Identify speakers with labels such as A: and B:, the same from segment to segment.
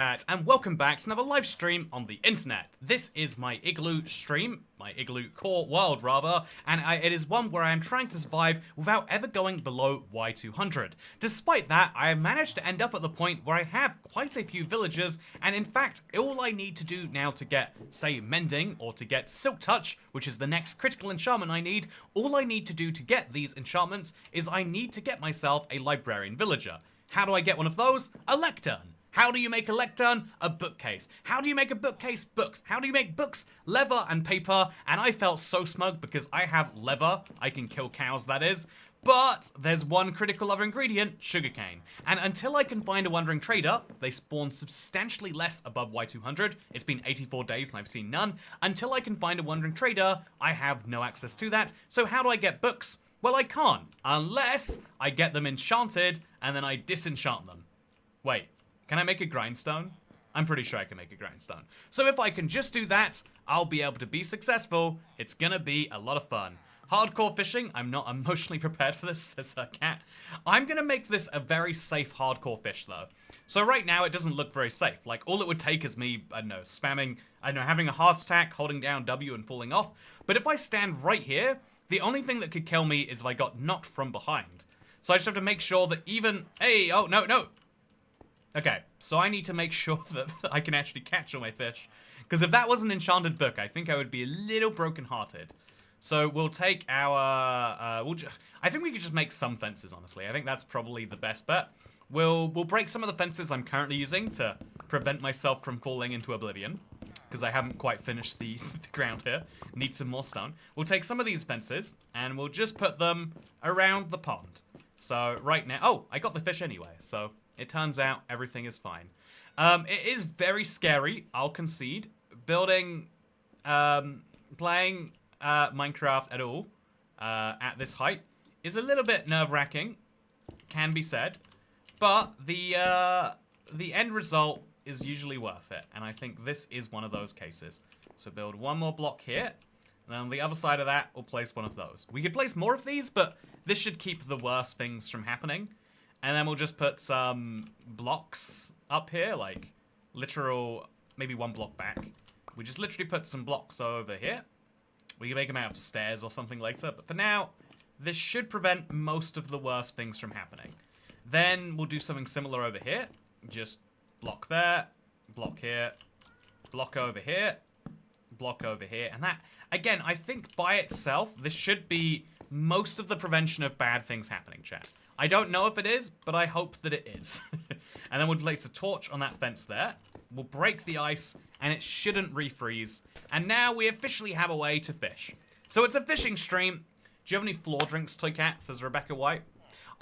A: And welcome back to another live stream on the internet. This is my Igloo stream, my IglooCore world rather, and it is one where I am trying to survive without ever going below Y200. Despite that, I have managed to end up at the point where I have quite a few villagers, and in fact, all I need to do now to get, say, Mending, or to get Silk Touch, which is the next critical enchantment I need, all I need to do to get these enchantments is I need to get myself a librarian villager. How do I get one of those? A lectern. How do you make a lectern? A bookcase. How do you make a bookcase? Books. How do you make books? Leather and paper. And I felt so smug because I have leather. I can kill cows, that is. But there's one critical other ingredient, sugarcane. And until I can find a wandering trader, they spawn substantially less above Y200. It's been 84 days and I've seen none. Until I can find a wandering trader, I have no access to that. So how do I get books? Well, I can't. Unless I get them enchanted and then I disenchant them. Wait. Can I make a grindstone? I'm pretty sure I can make a grindstone. So if I can just do that, I'll be able to be successful. It's gonna be a lot of fun. Hardcore fishing, I'm not emotionally prepared for this, says her cat. I'm gonna make this a very safe hardcore fish though. So right now it doesn't look very safe. Like all it would take is me, I don't know, spamming, I don't know, having a heart attack, holding down W and falling off. But if I stand right here, the only thing that could kill me is if I got knocked from behind. So I just have to make sure that even, hey, oh, no, no. Okay, so I need to make sure that I can actually catch all my fish. Because if that was an enchanted book, I think I would be a little broken-hearted. So we'll take our... I think we could just make some fences, honestly. I think that's probably the best bet. We'll break some of the fences I'm currently using to prevent myself from falling into oblivion. Because I haven't quite finished the ground here. Need some more stone. We'll take some of these fences, and we'll just put them around the pond. So right now... Oh, I got the fish anyway, so... It turns out everything is fine. It is very scary, I'll concede. Playing Minecraft at all at this height is a little bit nerve-wracking, can be said. But the end result is usually worth it, and I think this is one of those cases. So build one more block here, and then on the other side of that, we'll place one of those. We could place more of these, but this should keep the worst things from happening. And then we'll just put some blocks up here, like literal, maybe one block back. We just literally put some blocks over here. We can make them out of stairs or something later, but for now, this should prevent most of the worst things from happening. Then we'll do something similar over here. Just block there, block here, block over here, block over here. And that, again, I think by itself, this should be most of the prevention of bad things happening, chat. I don't know if it is, but I hope that it is. And then we'll place a torch on that fence there. We'll break the ice, and it shouldn't refreeze. And now we officially have a way to fish. So it's a fishing stream. Do you have any floor drinks, Toy Cat? Says Rebecca White.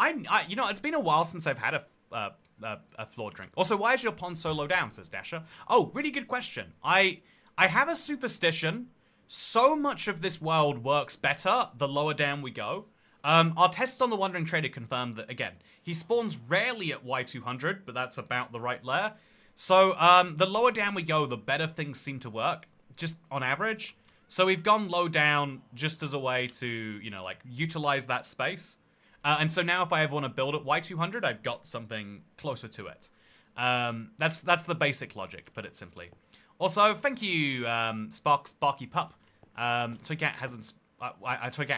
A: You know, it's been a while since I've had a floor drink. Also, why is your pond so low down? Says Dasher. Oh, really good question. I have a superstition. So much of this world works better the lower down we go. Our tests on the Wandering Trader confirmed that, again, he spawns rarely at Y200, but that's about the right layer. So, the lower down we go, the better things seem to work, just on average. So we've gone low down just as a way to, you know, like, utilize that space. And so now if I ever want to build at Y200, I've got something closer to it. That's the basic logic, put it simply. Also, thank you, Sparky Pup. Toycat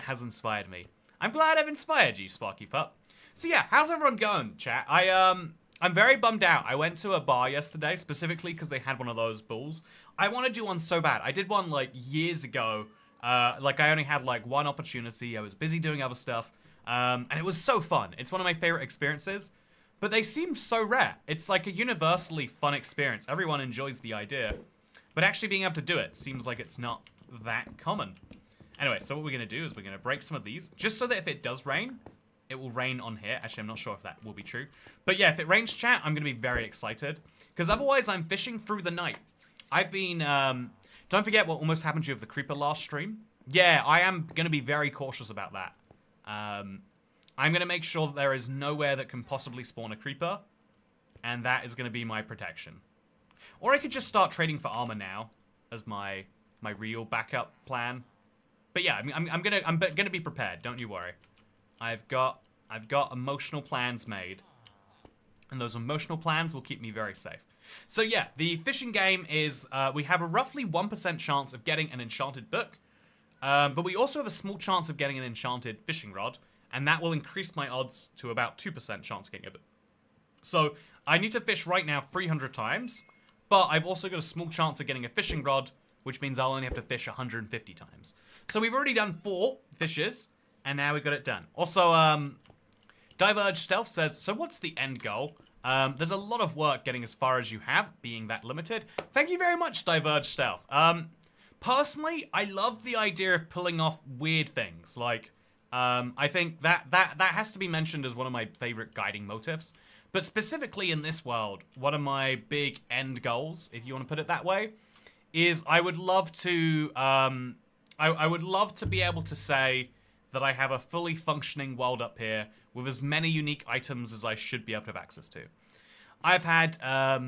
A: has inspired me. I'm glad I've inspired you, Sparky Pup. So yeah, how's everyone going, chat? I'm very bummed out. I went to a bar yesterday, specifically because they had one of those bulls. I want to do one so bad. I did one, like, years ago. Like, I only had, like, one opportunity. I was busy doing other stuff. And it was so fun. It's one of my favorite experiences. But they seem so rare. It's, like, a universally fun experience. Everyone enjoys the idea. But actually being able to do it seems like it's not that common. Anyway, so what we're going to do is we're going to break some of these, just so that if it does rain, it will rain on here. Actually, I'm not sure if that will be true. But yeah, if it rains, chat, I'm going to be very excited. Because otherwise, I'm fishing through the night. I've been, don't forget what almost happened to you with the creeper last stream. Yeah, I am going to be very cautious about that. I'm going to make sure that there is nowhere that can possibly spawn a creeper. And that is going to be my protection. Or I could just start trading for armor now as my real backup plan. But yeah, I mean, I'm gonna be prepared. Don't you worry. I've got emotional plans made, and those emotional plans will keep me very safe. So yeah, the fishing game is, we have a roughly 1% chance of getting an enchanted book, but we also have a small chance of getting an enchanted fishing rod, and that will increase my odds to about 2% chance of getting a book. So I need to fish right now 300 times, but I've also got a small chance of getting a fishing rod, which means I'll only have to fish 150 times. So we've already done 4 fishes, and now we've got it done. Also, Diverge Stealth says, so what's the end goal? There's a lot of work getting as far as you have, being that limited. Thank you very much, Diverge Stealth. Personally, I love the idea of pulling off weird things. Like, I think that has to be mentioned as one of my favorite guiding motifs. But specifically in this world, one of my big end goals, if you want to put it that way, is I would love to, I would love to be able to say that I have a fully functioning world up here with as many unique items as I should be able to have access to. I've had a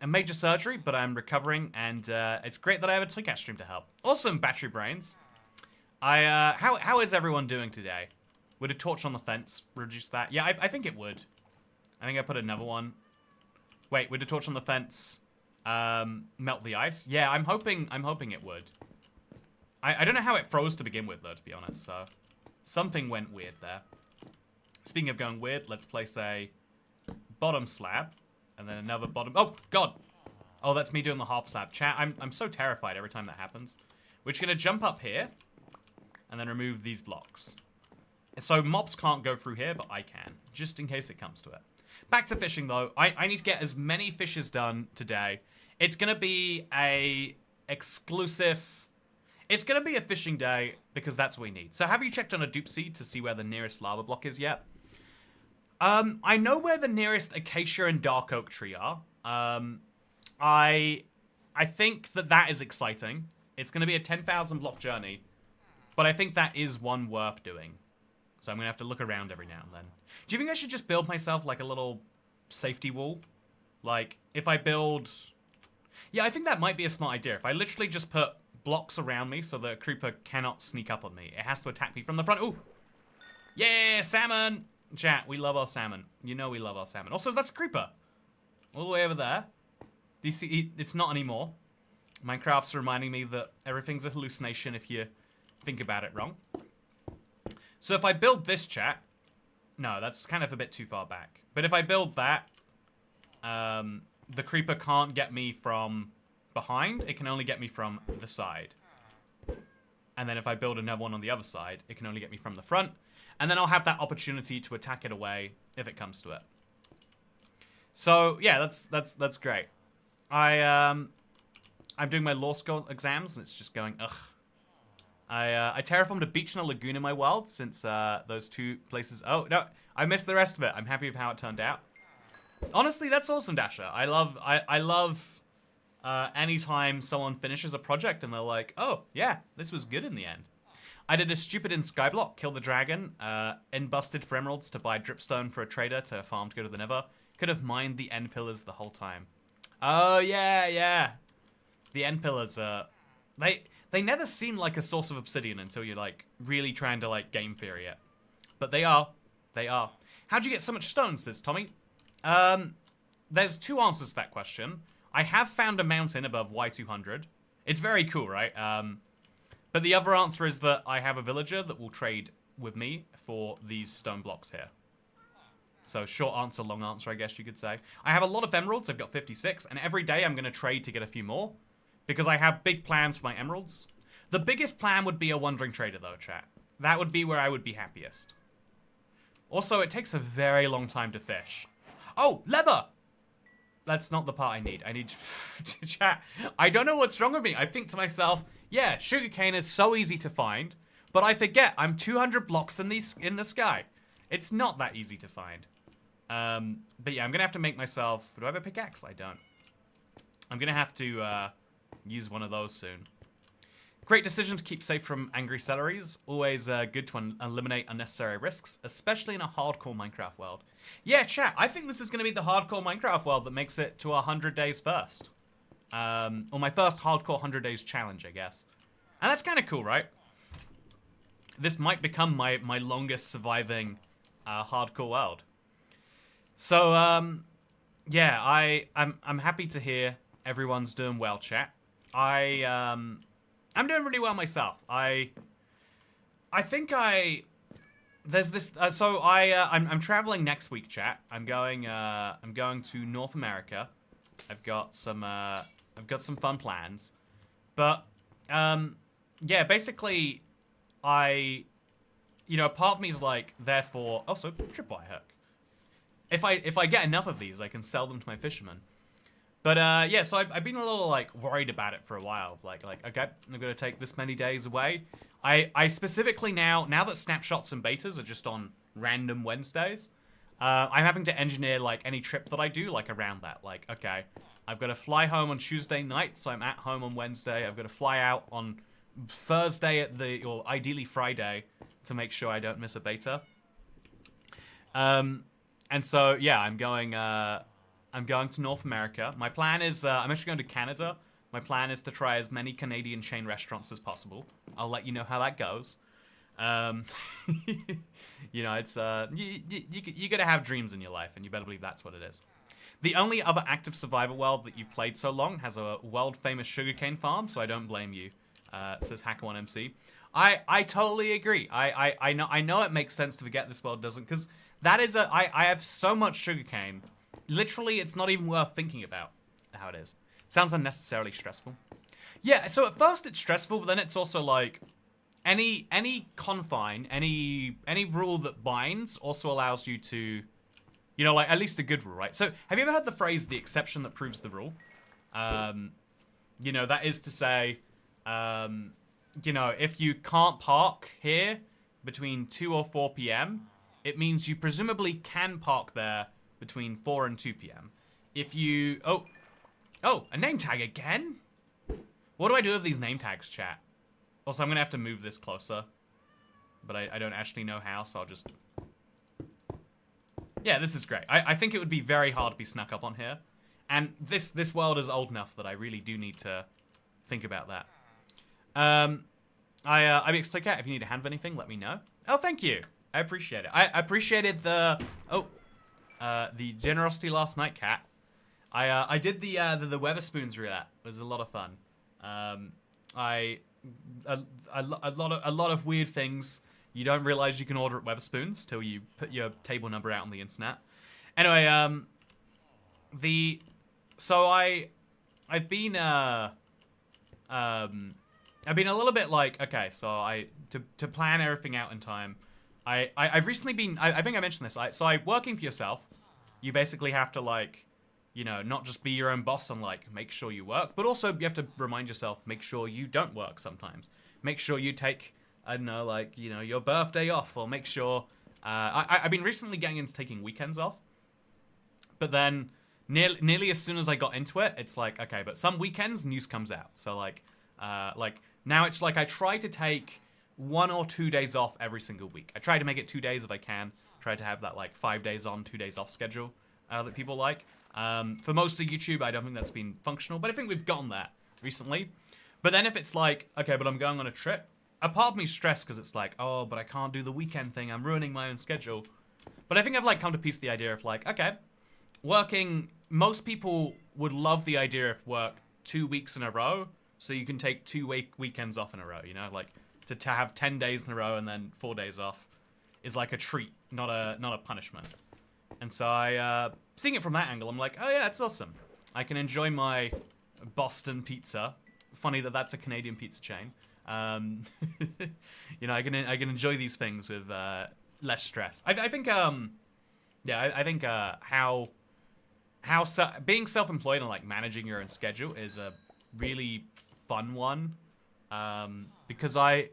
A: major surgery, but I'm recovering, and it's great that I have a Toycat stream to help. Awesome, Battery Brains. How is everyone doing today? Would a torch on the fence reduce that? Yeah, I think it would. I think I put another one. Wait, would a torch on the fence melt the ice? Yeah, I'm hoping it would. I don't know how it froze to begin with, though, to be honest, so something went weird there. Speaking of going weird, let's place a bottom slab, and then another bottom... Oh, God! Oh, that's me doing the half slab. Chat, I'm so terrified every time that happens. We're just going to jump up here, and then remove these blocks. So mobs can't go through here, but I can, just in case it comes to it. Back to fishing, though. I need to get as many fishes done today. It's going to be a exclusive... It's going to be a fishing day, because that's what we need. So have you checked on a dupe seed to see where the nearest lava block is yet? I know where the nearest acacia and dark oak tree are. I think that is exciting. It's going to be a 10,000 block journey, but I think that is one worth doing. So I'm going to have to look around every now and then. Do you think I should just build myself like a little safety wall? Like, if I build... Yeah, I think that might be a smart idea. If I literally just put blocks around me so that a creeper cannot sneak up on me. It has to attack me from the front. Ooh! Yeah, salmon! Chat, we love our salmon. You know we love our salmon. Also, that's a creeper. All the way over there. Do you see? It's not anymore. Minecraft's reminding me that everything's a hallucination if you think about it wrong. So if I build this, chat... No, that's kind of a bit too far back. But if I build that, the creeper can't get me from behind. It can only get me from the side. And then if I build another one on the other side, it can only get me from the front. And then I'll have that opportunity to attack it away if it comes to it. So yeah, that's great. I'm doing my law school exams, and it's just going ugh. I terraformed a beach and a lagoon in my world since those two places. Oh no, I missed the rest of it. I'm happy with how it turned out. Honestly, that's awesome, Dasher. I love anytime someone finishes a project and they're like, oh yeah, this was good in the end. I did a stupid in Skyblock, killed the dragon, and busted for emeralds to buy dripstone for a trader to farm to go to the Nether. Could have mined the end pillars the whole time. Oh yeah. The end pillars, they never seem like a source of obsidian until you're like really trying to like game theory it. But they are. How'd you get so much stone, says Tommy? There's two answers to that question. I have found a mountain above Y200. It's very cool, right? But the other answer is that I have a villager that will trade with me for these stone blocks here. So short answer, long answer, I guess you could say. I have a lot of emeralds. I've got 56. And every day I'm going to trade to get a few more. Because I have big plans for my emeralds. The biggest plan would be a wandering trader, though, chat. That would be where I would be happiest. Also, it takes a very long time to fish. Oh, leather! That's not the part I need. I need to chat. I don't know what's wrong with me. I think to myself, yeah, sugarcane is so easy to find, but I forget I'm 200 blocks in the sky. It's not that easy to find. But yeah, I'm gonna have to make myself... Do I have a pickaxe? I don't. I'm gonna have to use one of those soon. Great decision to keep safe from angry celeries. Always good to eliminate unnecessary risks, especially in a hardcore Minecraft world. Yeah, chat, I think this is going to be the hardcore Minecraft world that makes it to 100 days first. Or my first hardcore 100 days challenge, I guess. And that's kind of cool, right? This might become my longest surviving hardcore world. So, yeah, I'm happy to hear everyone's doing well, chat. I'm doing really well myself. I think there's this. I'm traveling next week, chat. I'm going to North America. I've got some fun plans, but yeah, basically, part of me is like, therefore, also tripwire hook. If I get enough of these, I can sell them to my fishermen. But yeah, so I've been a little like worried about it for a while. Like okay, I'm gonna take this many days away. I specifically now that snapshots and betas are just on random Wednesdays, I'm having to engineer like any trip that I do like around that. Like okay, I've got to fly home on Tuesday night, so I'm at home on Wednesday. I've got to fly out on Thursday or ideally Friday to make sure I don't miss a beta. And so yeah, I'm going to North America. My plan is I'm actually going to Canada. My plan is to try as many Canadian chain restaurants as possible. I'll let you know how that goes. It's you gotta have dreams in your life, and you better believe that's what it is. The only other active survival world that you've played so long has a world famous sugarcane farm, so I don't blame you. Says Hacker1MC. I totally agree. I know it makes sense to forget this world doesn't, because that is I have so much sugarcane. Literally, it's not even worth thinking about how it is. Sounds unnecessarily stressful. Yeah, so at first it's stressful, but then it's also like any confine, any rule that binds also allows you to, like at least a good rule, right? So have you ever heard the phrase "the exception that proves the rule"? That is to say, if you can't park here between 2 or 4 p.m., it means you presumably can park there between 4 and 2 p.m. If you... Oh, a name tag again? What do I do with these name tags, chat? Also, I'm going to have to move this closer. But I don't actually know how, so I'll just... Yeah, this is great. I think it would be very hard to be snuck up on here. And this world is old enough that I really do need to think about that. I'm excited, cat. If you need a hand of anything, let me know. Oh, thank you. I appreciate it. I appreciated the generosity last night, cat. I did the Weatherspoons roulette. It was a lot of fun. A lot of weird things you don't realize you can order at Weatherspoons till you put your table number out on the internet. Anyway, I've been a little bit like, okay, so to plan everything out in time. I've recently been, I think I mentioned this. So working for yourself, you basically have to like, not just be your own boss and like make sure you work, but also you have to remind yourself, make sure you don't work sometimes. Make sure you take, I don't know, like, your birthday off, or make sure, I've been recently getting into taking weekends off, but then nearly as soon as I got into it, it's like, okay, but some weekends news comes out. So like now it's like I try to take 1 or 2 days off every single week. I try to make it 2 days if I can. Try to have that like 5 days on, 2 days off schedule that people like. For most of YouTube, I don't think that's been functional, but I think we've gotten that recently. But then if it's like, okay, but I'm going on a trip, a part of me's stressed because it's like, oh, but I can't do the weekend thing. I'm ruining my own schedule. But I think I've like come to peace with the idea of like, okay, working, most people would love the idea of work 2 weeks in a row, so you can take 2 weekends off in a row, like to have 10 days in a row and then 4 days off is like a treat, not a punishment. And so seeing it from that angle, I'm like, oh yeah, it's awesome. I can enjoy my Boston pizza. Funny that that's a Canadian pizza chain. I can enjoy these things with less stress. I think how being self-employed and like managing your own schedule is a really fun one, because I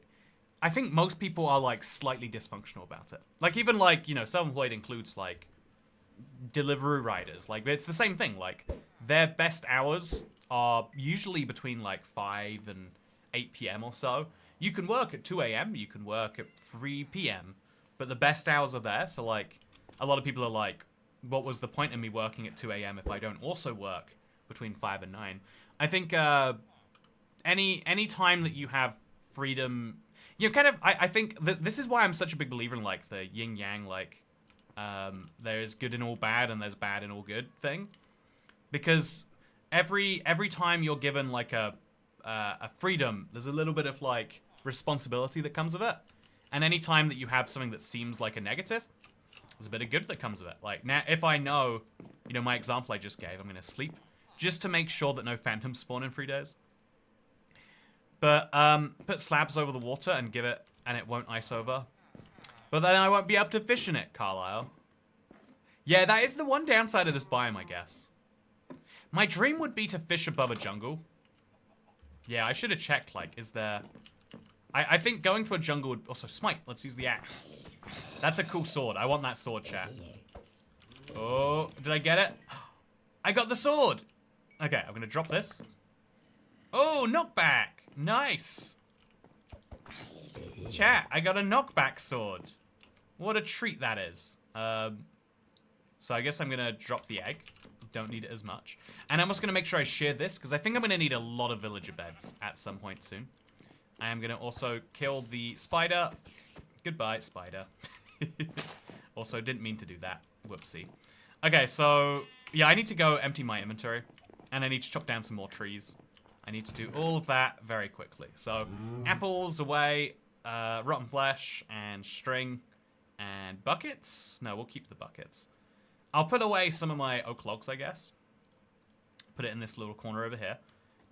A: think most people are like slightly dysfunctional about it. Like even like self-employed includes like delivery riders. Like it's the same thing. Like their best hours are usually between like 5 and 8 p.m. or so. You can work at 2 a.m. You can work at 3 p.m. But the best hours are there. So like a lot of people are like, what was the point of me working at 2 a.m. if I don't also work between 5 and 9? I think any time that you have freedom, I think that this is why I'm such a big believer in like the yin yang, like there's good in all bad and there's bad in all good thing. Because every time you're given like a freedom, there's a little bit of like responsibility that comes with it. And any time that you have something that seems like a negative, there's a bit of good that comes with it. Like now, if I know, you know, my example I just gave, I'm gonna sleep just to make sure that no phantoms spawn in 3 days. But put slabs over the water and give it, and it won't ice over. But then I won't be able to fish in it, Carlisle. Yeah, that is the one downside of this biome, I guess. My dream would be to fish above a jungle. Yeah, I should have checked, like, is there... I think going to a jungle would... Also, smite. Let's use the axe. That's a cool sword. I want that sword, chat. Oh, did I get it? I got the sword! Okay, I'm gonna drop this. Oh, knockback! Nice! Chat, I got a knockback sword. What a treat that is. So I guess I'm gonna drop the egg. Don't need it as much. And I'm also gonna make sure I share this, because I think I'm gonna need a lot of villager beds at some point soon. I am gonna also kill the spider. Goodbye, spider. Also, didn't mean to do that. Whoopsie. Okay, so, yeah, I need to go empty my inventory. And I need to chop down some more trees. I need to do all of that very quickly. So, apples away, rotten flesh, and string, and buckets. No, we'll keep the buckets. I'll put away some of my oak logs, I guess. Put it in this little corner over here.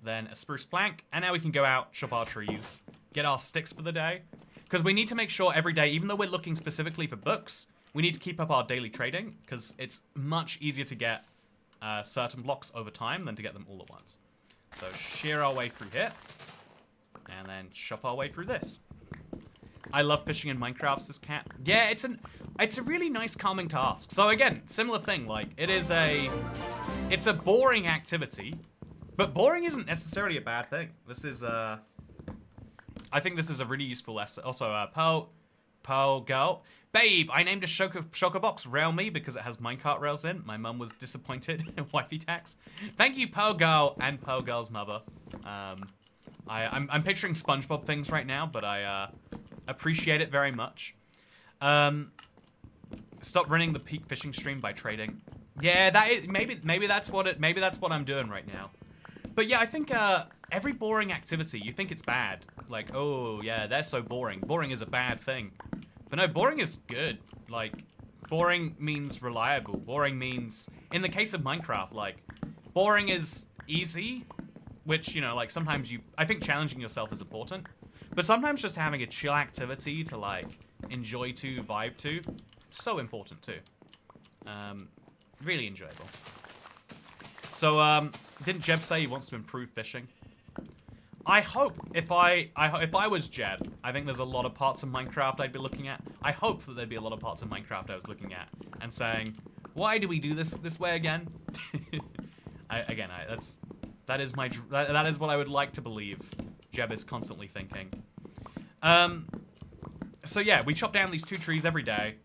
A: Then a spruce plank, and now we can go out, chop our trees, get our sticks for the day. Because we need to make sure every day, even though we're looking specifically for books, we need to keep up our daily trading, because it's much easier to get certain blocks over time than to get them all at once. So shear our way through here, and then chop our way through this. I love fishing in Minecraft, says Cat. Yeah, it's a really nice calming task. So again, similar thing, like it's a boring activity, but boring isn't necessarily a bad thing. This is I think this is a really useful lesson. Also, Pearl Girl. Babe, I named a shulker box Rail Me because it has minecart rails in. My mum was disappointed in wifey tax. Thank you, Pearl Girl and Pearl Girl's mother. I'm picturing SpongeBob things right now, but I appreciate it very much. Stop running the peak fishing stream by trading. Yeah, that is maybe that's what I'm doing right now. But yeah, I think every boring activity, you think it's bad. Like, oh yeah, they're so boring. Boring is a bad thing. But no, boring is good. Like, boring means reliable. Boring means, in the case of Minecraft, like, boring is easy, which, you know, like, sometimes I think challenging yourself is important. But sometimes just having a chill activity to, like, enjoy to, vibe to, so important too. Really enjoyable. So, didn't Jeb say he wants to improve fishing? I hope if I was Jeb, I think there's a lot of parts of Minecraft I'd be looking at. I hope that there'd be a lot of parts of Minecraft I was looking at and saying, why do we do this way again? That is what I would like to believe Jeb is constantly thinking. So yeah, we chop down these 2 trees every day.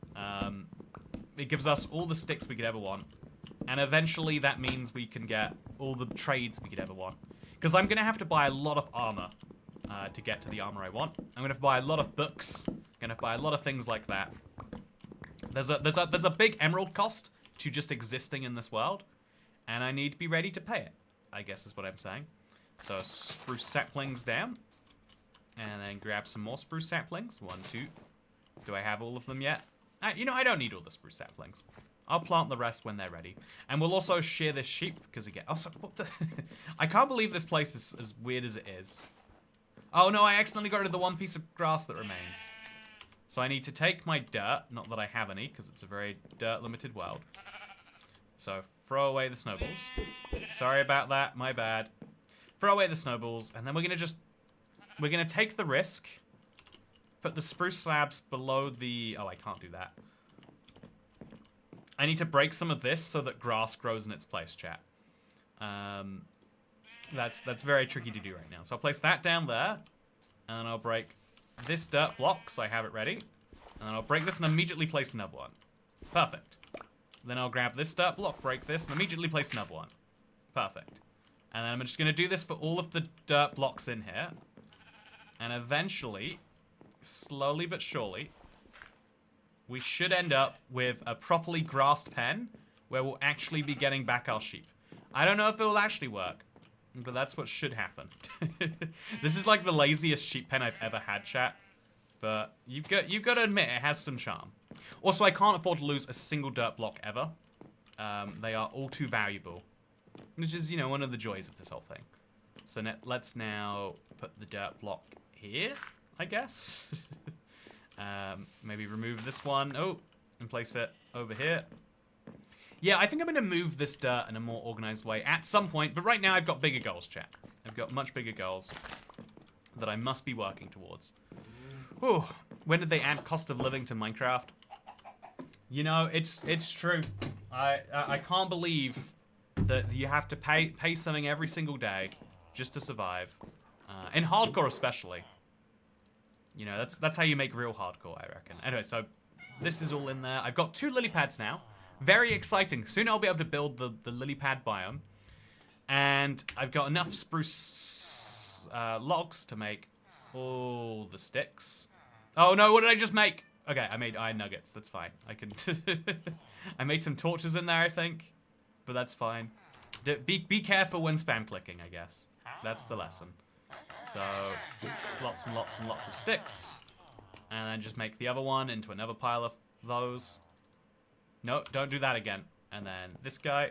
A: It gives us all the sticks we could ever want. And eventually that means we can get all the trades we could ever want. Because I'm going to have to buy a lot of armor to get to the armor I want. I'm going to have to buy a lot of books. I'm going to have to buy a lot of things like that. There's a big emerald cost to just existing in this world. And I need to be ready to pay it, I guess is what I'm saying. So spruce saplings down. And then grab some more spruce saplings. 1, 2. Do I have all of them yet? You know, I don't need all the spruce saplings. I'll plant the rest when they're ready. And we'll also shear this sheep, because again... Oh, so, what the... I can't believe this place is as weird as it is. Oh no, I accidentally got rid of the 1 piece of grass that remains. So I need to take my dirt, not that I have any, because it's a very dirt-limited world. So, throw away the snowballs. Sorry about that, my bad. Throw away the snowballs, and then we're gonna take the risk, put the spruce slabs below the... Oh, I can't do that. I need to break some of this so that grass grows in its place, chat. That's very tricky to do right now. So I'll place that down there, and I'll break this dirt block so I have it ready. And then I'll break this and immediately place another one. Perfect. Then I'll grab this dirt block, break this, and immediately place another one. Perfect. And then I'm just going to do this for all of the dirt blocks in here. And eventually, slowly but surely, we should end up with a properly grassed pen where we'll actually be getting back our sheep. I don't know if it will actually work, but that's what should happen. This is like the laziest sheep pen I've ever had, chat. But you've got to admit it has some charm. Also, I can't afford to lose a single dirt block ever. They are all too valuable, which is, you know, one of the joys of this whole thing. So let's now put the dirt block here, I guess. Maybe remove this one. Oh, and place it over here. Yeah, I think I'm going to move this dirt in a more organized way at some point. But right now, I've got bigger goals, chat. I've got much bigger goals that I must be working towards. Whew. When did they add cost of living to Minecraft? You know, it's true. I can't believe that you have to pay something every single day just to survive. In hardcore especially. You know, that's how you make real hardcore, I reckon. Anyway, so this is all in there. I've got 2 lily pads now. Very exciting. Soon I'll be able to build the lily pad biome. And I've got enough spruce logs to make all the sticks. Oh no, what did I just make? Okay, I made iron nuggets. That's fine. I can... I made some torches in there, I think. But that's fine. Be careful when spam clicking, I guess. That's the lesson. So, lots and lots and lots of sticks. And then just make the other one into another pile of those. No, don't do that again. And then this guy.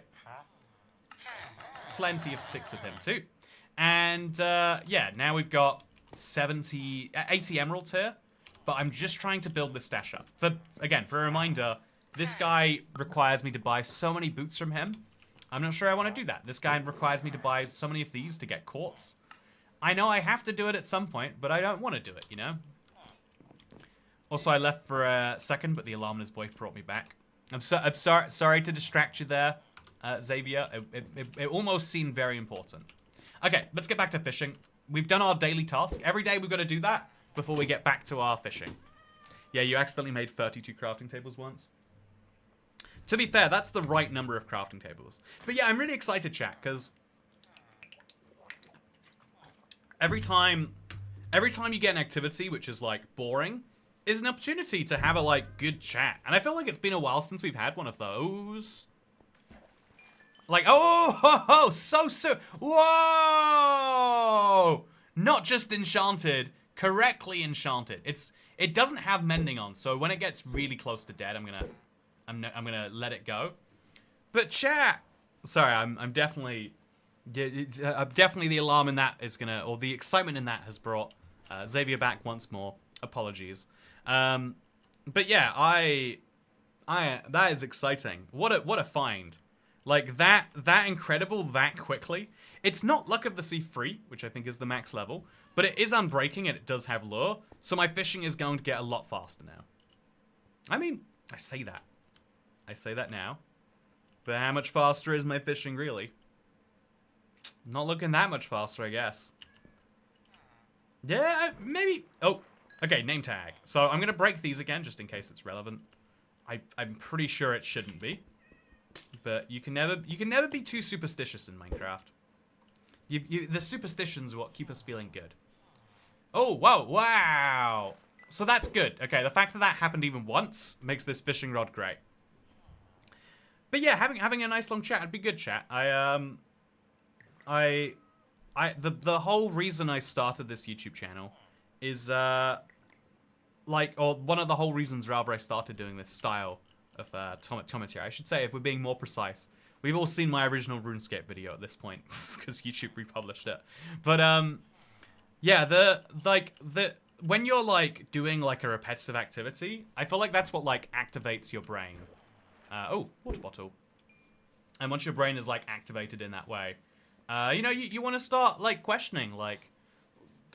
A: Plenty of sticks of him too. And, yeah, now we've got 80 emeralds here. But I'm just trying to build this stash up. Again, for a reminder, this guy requires me to buy so many boots from him. I'm not sure I want to do that. This guy requires me to buy so many of these to get quartz. I know I have to do it at some point, but I don't want to do it, you know? Also, I left for a second, but the alarm in his voice brought me back. I'm sorry to distract you there, Xavier. It almost seemed very important. Okay, let's get back to fishing. We've done our daily task. Every day we've got to do that before we get back to our fishing. Yeah, you accidentally made 32 crafting tables once. To be fair, that's the right number of crafting tables. But yeah, I'm really excited, chat, because every time you get an activity which is, like, boring, is an opportunity to have a, like, good chat. And I feel like it's been a while since we've had one of those. Like, oh, so soon. Whoa! Not just enchanted, correctly enchanted. It doesn't have mending on, so when it gets really close to dead, I'm gonna let it go. But chat, sorry, I'm definitely the alarm in that is gonna, or the excitement in that has brought Xavier back once more. Apologies. But yeah, that is exciting. What a find. Like that incredible that quickly. It's not Luck of the Sea 3, which I think is the max level, but it is unbreaking and it does have lure, so my fishing is going to get a lot faster now. I mean, I say that now, but how much faster is my fishing really? Not looking that much faster, I guess. Yeah, maybe. Oh, okay, name tag. So I'm gonna break these again just in case it's relevant. I'm pretty sure it shouldn't be, but you can never be too superstitious in Minecraft. The superstitions are what keep us feeling good. Oh, whoa, wow. So that's good. Okay, the fact that that happened even once makes this fishing rod great. But yeah, having a nice long chat would be good, chat. The whole reason I started this YouTube channel is or one of the whole reasons rather I started doing this style of commentary. I should say, if we're being more precise. We've all seen my original RuneScape video at this point because YouTube republished it. But yeah, when you're like doing like a repetitive activity, I feel like that's what like activates your brain. Oh, water bottle. And once your brain is like activated in that way, you know, you want to start like questioning. Like,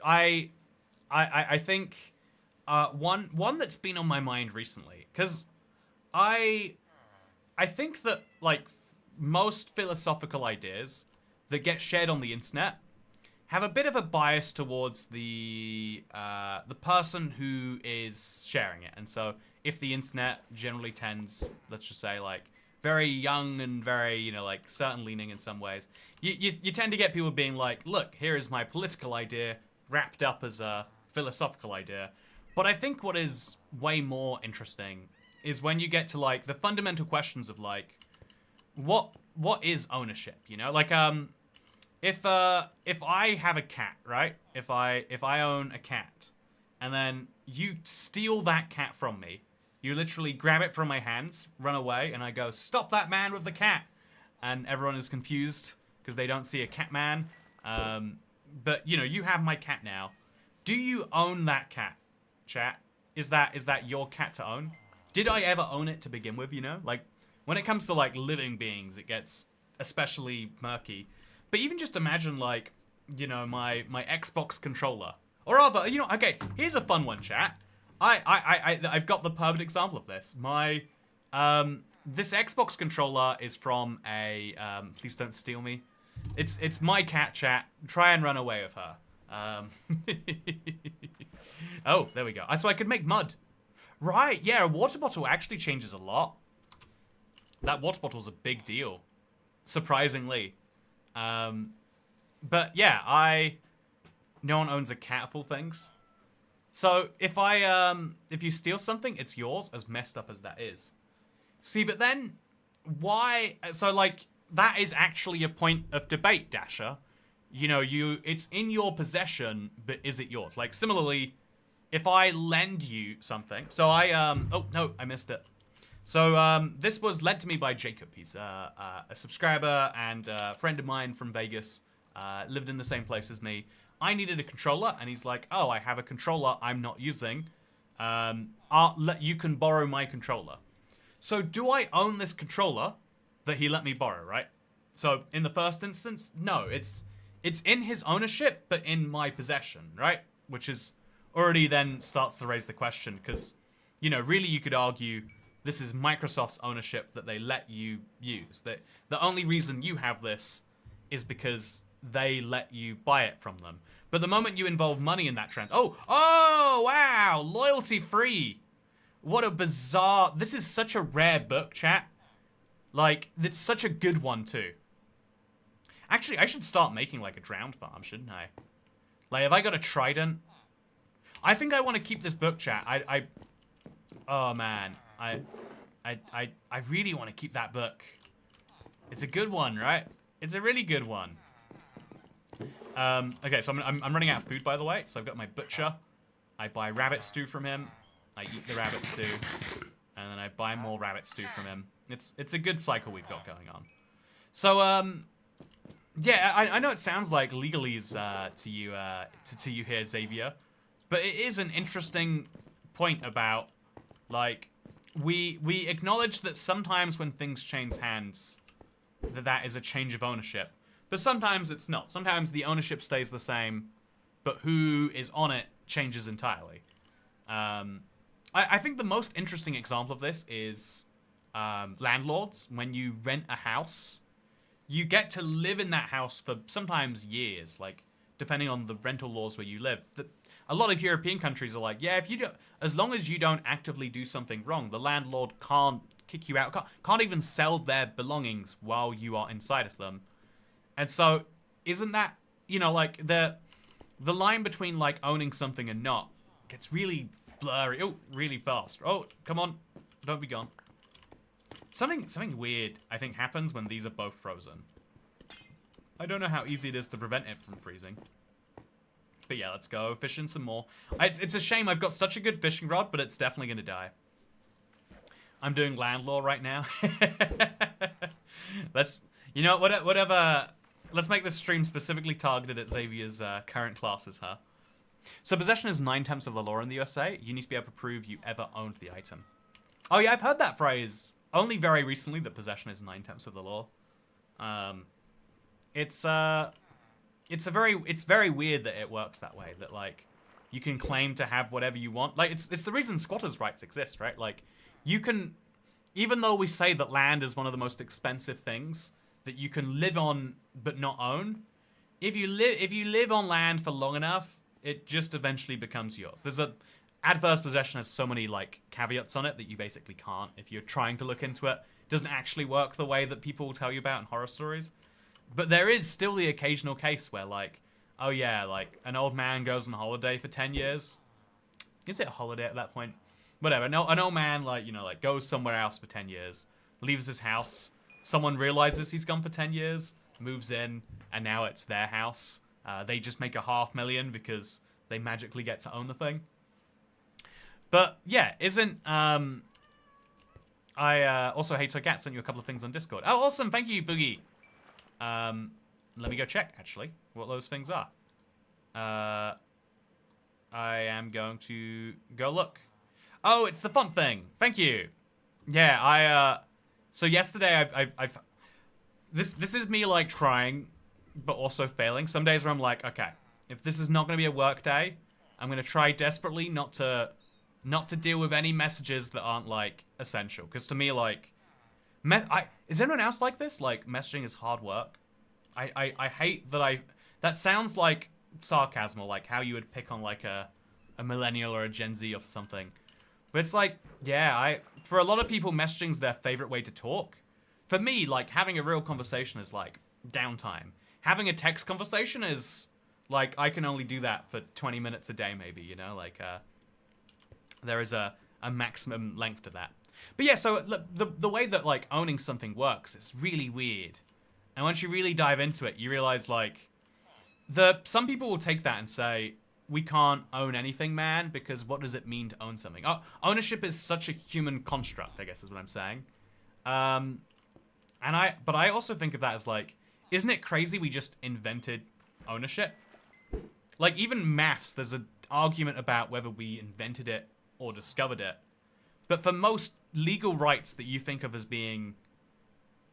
A: I think one that's been on my mind recently, because I think that like most philosophical ideas that get shared on the internet have a bit of a bias towards the person who is sharing it. And so if the internet generally tends, let's just say, like, very young and very, you know, like, certain leaning in some ways, you tend to get people being like, look, here is my political idea wrapped up as a philosophical idea. But I think what is way more interesting is when you get to, like, the fundamental questions of, like, what what is ownership? You know, like if I have a cat, right? If I own a cat, and then you steal that cat from me, you literally grab it from my hands, run away, and I go, "Stop that man with the cat!" And everyone is confused because they don't see a cat man. But you know, you have my cat now. Do you own that cat, chat? Is that your cat to own? Did I ever own it to begin with? You know, like when it comes to like living beings, it gets especially murky. But even just imagine like, you know, my Xbox controller, or rather, you know, okay, here's a fun one, chat. I've got the perfect example of this. My this Xbox controller is from a please don't steal me. It's my cat, chat. Try and run away with her. Oh, there we go. So I could make mud. Right, yeah, a water bottle actually changes a lot. That water bottle's a big deal. Surprisingly. But yeah, no one owns a cat full things. So if you steal something, it's yours, as messed up as that is. See, but then why? So like that is actually a point of debate, Dasher. You know, it's in your possession, but is it yours? Like similarly, if I lend you something, so oh no, I missed it. So this was lent to me by Jacob. He's a subscriber and a friend of mine from Vegas. Lived in the same place as me. I needed a controller, and he's like, "Oh, I have a controller I'm not using. You can borrow my controller." So do I own this controller that he let me borrow, right? So in the first instance, no, it's in his ownership, but in my possession, right? Which is already then starts to raise the question, because, you know, really you could argue this is Microsoft's ownership that they let you use. That the only reason you have this is because they let you buy it from them. But the moment you involve money in that trend, oh, wow, loyalty free. What a bizarre, this is such a rare book, chat. Like, it's such a good one too. Actually, I should start making like a drowned farm, shouldn't I? Like, if I got a trident, I think I want to keep this book, chat. Oh man, I really want to keep that book. It's a good one, right? It's a really good one. Okay, so I'm running out of food, by the way. So I've got my butcher. I buy rabbit stew from him. I eat the rabbit stew, and then I buy more rabbit stew from him. It's a good cycle we've got going on. So yeah, I know it sounds like legalese to you here, Xavier, but it is an interesting point about like we acknowledge that sometimes when things change hands, that is a change of ownership. But sometimes it's not. Sometimes the ownership stays the same, but who is on it changes entirely. I think the most interesting example of this is landlords. When you rent a house, you get to live in that house for sometimes years, like depending on the rental laws where you live. A lot of European countries are like, yeah, if you do, as long as you don't actively do something wrong, the landlord can't kick you out, can't even sell their belongings while you are inside of them. And so, isn't that, you know, like, the line between, like, owning something and not gets really blurry. Oh, really fast. Oh, come on. Don't be gone. Something weird, I think, happens when these are both frozen. I don't know how easy it is to prevent it from freezing. But yeah, let's go fishing some more. It's a shame I've got such a good fishing rod, but it's definitely going to die. I'm doing landlore right now. Let's, you know, whatever. Let's make this stream specifically targeted at Xavier's current classes, huh? So possession is 9/10 of the law in the USA. You need to be able to prove you ever owned the item. Oh yeah, I've heard that phrase only very recently, that possession is 9/10 of the law. It's very weird that it works that way. That like you can claim to have whatever you want. Like it's the reason squatters' rights exist, right? Like you can, even though we say that land is one of the most expensive things that you can live on but not own, if you live on land for long enough, it just eventually becomes yours. There's a adverse possession has so many like caveats on it that you basically can't, if you're trying to look into it, doesn't actually work the way that people tell you about in horror stories. But there is still the occasional case where like, oh yeah, like an old man goes on holiday for 10 years. Is it a holiday at that point? Whatever. No, an old man like, you know, like goes somewhere else for 10 years, leaves his house, Someone realizes he's gone for 10 years, moves in, and now it's their house. They just make $500,000 because they magically get to own the thing. But yeah, isn't I also Hey Togat sent you a couple of things on Discord. Oh, awesome! Thank you, Boogie. Let me go check actually what those things are. I am going to go look. Oh, it's the font thing. Thank you. Yeah, so yesterday I've this is me like trying, but also failing. Some days where I'm like, okay, if this is not going to be a work day, I'm going to try desperately not to deal with any messages that aren't like essential. Because to me, like, is anyone else like this? Like, messaging is hard work. I hate that that sounds like sarcasm, or like how you would pick on like a millennial or a Gen Z or something. But it's like, yeah, for a lot of people, messaging's their favorite way to talk. For me, like, having a real conversation is like downtime. Having a text conversation is like, I can only do that for 20 minutes a day, maybe, you know, like, there is a maximum length to that. But yeah, so the way that like owning something works is really weird. And once you really dive into it, you realize like, some people will take that and say, we can't own anything, man, because what does it mean to own something? Oh, ownership is such a human construct, I guess is what I'm saying. But I also think of that as like, isn't it crazy we just invented ownership? Like, even maths, there's an argument about whether we invented it or discovered it. But for most legal rights that you think of as being,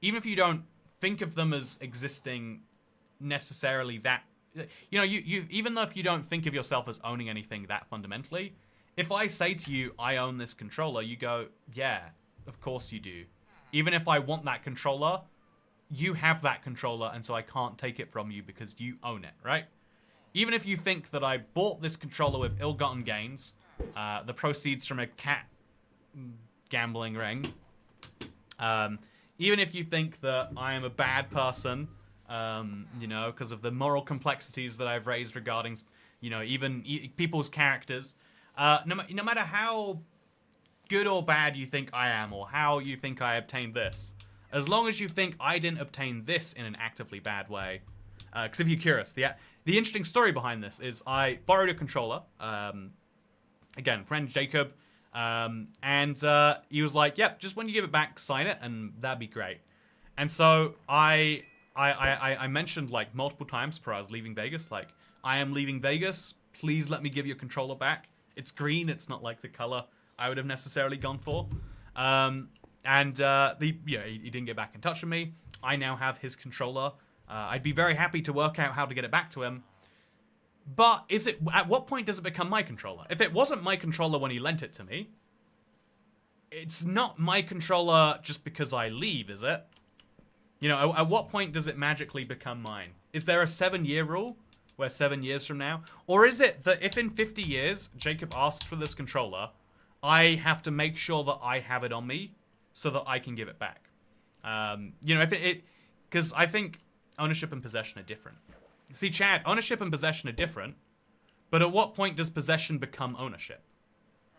A: even if you don't think of them as existing necessarily that, you know, you even though if you don't think of yourself as owning anything that fundamentally, if I say to you, I own this controller, you go, yeah, of course you do. Even if I want that controller, you have that controller, and so I can't take it from you because you own it, right? Even if you think that I bought this controller with ill-gotten gains, the proceeds from a cat gambling ring, even if you think that I am a bad person, you know, because of the moral complexities that I've raised regarding, you know, even people's characters, no matter how good or bad you think I am, or how you think I obtained this, as long as you think I didn't obtain this in an actively bad way, because if you're curious, the interesting story behind this is I borrowed a controller, again, friend Jacob, and he was like, yep, just when you give it back, sign it, and that'd be great. And so I mentioned like multiple times before I was leaving Vegas, like, I am leaving Vegas, please let me give your controller back. It's green, it's not like the color I would have necessarily gone for. He didn't get back in touch with me. I now have his controller. I'd be very happy to work out how to get it back to him. But at what point does it become my controller? If it wasn't my controller when he lent it to me, it's not my controller just because I leave, is it? You know, at what point does it magically become mine? Is there a 7-year rule where 7 years from now? Or is it that if in 50 years Jacob asks for this controller, I have to make sure that I have it on me so that I can give it back? You know, because I think ownership and possession are different. See, Chad, ownership and possession are different, but at what point does possession become ownership?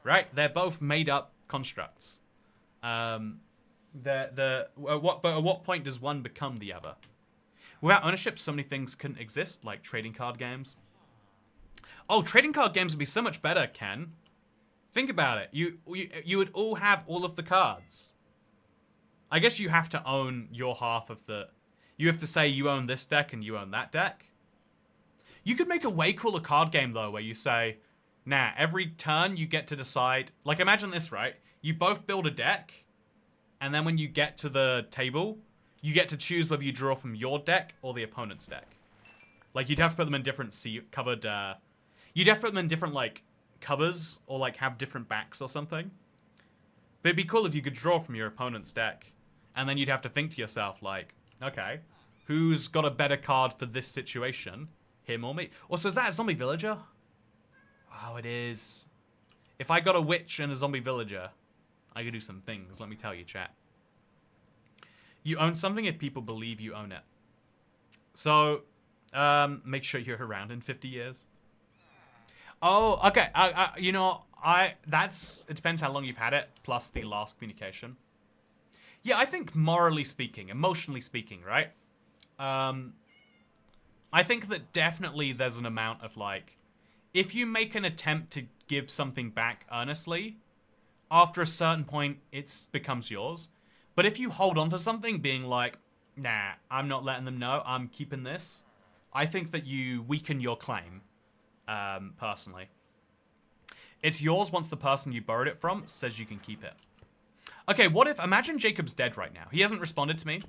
A: Right? They're both made up constructs. But at what point does one become the other? Without ownership, so many things couldn't exist, like trading card games. Oh, trading card games would be so much better, Ken. Think about it. You would all have all of the cards. I guess you have to own your half of the... You have to say you own this deck and you own that deck. You could make a way cooler card game, though, where you say, nah, every turn you get to decide... Like, imagine this, right? You both build a deck, and then when you get to the table, you get to choose whether you draw from your deck or the opponent's deck. Like, you'd have to put them in different covered... You'd have to put them in different, like, covers, or, like, have different backs or something. But it'd be cool if you could draw from your opponent's deck, and then you'd have to think to yourself, like, okay, who's got a better card for this situation? Him or me? Also, is that a zombie villager? Oh, it is. If I got a witch and a zombie villager, I could do some things, let me tell you, chat. You own something if people believe you own it. So, make sure you're around in 50 years. Oh, okay. You know, it depends how long you've had it, plus the last communication. Yeah, I think morally speaking, emotionally speaking, right? I think that definitely there's an amount of like, if you make an attempt to give something back earnestly, after a certain point, it becomes yours. But if you hold on to something being like, nah, I'm not letting them know, I'm keeping this, I think that you weaken your claim, personally. It's yours once the person you borrowed it from says you can keep it. Okay, what if, imagine Jacob's dead right now. He hasn't responded to me.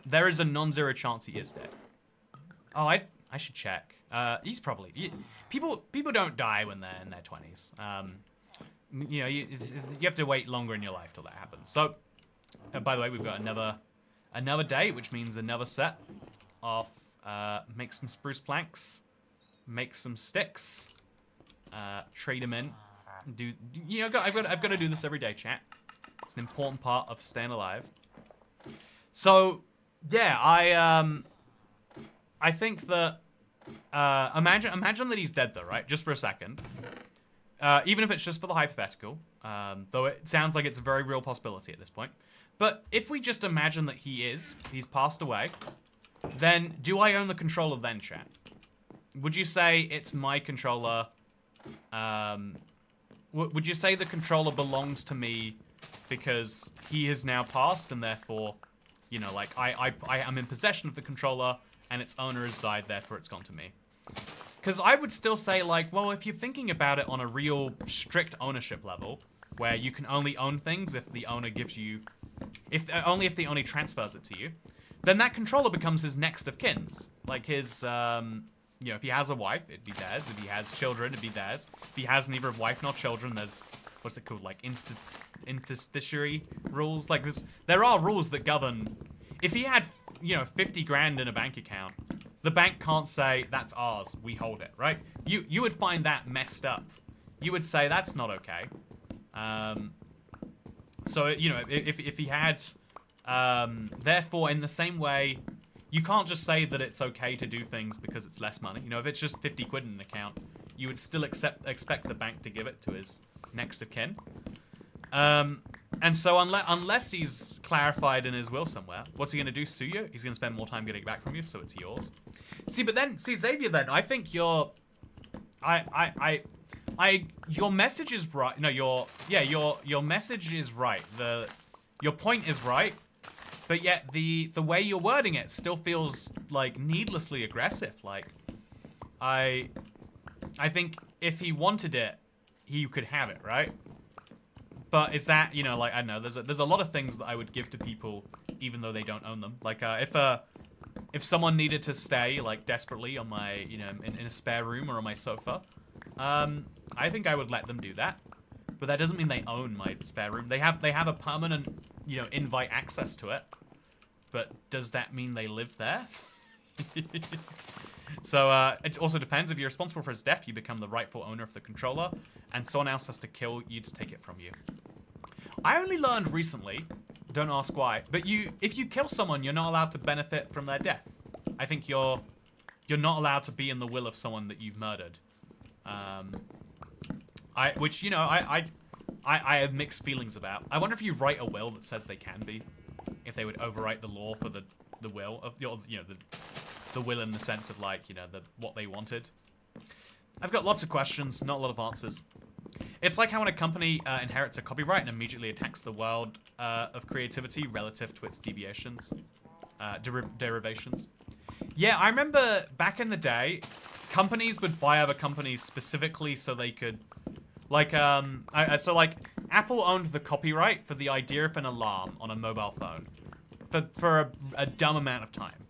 A: There is a non-zero chance he is dead. Oh, I should check. He's probably, people don't die when they're in their 20s. You know, you have to wait longer in your life till that happens. So, by the way, we've got another day, which means another set of make some spruce planks, make some sticks, trade them in. I've got to do this every day, chat. It's an important part of staying alive. So, yeah, I think that imagine that he's dead though, right? Just for a second. Even if it's just for the hypothetical, though it sounds like it's a very real possibility at this point. But if we just imagine that he's passed away, then do I own the controller then, chat? Would you say it's my controller? Would you say the controller belongs to me because he has now passed and therefore, you know, like I am in possession of the controller and its owner has died, therefore it's gone to me? Because I would still say, like, well, if you're thinking about it on a real strict ownership level, where you can only own things if the owner gives you, only if the owner transfers it to you, then that controller becomes his next of kins. Like his, you know, if he has a wife, it'd be theirs. If he has children, it'd be theirs. If he has neither a wife nor children, there's, what's it called, like interstitiary rules. Like there are rules that govern. If he had, you know, 50 grand in a bank account, the bank can't say, that's ours, we hold it, right? You would find that messed up. You would say, that's not okay. So, you know, if he had, therefore, in the same way, you can't just say that it's okay to do things because it's less money. You know, if it's just 50 quid in an account, you would still expect the bank to give it to his next of kin. And so unless he's clarified in his will somewhere, what's he going to do? Sue you? He's going to spend more time getting it back from you, so it's yours. See, but then, Xavier, then, I think your message is right. No, your message is right. Your point is right, but yet the way you're wording it still feels, like, needlessly aggressive. Like, I think if he wanted it, he could have it, right? But is that, you know, like, I don't know, there's a lot of things that I would give to people even though they don't own them. Like, if someone needed to stay, like, desperately on my, you know, in a spare room or on my sofa, I think I would let them do that. But that doesn't mean they own my spare room. They have a permanent, you know, invite access to it. But does that mean they live there? So, it also depends. If you're responsible for his death, you become the rightful owner of the controller, and someone else has to kill you to take it from you. I only learned recently, don't ask why, but if you kill someone, you're not allowed to benefit from their death. I think you're not allowed to be in the will of someone that you've murdered. Which, you know, I have mixed feelings about. I wonder if you write a will that says they can be, if they would overwrite the law for the will of your, you know, the will in the sense of, like, you know, what they wanted. I've got lots of questions, not a lot of answers. It's like how when a company inherits a copyright and immediately attacks the world of creativity relative to its deviations, derivations. Yeah, I remember back in the day, companies would buy other companies specifically so they could, like, so like Apple owned the copyright for the idea of an alarm on a mobile phone for a dumb amount of time.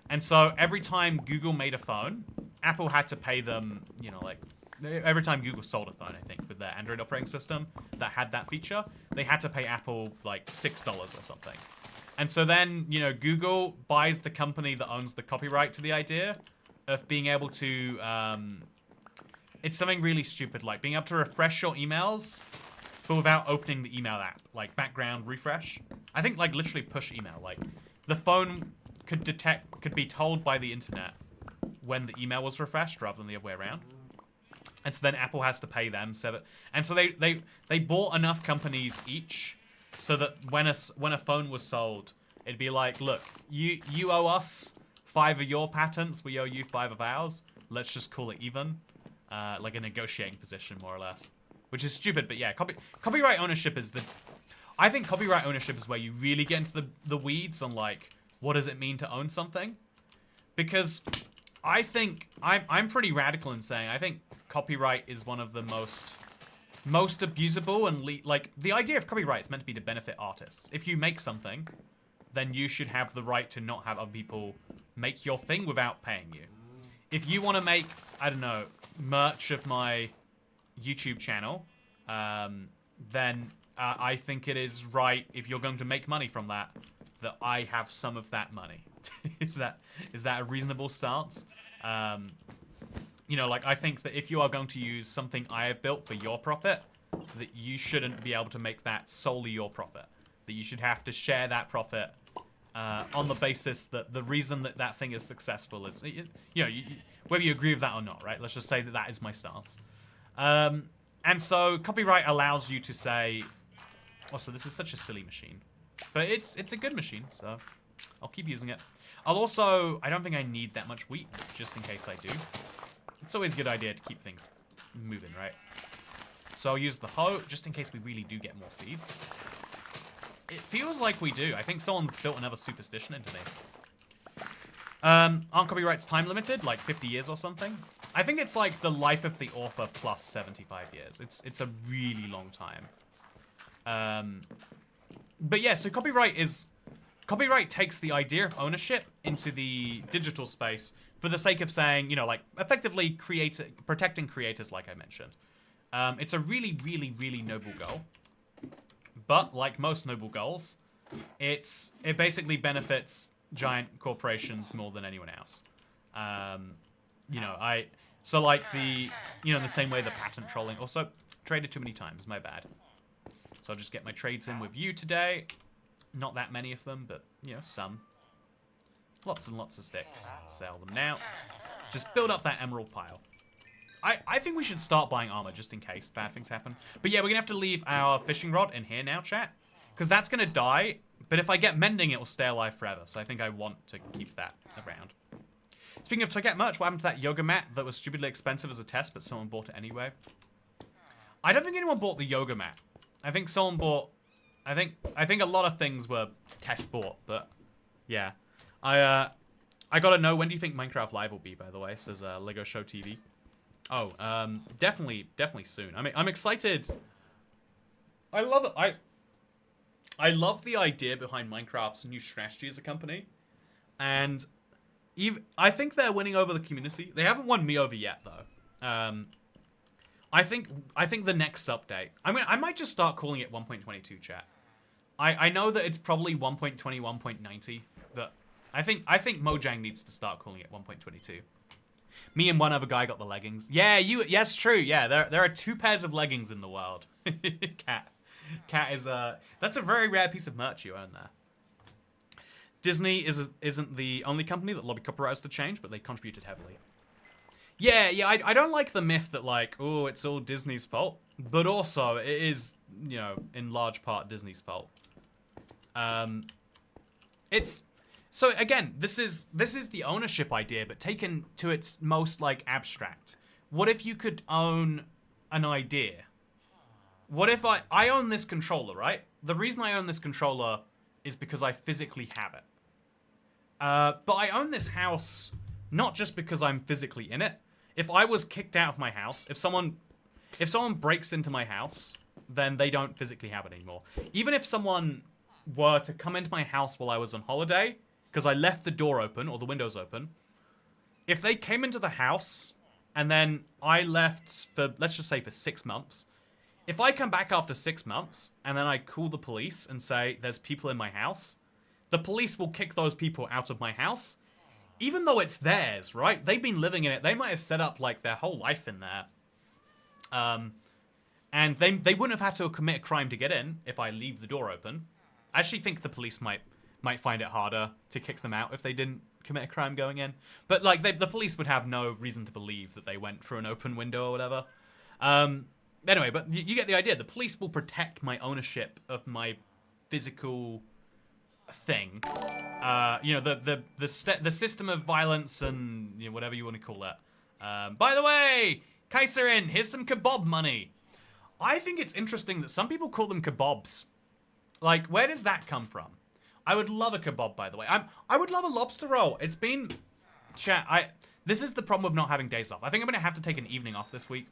A: And so every time Google made a phone, Apple had to pay them, you know, like, every time Google sold a phone, I think, with their Android operating system that had that feature, they had to pay Apple, like, $6 or something. And so then, you know, Google buys the company that owns the copyright to the idea of being able to, it's something really stupid, like being able to refresh your emails, but without opening the email app, like background refresh. I think, like, literally push email, like, the phone could be told by the internet when the email was refreshed rather than the other way around. And so then Apple has to pay them. And so they bought enough companies each so that when a phone was sold, it'd be like, look, you owe us 5 of your patents, we owe you 5 of ours. Let's just call it even, like a negotiating position, more or less. Which is stupid, but yeah, copyright ownership is I think copyright ownership is where you really get into the weeds on, like, what does it mean to own something? Because I think, I'm pretty radical in saying, I think copyright is one of the most abusable and, like, the idea of copyright is meant to be to benefit artists. If you make something, then you should have the right to not have other people make your thing without paying you. If you want to make, I don't know, merch of my YouTube channel, then I think it is right, if you're going to make money from that I have some of that money. Is that a reasonable stance? You know, like, I think that if you are going to use something I have built for your profit, that you shouldn't be able to make that solely your profit. That you should have to share that profit on the basis that the reason that thing is successful is, you know, whether you agree with that or not, right? Let's just say that is my stance. And so copyright allows you to say, also, this is such a silly machine, but it's a good machine, so I'll keep using it. I don't think I need that much wheat, just in case I do. It's always a good idea to keep things moving, right? So I'll use the hoe, just in case we really do get more seeds. It feels like we do. I think someone's built another superstition into me. Aren't copyrights time limited? Like 50 years or something? I think it's like the life of the author plus 75 years. It's a really long time. But yeah, so copyright takes the idea of ownership into the digital space for the sake of saying, you know, like, effectively protecting creators, like I mentioned. It's a really, really, really noble goal. But, like most noble goals, it basically benefits giant corporations more than anyone else. You know, so like in the same way the patent trolling, also, traded too many times, my bad. So I'll just get my trades in with you today. Not that many of them, but, you know, some. Lots and lots of sticks. Sell them now. Just build up that emerald pile. I think we should start buying armor just in case bad things happen. But yeah, we're going to have to leave our fishing rod in here now, chat. Because that's going to die. But if I get mending, it will stay alive forever. So I think I want to keep that around. Speaking of Toget merch, what happened to that yoga mat that was stupidly expensive as a test, but someone bought it anyway? I don't think anyone bought the yoga mat. I think someone bought... I think a lot of things were test bought, but yeah. I gotta know, when do you think Minecraft Live will be, by the way, says Lego Show TV. Oh, definitely soon. I mean, I'm excited. I love it. I love the idea behind Minecraft's new strategy as a company. And I think they're winning over the community. They haven't won me over yet, though. I think the next update, I might just start calling it 1.22, chat. I know that it's probably 1.20, 1.90, but I think Mojang needs to start calling it 1.22. Me and one other guy got the leggings. Yeah, yes, true. Yeah, there are 2 pairs of leggings in the world. Cat is that's a very rare piece of merch you own there. Disney isn't the only company that lobbied copyrights to change, but they contributed heavily. Yeah, I don't like the myth that, like, oh, it's all Disney's fault. But also, it is, you know, in large part Disney's fault. So again, this is the ownership idea, but taken to its most, like, abstract. What if you could own an idea? What if I own this controller, right? The reason I own this controller is because I physically have it. But I own this house not just because I'm physically in it. If I was kicked out of my house, if someone breaks into my house, then they don't physically have it anymore. Even if someone were to come into my house while I was on holiday, because I left the door open or the windows open, if they came into the house and then I left for, let's just say, for 6 months, if I come back after 6 months and then I call the police and say there's people in my house, the police will kick those people out of my house. Even though it's theirs, right? They've been living in it. They might have set up, like, their whole life in there. And they wouldn't have had to commit a crime to get in if I leave the door open. I actually think the police might find it harder to kick them out if they didn't commit a crime going in. But, like, the police would have no reason to believe that they went through an open window or whatever. Anyway, but you get the idea. The police will protect my ownership of my physical thing. You know, the system of violence and, you know, whatever you want to call it. By the way, Kaiserin, here's some kebab money. I think it's interesting that some people call them kebabs. Like, where does that come from? I would love a kebab, by the way. I would love a lobster roll. It's been... Chat, this is the problem with not having days off. I think I'm going to have to take an evening off this week.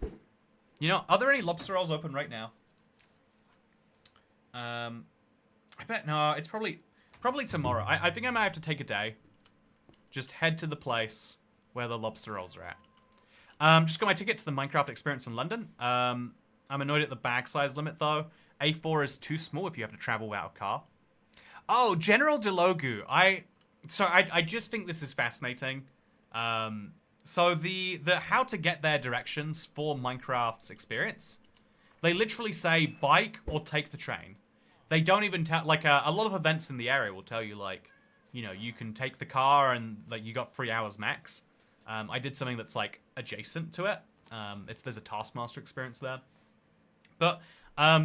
A: You know, are there any lobster rolls open right now? I bet, no, it's probably tomorrow. I think I might have to take a day. Just head to the place where the lobster rolls are at. Just got my ticket to the Minecraft experience in London. I'm annoyed at the bag size limit, though. A4 is too small if you have to travel without a car. Oh, General Delogu. I just think this is fascinating. So the how to get there directions for Minecraft's experience, they literally say bike or take the train. They don't even tell, like, a lot of events in the area will tell you, like, you know, you can take the car and, like, you got 3 hours max. I did something that's, like, adjacent to it. There's a Taskmaster experience there. But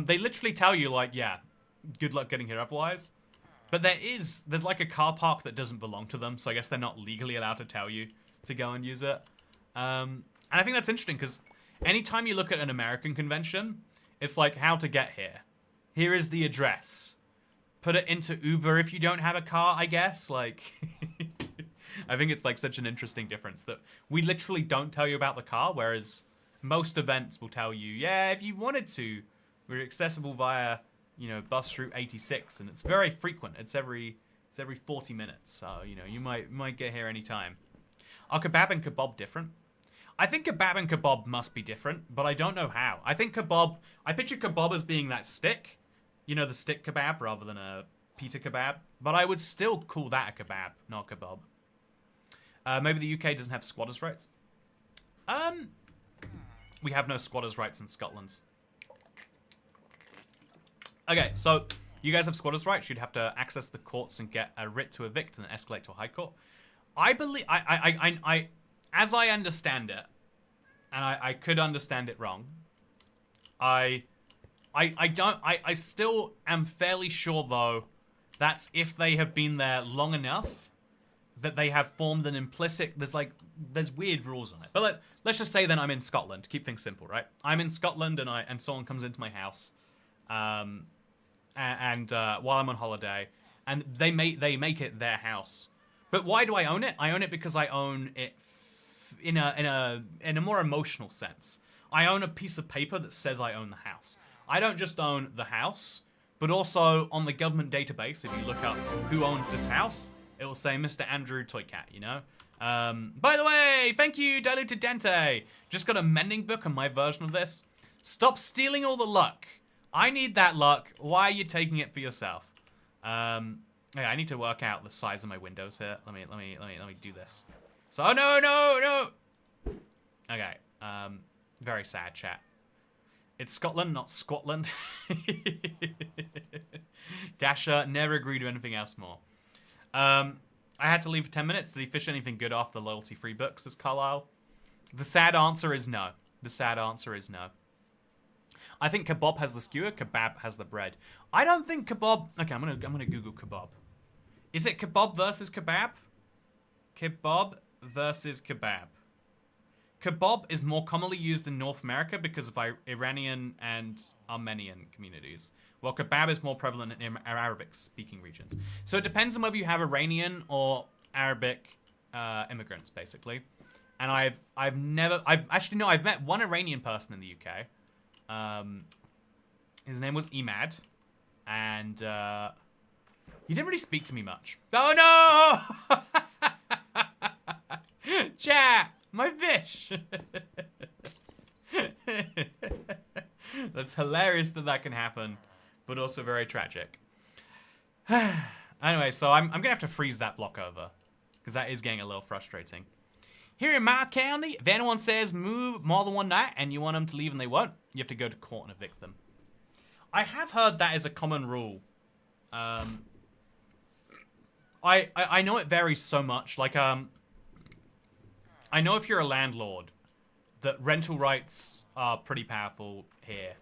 A: they literally tell you, like, yeah, good luck getting here otherwise. But there's like a car park that doesn't belong to them, so I guess they're not legally allowed to tell you to go and use it. And I think that's interesting, because anytime you look at an American convention, it's like, how to get here. Here is the address. Put it into Uber if you don't have a car, I guess. Like, I think it's like such an interesting difference that we literally don't tell you about the car, whereas most events will tell you, yeah, if you wanted to, we're accessible via, you know, bus route 86, and it's very frequent. It's every 40 minutes, so, you know, you might get here anytime. Are kebab and kebab different? I think kebab and kebab must be different, but I don't know how. I think kebab, I picture kebab as being that stick, you know, the stick kebab rather than a pita kebab, but I would still call that a kebab, not kebab. Maybe the UK doesn't have squatters' rights. We have no squatters' rights in Scotland. Okay, so you guys have squatters' rights. You'd have to access the courts and get a writ to evict and then escalate to a high court. I believe, as I understand it, and I could understand it wrong, I still am fairly sure, though, that's if they have been there long enough that they have formed an implicit, there's weird rules on it. But let's just say then I'm in Scotland, to keep things simple, right? I'm in Scotland and someone comes into my house, while I'm on holiday, and they make it their house. But why do I own it? I own it because I own it in a more emotional sense. I own a piece of paper that says I own the house. I don't just own the house, but also on the government database, if you look up who owns this house, it will say Mr. Andrew Toycat, you know? By the way, thank you, Diluted Dente. Just got a mending book on my version of this. Stop stealing all the luck. I need that luck. Why are you taking it for yourself? Yeah, I need to work out the size of my windows here. Let me do this. So, oh, no. Okay. Very sad, chat. It's Scotland, not Scotland. Dasher never agreed to anything else more. I had to leave for 10 minutes. Did he fish anything good off the loyalty-free books, says Carlisle? The sad answer is no. The sad answer is no. I think kebab has the skewer, kebab has the bread. I don't think kebab... Okay, I'm gonna Google kebab. Is it kebab versus kebab? Kebab versus kebab. Kebab is more commonly used in North America because of Iranian and Armenian communities, while kebab is more prevalent in Arabic-speaking regions. So it depends on whether you have Iranian or Arabic immigrants, basically. And I've met one Iranian person in the UK. His name was Emad, and he didn't really speak to me much. Oh no! Chat, my fish. That's hilarious that can happen, but also very tragic. Anyway, so I'm gonna have to freeze that block over, because that is getting a little frustrating. Here in my county, if anyone says move more than one night and you want them to leave and they won't, you have to go to court and evict them. I have heard that is a common rule. I know it varies so much. Like, I know if you're a landlord, that rental rights are pretty powerful here.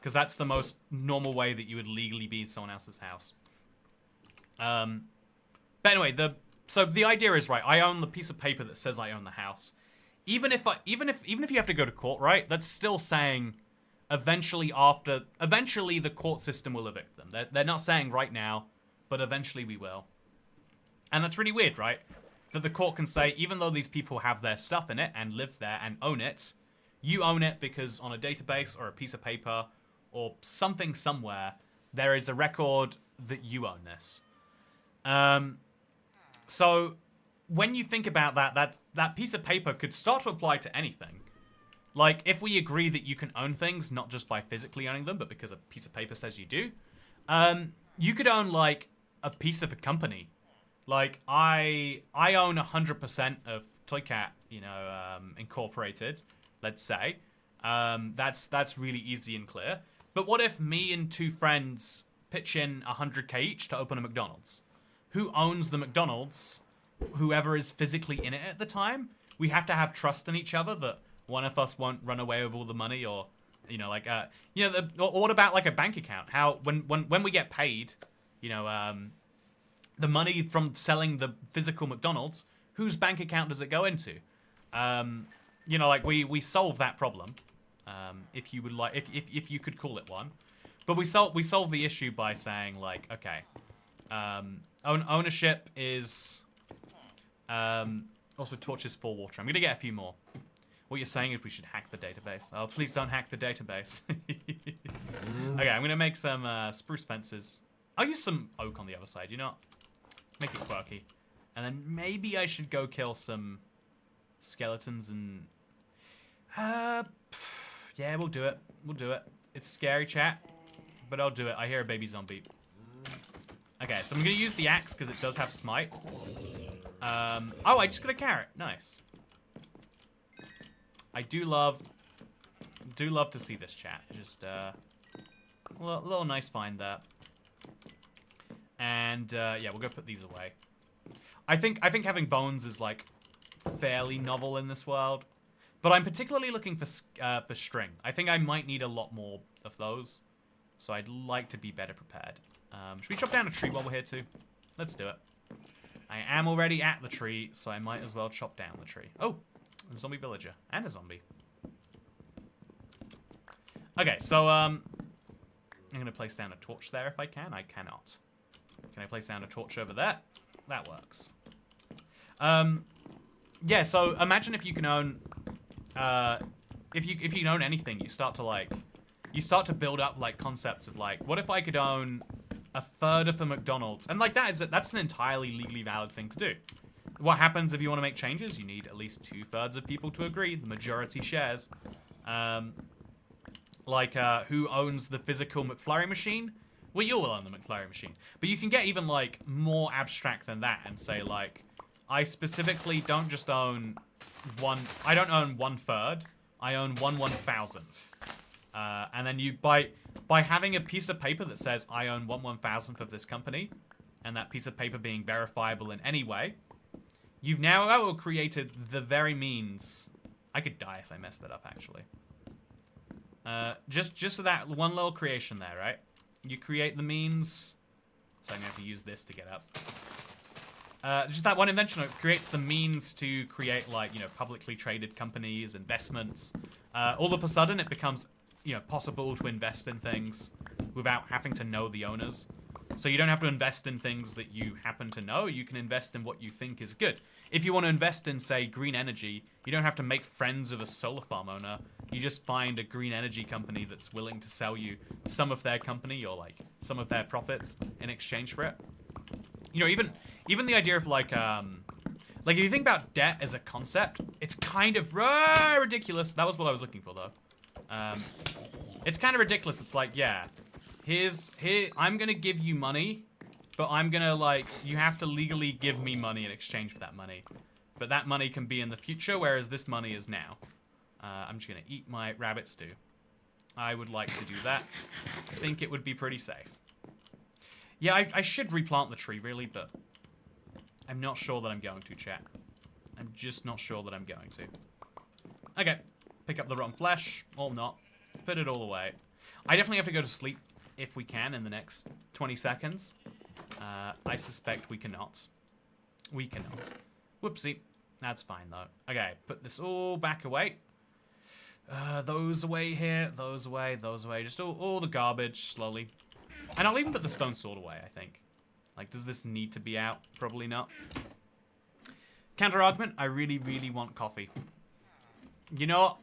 A: because that's the most normal way that you would legally be in someone else's house. But anyway, so the idea is, right, I own the piece of paper that says I own the house. Even if you have to go to court, right, that's still saying eventually the court system will evict them. They're not saying right now, but eventually we will. And that's really weird, right? That the court can say, even though these people have their stuff in it and live there and own it, you own it because on a database or a piece of paper or something somewhere, there is a record that you own this. So when you think about that piece of paper could start to apply to anything. Like, if we agree that you can own things, not just by physically owning them, but because a piece of paper says you do, you could own, like, a piece of a company. Like, I own 100% of Toycat, you know, Incorporated, let's say. That's really easy and clear. But what if me and two friends pitch in 100k each to open a McDonald's? Who owns the McDonald's? Whoever is physically in it at the time. We have to have trust in each other that one of us won't run away with all the money, or, you know, like, or what about, like, a bank account? How, when we get paid, you know, the money from selling the physical McDonald's, whose bank account does it go into? You know, like, we solve that problem, if you would like, if you could call it one. But we solve the issue by saying, like, okay, ownership is, also torches for water. I'm gonna get a few more. What you're saying is we should hack the database. Oh, please don't hack the database. Okay, I'm gonna make some spruce fences. I'll use some oak on the other side, you know? Make it quirky. And then maybe I should go kill some skeletons and... yeah, we'll do it. We'll do it. It's scary, chat. But I'll do it. I hear a baby zombie. Okay, so I'm gonna use the axe because it does have smite. Oh, I just got a carrot. Nice. I do love to see this, chat. Just a little nice find there. And yeah, we'll go put these away. I think having bones is, like, fairly novel in this world, but I'm particularly looking for string. I think I might need a lot more of those, so I'd like to be better prepared. Should we chop down a tree while we're here too? Let's do it. I am already at the tree, so I might as well chop down the tree. Oh, a zombie villager and a zombie. Okay, so I'm gonna place down a torch there if I can. I cannot. Can I place down a torch over there? That works. Yeah, so imagine if you can own, if you can own anything, you start to build up, like, concepts of, like, what if I could own a third of the McDonald's? And, like, that's an entirely legally valid thing to do. What happens if you want to make changes? You need at least 2/3 of people to agree. The majority shares. Like, who owns the physical McFlurry machine? Well, you will own the McFlurry machine. But you can get even, like, more abstract than that and say, like, I specifically don't just own I don't own 1/3. I own 1/1000th. And then you, by having a piece of paper that says I own 1/1000th of this company, and that piece of paper being verifiable in any way, you've now created the very means. I could die if I messed that up, actually. Just for that one little creation there, right? You create the means. So I'm going to have to use this to get up. Just that one invention, it creates the means to create, like, you know, publicly traded companies, investments. All of a sudden, it becomes, you know, possible to invest in things without having to know the owners. So you don't have to invest in things that you happen to know. You can invest in what you think is good. If you want to invest in, say, green energy, you don't have to make friends with a solar farm owner. You just find a green energy company that's willing to sell you some of their company or, like, some of their profits in exchange for it. You know, even the idea of, like if you think about debt as a concept, it's kind of ridiculous. That was what I was looking for, though. It's kind of ridiculous. It's like, yeah, here, I'm gonna give you money, but I'm gonna, like, you have to legally give me money in exchange for that money. But that money can be in the future, whereas this money is now. I'm just gonna eat my rabbit stew. I would like to do that. I think it would be pretty safe. Yeah, I should replant the tree, really, but I'm not sure that I'm going to, chat. I'm just not sure that I'm going to. Okay. Pick up the rotten flesh, or not. Put it all away. I definitely have to go to sleep if we can in the next 20 seconds. I suspect we cannot. We cannot. Whoopsie. That's fine, though. Okay, put this all back away. Those away here. Those away. Those away. Just all the garbage, slowly. And I'll even put the stone sword away, I think. Like, does this need to be out? Probably not. Counter-argument, I really, really want coffee. You know what?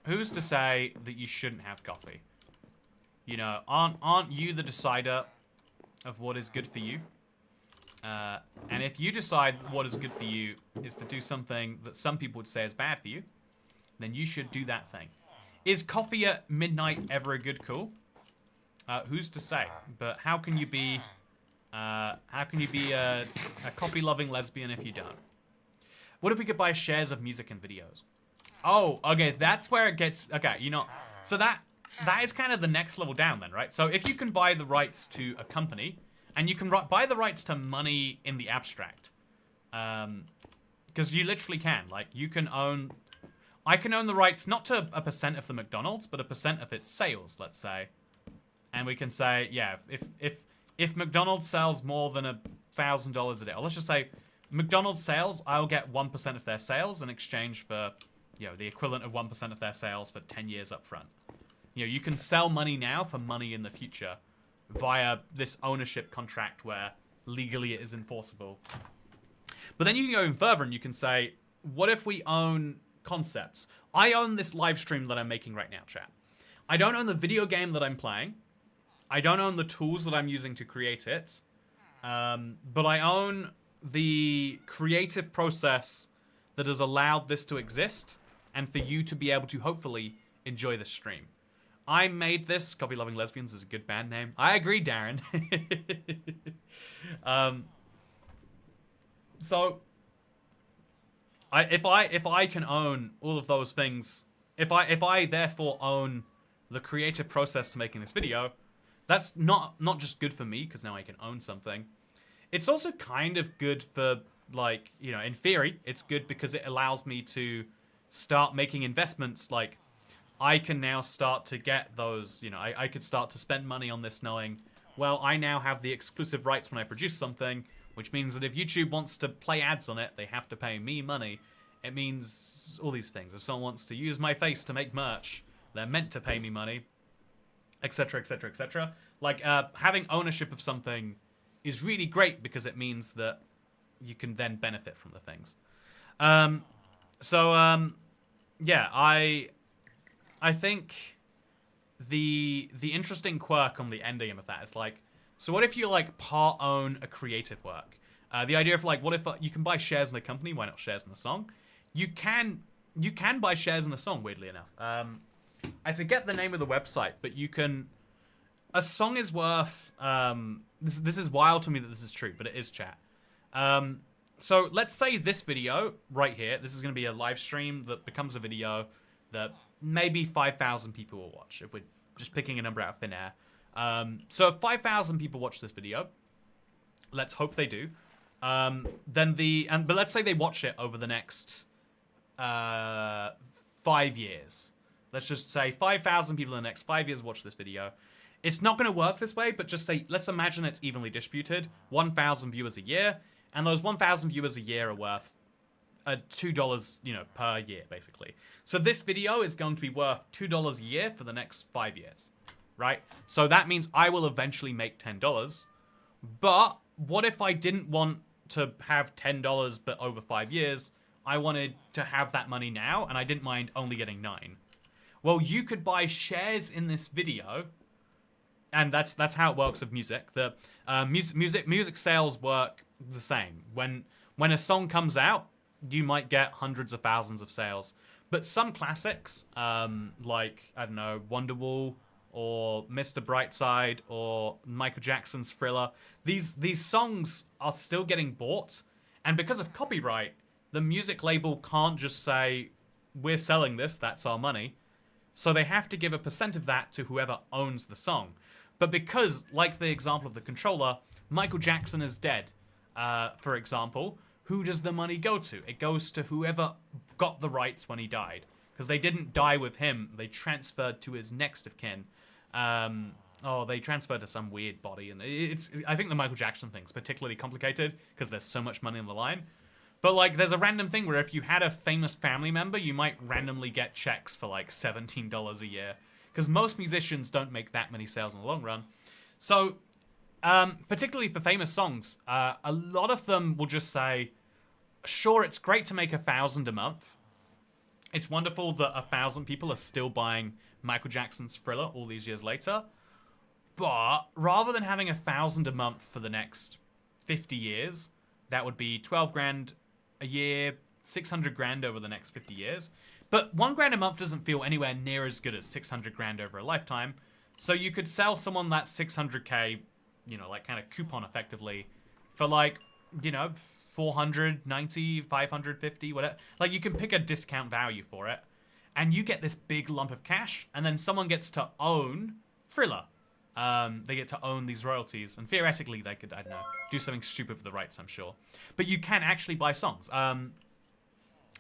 A: Who's to say that you shouldn't have coffee? You know, aren't you the decider of what is good for you? And if you decide what is good for you is to do something that some people would say is bad for you, then you should do that thing. Is coffee at midnight ever a good call? Who's to say? But how can you be a coffee-loving lesbian if you don't? What if we could buy shares of music and videos? Oh, okay, that's where it gets... Okay, you know... So that is kind of the next level down then, right? So if you can buy the rights to a company, and you can buy the rights to money in the abstract. Because you literally can. Like, you can own... I can own the rights not to a percent of the McDonald's, but a percent of its sales, let's say. And we can say, yeah, if McDonald's sells more than $1,000 a day, or let's just say McDonald's sales, I'll get 1% of their sales in exchange for, you know, the equivalent of 1% of their sales for 10 years up front. You know, you can sell money now for money in the future via this ownership contract where legally it is enforceable. But then you can go even further and you can say, what if we own concepts? I own this live stream that I'm making right now, chat. I don't own the video game that I'm playing. I don't own the tools that I'm using to create it. But I own the creative process that has allowed this to exist and for you to be able to hopefully enjoy the stream. I made this. Coffee Loving Lesbians is a good band name. I agree, Darren. So if I can own all of those things, if I therefore own the creative process to making this video, that's not just good for me because now I can own something. It's also kind of good for, like, you know, in theory, it's good because it allows me to start making investments. Like, I can now start to get those, you know, I could start to spend money on this knowing, well, I now have the exclusive rights when I produce something, which means that if YouTube wants to play ads on it, they have to pay me money. It means all these things. If someone wants to use my face to make merch, they're meant to pay me money, etc., etc., etc. Like, having ownership of something is really great because it means that you can then benefit from the things. Yeah, I think the interesting quirk on the endgame of that is, like, so what if you, like, part own a creative work? The idea of, like, what if you can buy shares in a company? Why not shares in a song? You can buy shares in a song, weirdly enough. I forget the name of the website, but you can... A song is worth... This is wild to me that this is true, but it is, chat. So let's say this video right here, this is going to be a live stream that becomes a video that maybe 5,000 people will watch, if we're just picking a number out of thin air. So if 5,000 people watch this video, let's hope they do. But let's say they watch it over the next 5 years. Let's just say 5,000 people in the next 5 years watch this video. It's not going to work this way, but just say, let's imagine it's evenly distributed. 1,000 viewers a year, and those 1,000 viewers a year are worth $2, you know, per year, basically. So this video is going to be worth $2 a year for the next 5 years, right? So that means I will eventually make $10. But what if I didn't want to have $10, but over 5 years, I wanted to have that money now, and I didn't mind only getting 9. Well, you could buy shares in this video, and that's how it works with music. The music sales work the same. When a song comes out, you might get hundreds of thousands of sales. But some classics, like, I don't know, Wonderwall or Mr. Brightside or Michael Jackson's Thriller, these songs are still getting bought. And because of copyright, the music label can't just say, we're selling this, that's our money. So they have to give a percent of that to whoever owns the song. But because, like the example of the controller, Michael Jackson is dead, for example, who does the money go to? It goes to whoever got the rights when he died. Because they didn't die with him, they transferred to his next of kin. Oh, they transferred to some weird body, and I think the Michael Jackson thing's particularly complicated because there's so much money on the line. But like, there's a random thing where if you had a famous family member, you might randomly get checks for like $17 a year, because most musicians don't make that many sales in the long run. So, particularly for famous songs, a lot of them will just say, "Sure, it's great to make 1,000 a month. It's wonderful that 1,000 people are still buying Michael Jackson's Thriller all these years later. But rather than having 1,000 a month for the next 50 years, that would be 12 grand a year, 600 grand over the next 50 years. But 1 grand a month doesn't feel anywhere near as good as 600 grand over a lifetime. So you could sell someone that 600k, you know, like kind of coupon effectively for like, you know, 490, 550, whatever. Like, you can pick a discount value for it, and you get this big lump of cash, and then someone gets to own Thriller. They get to own these royalties, and theoretically they could, I don't know, do something stupid for the rights, I'm sure. But you can actually buy songs. I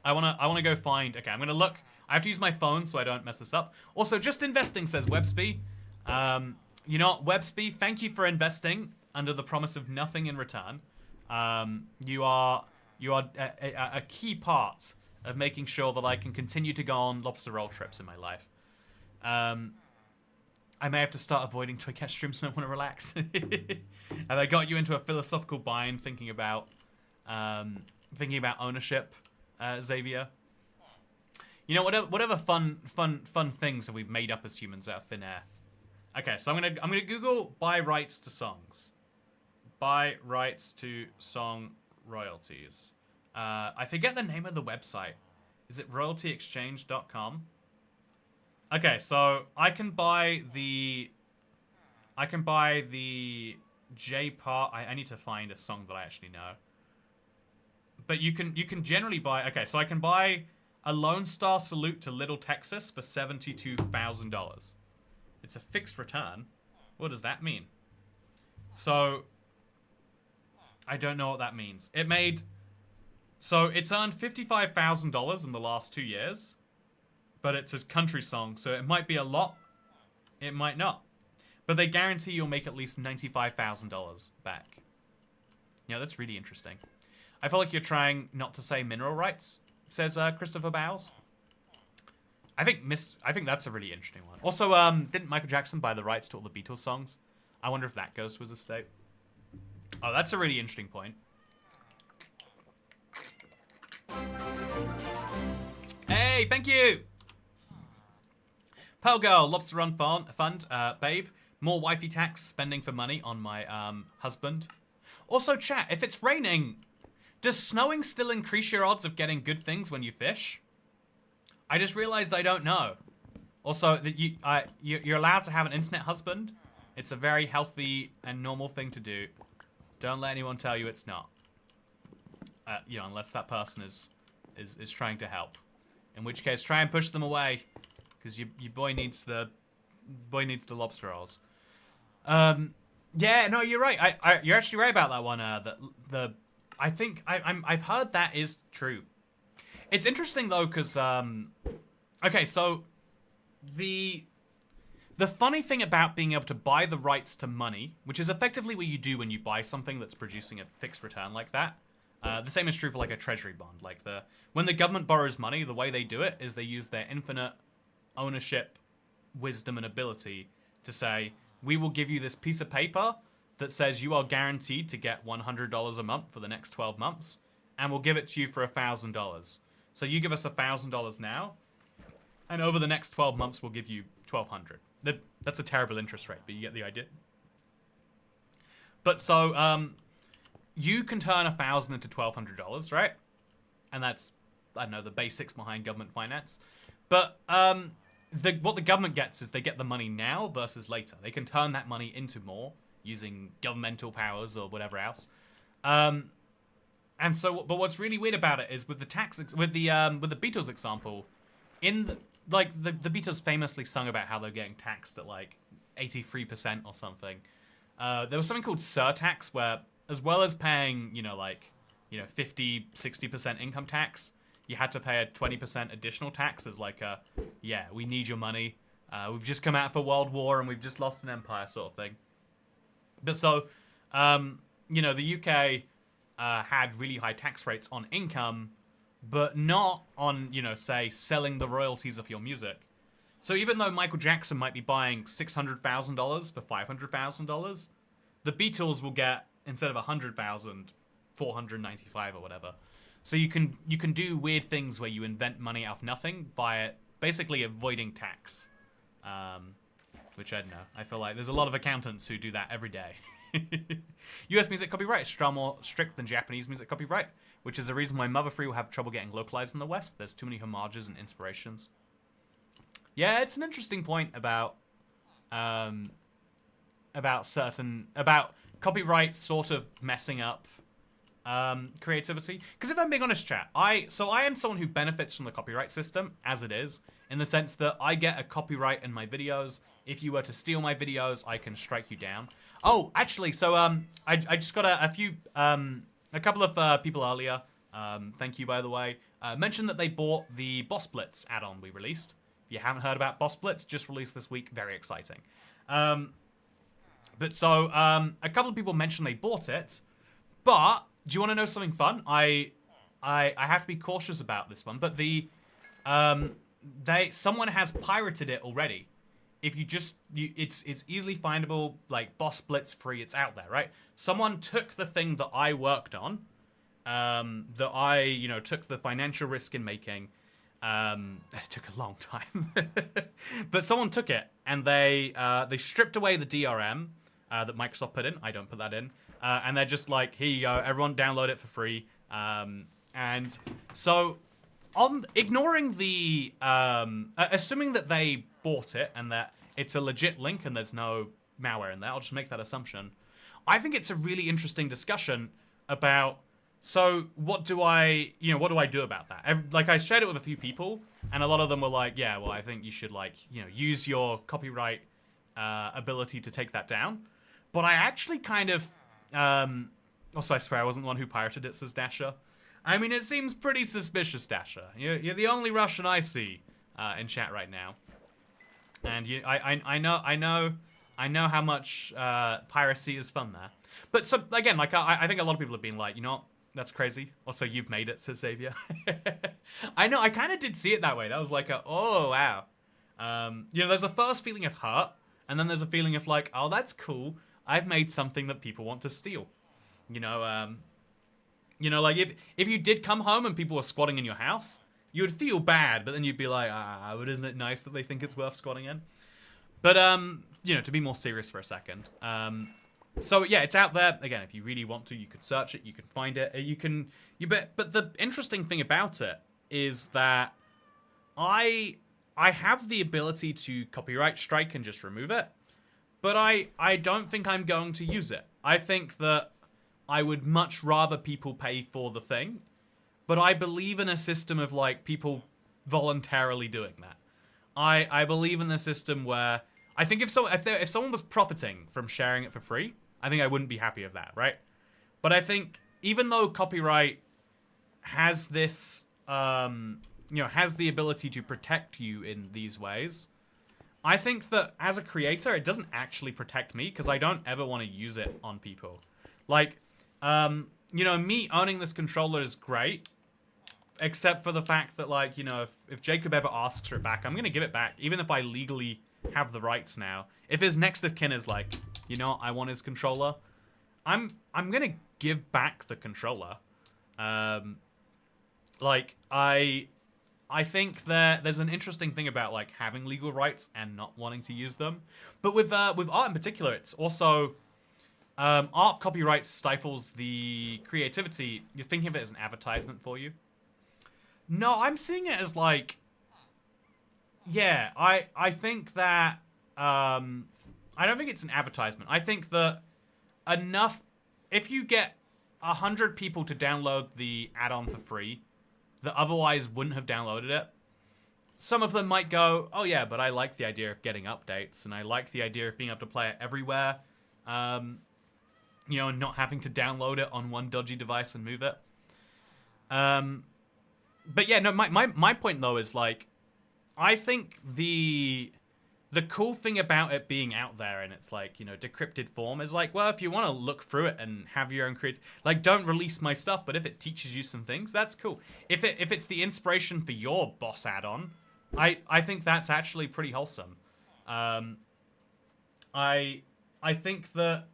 A: wanna go find. Okay, I'm gonna look. I have to use my phone so I don't mess this up. Also, just investing, says Webspy. You know what, Webspy? Thank you for investing under the promise of nothing in return. You are a key part of making sure that I can continue to go on lobster roll trips in my life. I may have to start avoiding Toycat streams when I want to relax. Have I got you into a philosophical bind thinking about ownership, Xavier? You know, whatever fun things that we've made up as humans out of thin air. Okay, so I'm gonna Google buy rights to songs. Buy rights to song royalties. I forget the name of the website. Is it royaltyexchange.com? Okay, so I can buy the J-Part. I need to find a song that I actually know. But you can generally buy. Okay, so I can buy a Lone Star Salute to Little Texas for $72,000. It's a fixed return. What does that mean? So I don't know what that means. So it's earned $55,000 in the last 2 years. But it's a country song, so it might be a lot. It might not. But they guarantee you'll make at least $95,000 back. Yeah, that's really interesting. I feel like you're trying not to say mineral rights, says Christopher Bowles. I think that's a really interesting one. Also, didn't Michael Jackson buy the rights to all the Beatles songs? I wonder if that goes to his estate. Oh, that's a really interesting point. Hey, thank you! Pearl Girl, Lobster Run Fund, babe. More wifey tax spending for money on my husband. Also, chat, if it's raining, does snowing still increase your odds of getting good things when you fish? I just realized I don't know. Also, that you're allowed to have an internet husband. It's a very healthy and normal thing to do. Don't let anyone tell you it's not. You know, unless that person is trying to help. In which case, try and push them away. Because your boy needs the lobster rolls. Yeah, no, you're right. You're actually right about that one. I think I've heard that is true. It's interesting though, because okay, so the funny thing about being able to buy the rights to money, which is effectively what you do when you buy something that's producing a fixed return like that. The same is true for like a treasury bond. Like when the government borrows money, the way they do it is they use their infinite ownership, wisdom, and ability to say, we will give you this piece of paper that says you are guaranteed to get $100 a month for the next 12 months, and we'll give it to you for $1,000. So you give us $1,000 now, and over the next 12 months we'll give you $1,200. That's a terrible interest rate, but you get the idea. But so you can turn $1,000 into $1,200, right? And that's, I don't know, the basics behind government finance. But what the government gets is they get the money now versus later. They can turn that money into more using governmental powers or whatever else. And so, but what's really weird about it is with the Beatles example, the Beatles famously sung about how they're getting taxed at like 83% or something. There was something called surtax where, as well as paying 50, 60% income tax, you had to pay a 20% additional tax as like we need your money. We've just come out of a world war and we've just lost an empire, sort of thing. But so, you know, the UK had really high tax rates on income, but not on, you know, say, selling the royalties of your music. So even though Michael Jackson might be buying $600,000 for $500,000, the Beatles will get, instead of 100,000, 495 or whatever. So you can do weird things where you invent money out of nothing by basically avoiding tax. Which I don't know. I feel like there's a lot of accountants who do that every day. US music copyright is far more strict than Japanese music copyright, which is the reason why Mother Free will have trouble getting localized in the West. There's too many homages and inspirations. Yeah, it's an interesting point about copyright sort of messing up creativity. Because if I'm being honest, chat, I am someone who benefits from the copyright system as it is, in the sense that I get a copyright in my videos. If you were to steal my videos, I can strike you down. Oh, actually, so I just got a couple of people earlier. Thank you, by the way. Mentioned that they bought the Boss Blitz add-on we released. If you haven't heard about Boss Blitz, just released this week. Very exciting. But so a couple of people mentioned they bought it. But do you want to know something fun? I have to be cautious about this one. But someone has pirated it already. If you just, it's easily findable, like Boss Blitz free, it's out there, right? Someone took the thing that I worked on, that I, you know, took the financial risk in making. It took a long time, but someone took it and they stripped away the DRM that Microsoft put in. I don't put that in, and they're just like, here you go, everyone download it for free. And so, ignoring the, assuming that they bought it and that it's a legit link and there's no malware in there, I'll just make that assumption. I think it's a really interesting discussion about, so what do I do about that? Like, I shared it with a few people and a lot of them were like, yeah, well, I think you should, like, you know, use your copyright ability to take that down. But I actually kind of, also I swear I wasn't the one who pirated it, says Dasher. I mean, it seems pretty suspicious, Dasher. You're the only Russian I see in chat right now, and I know how much piracy is fun there. But so again, like I think a lot of people have been like, you know, that's crazy. Also, you've made it, says Xavier. I know. I kind of did see it that way. That was like oh wow. You know, there's a first feeling of hurt, and then there's a feeling of like, oh, that's cool. I've made something that people want to steal. You know, like if you did come home and people were squatting in your house, you would feel bad, but then you'd be like, but isn't it nice that they think it's worth squatting in? But you know, to be more serious for a second, so yeah, it's out there. Again, if you really want to, you can search it, you can find it, but the interesting thing about it is that I have the ability to copyright strike and just remove it, but I don't think I'm going to use it. I think that I would much rather people pay for the thing, but I believe in a system of, like, people voluntarily doing that. I believe in the system where I think if someone was profiting from sharing it for free, I think I wouldn't be happy with that, right? But I think even though copyright has this, you know, has the ability to protect you in these ways, I think that as a creator, it doesn't actually protect me because I don't ever want to use it on people. Like, you know, me owning this controller is great, except for the fact that, like, you know, if Jacob ever asks for it back, I'm going to give it back, even if I legally have the rights now. If his next of kin is like, you know, I want his controller, I'm going to give back the controller. Like, I think there's an interesting thing about, like, having legal rights and not wanting to use them. But with art in particular, it's also... art copyright stifles the creativity. You're thinking of it as an advertisement for you? No, I'm seeing it as like... Yeah, I think that... I don't think it's an advertisement. I think that enough... If you get 100 people to download the add-on for free that otherwise wouldn't have downloaded it, some of them might go, oh yeah, but I like the idea of getting updates, and I like the idea of being able to play it everywhere. You know, and not having to download it on one dodgy device and move it. But yeah, no, my point though is, like, I think the the cool thing about it being out there and it's like, you know, decrypted form is like, well, if you want to look through it and have your own creative, like, don't release my stuff, but if it teaches you some things, that's cool. If it's the inspiration for your boss add-on, I think that's actually pretty wholesome. I think that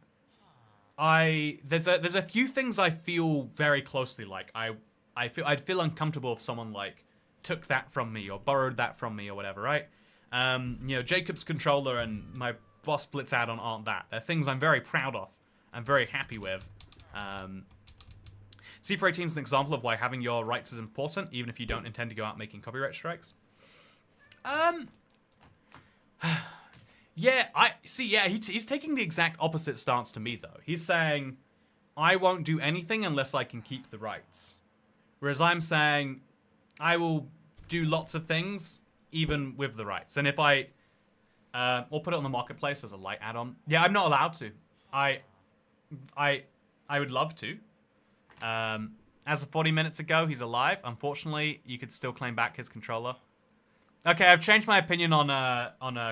A: there's a few things I feel very closely like. I'd feel uncomfortable if someone like took that from me or borrowed that from me or whatever, right? You know, Jacob's controller and my boss Blitz add-on aren't that. They're things I'm very proud of. I'm very happy with. C418 is an example of why having your rights is important, even if you don't intend to go out making copyright strikes. Yeah, he's taking the exact opposite stance to me, though. He's saying, I won't do anything unless I can keep the rights. Whereas I'm saying, I will do lots of things, even with the rights. And if I, or put it on the marketplace as a light add-on. Yeah, I'm not allowed to. I would love to. As of 40 minutes ago, he's alive. Unfortunately, you could still claim back his controller. Okay, I've changed my opinion on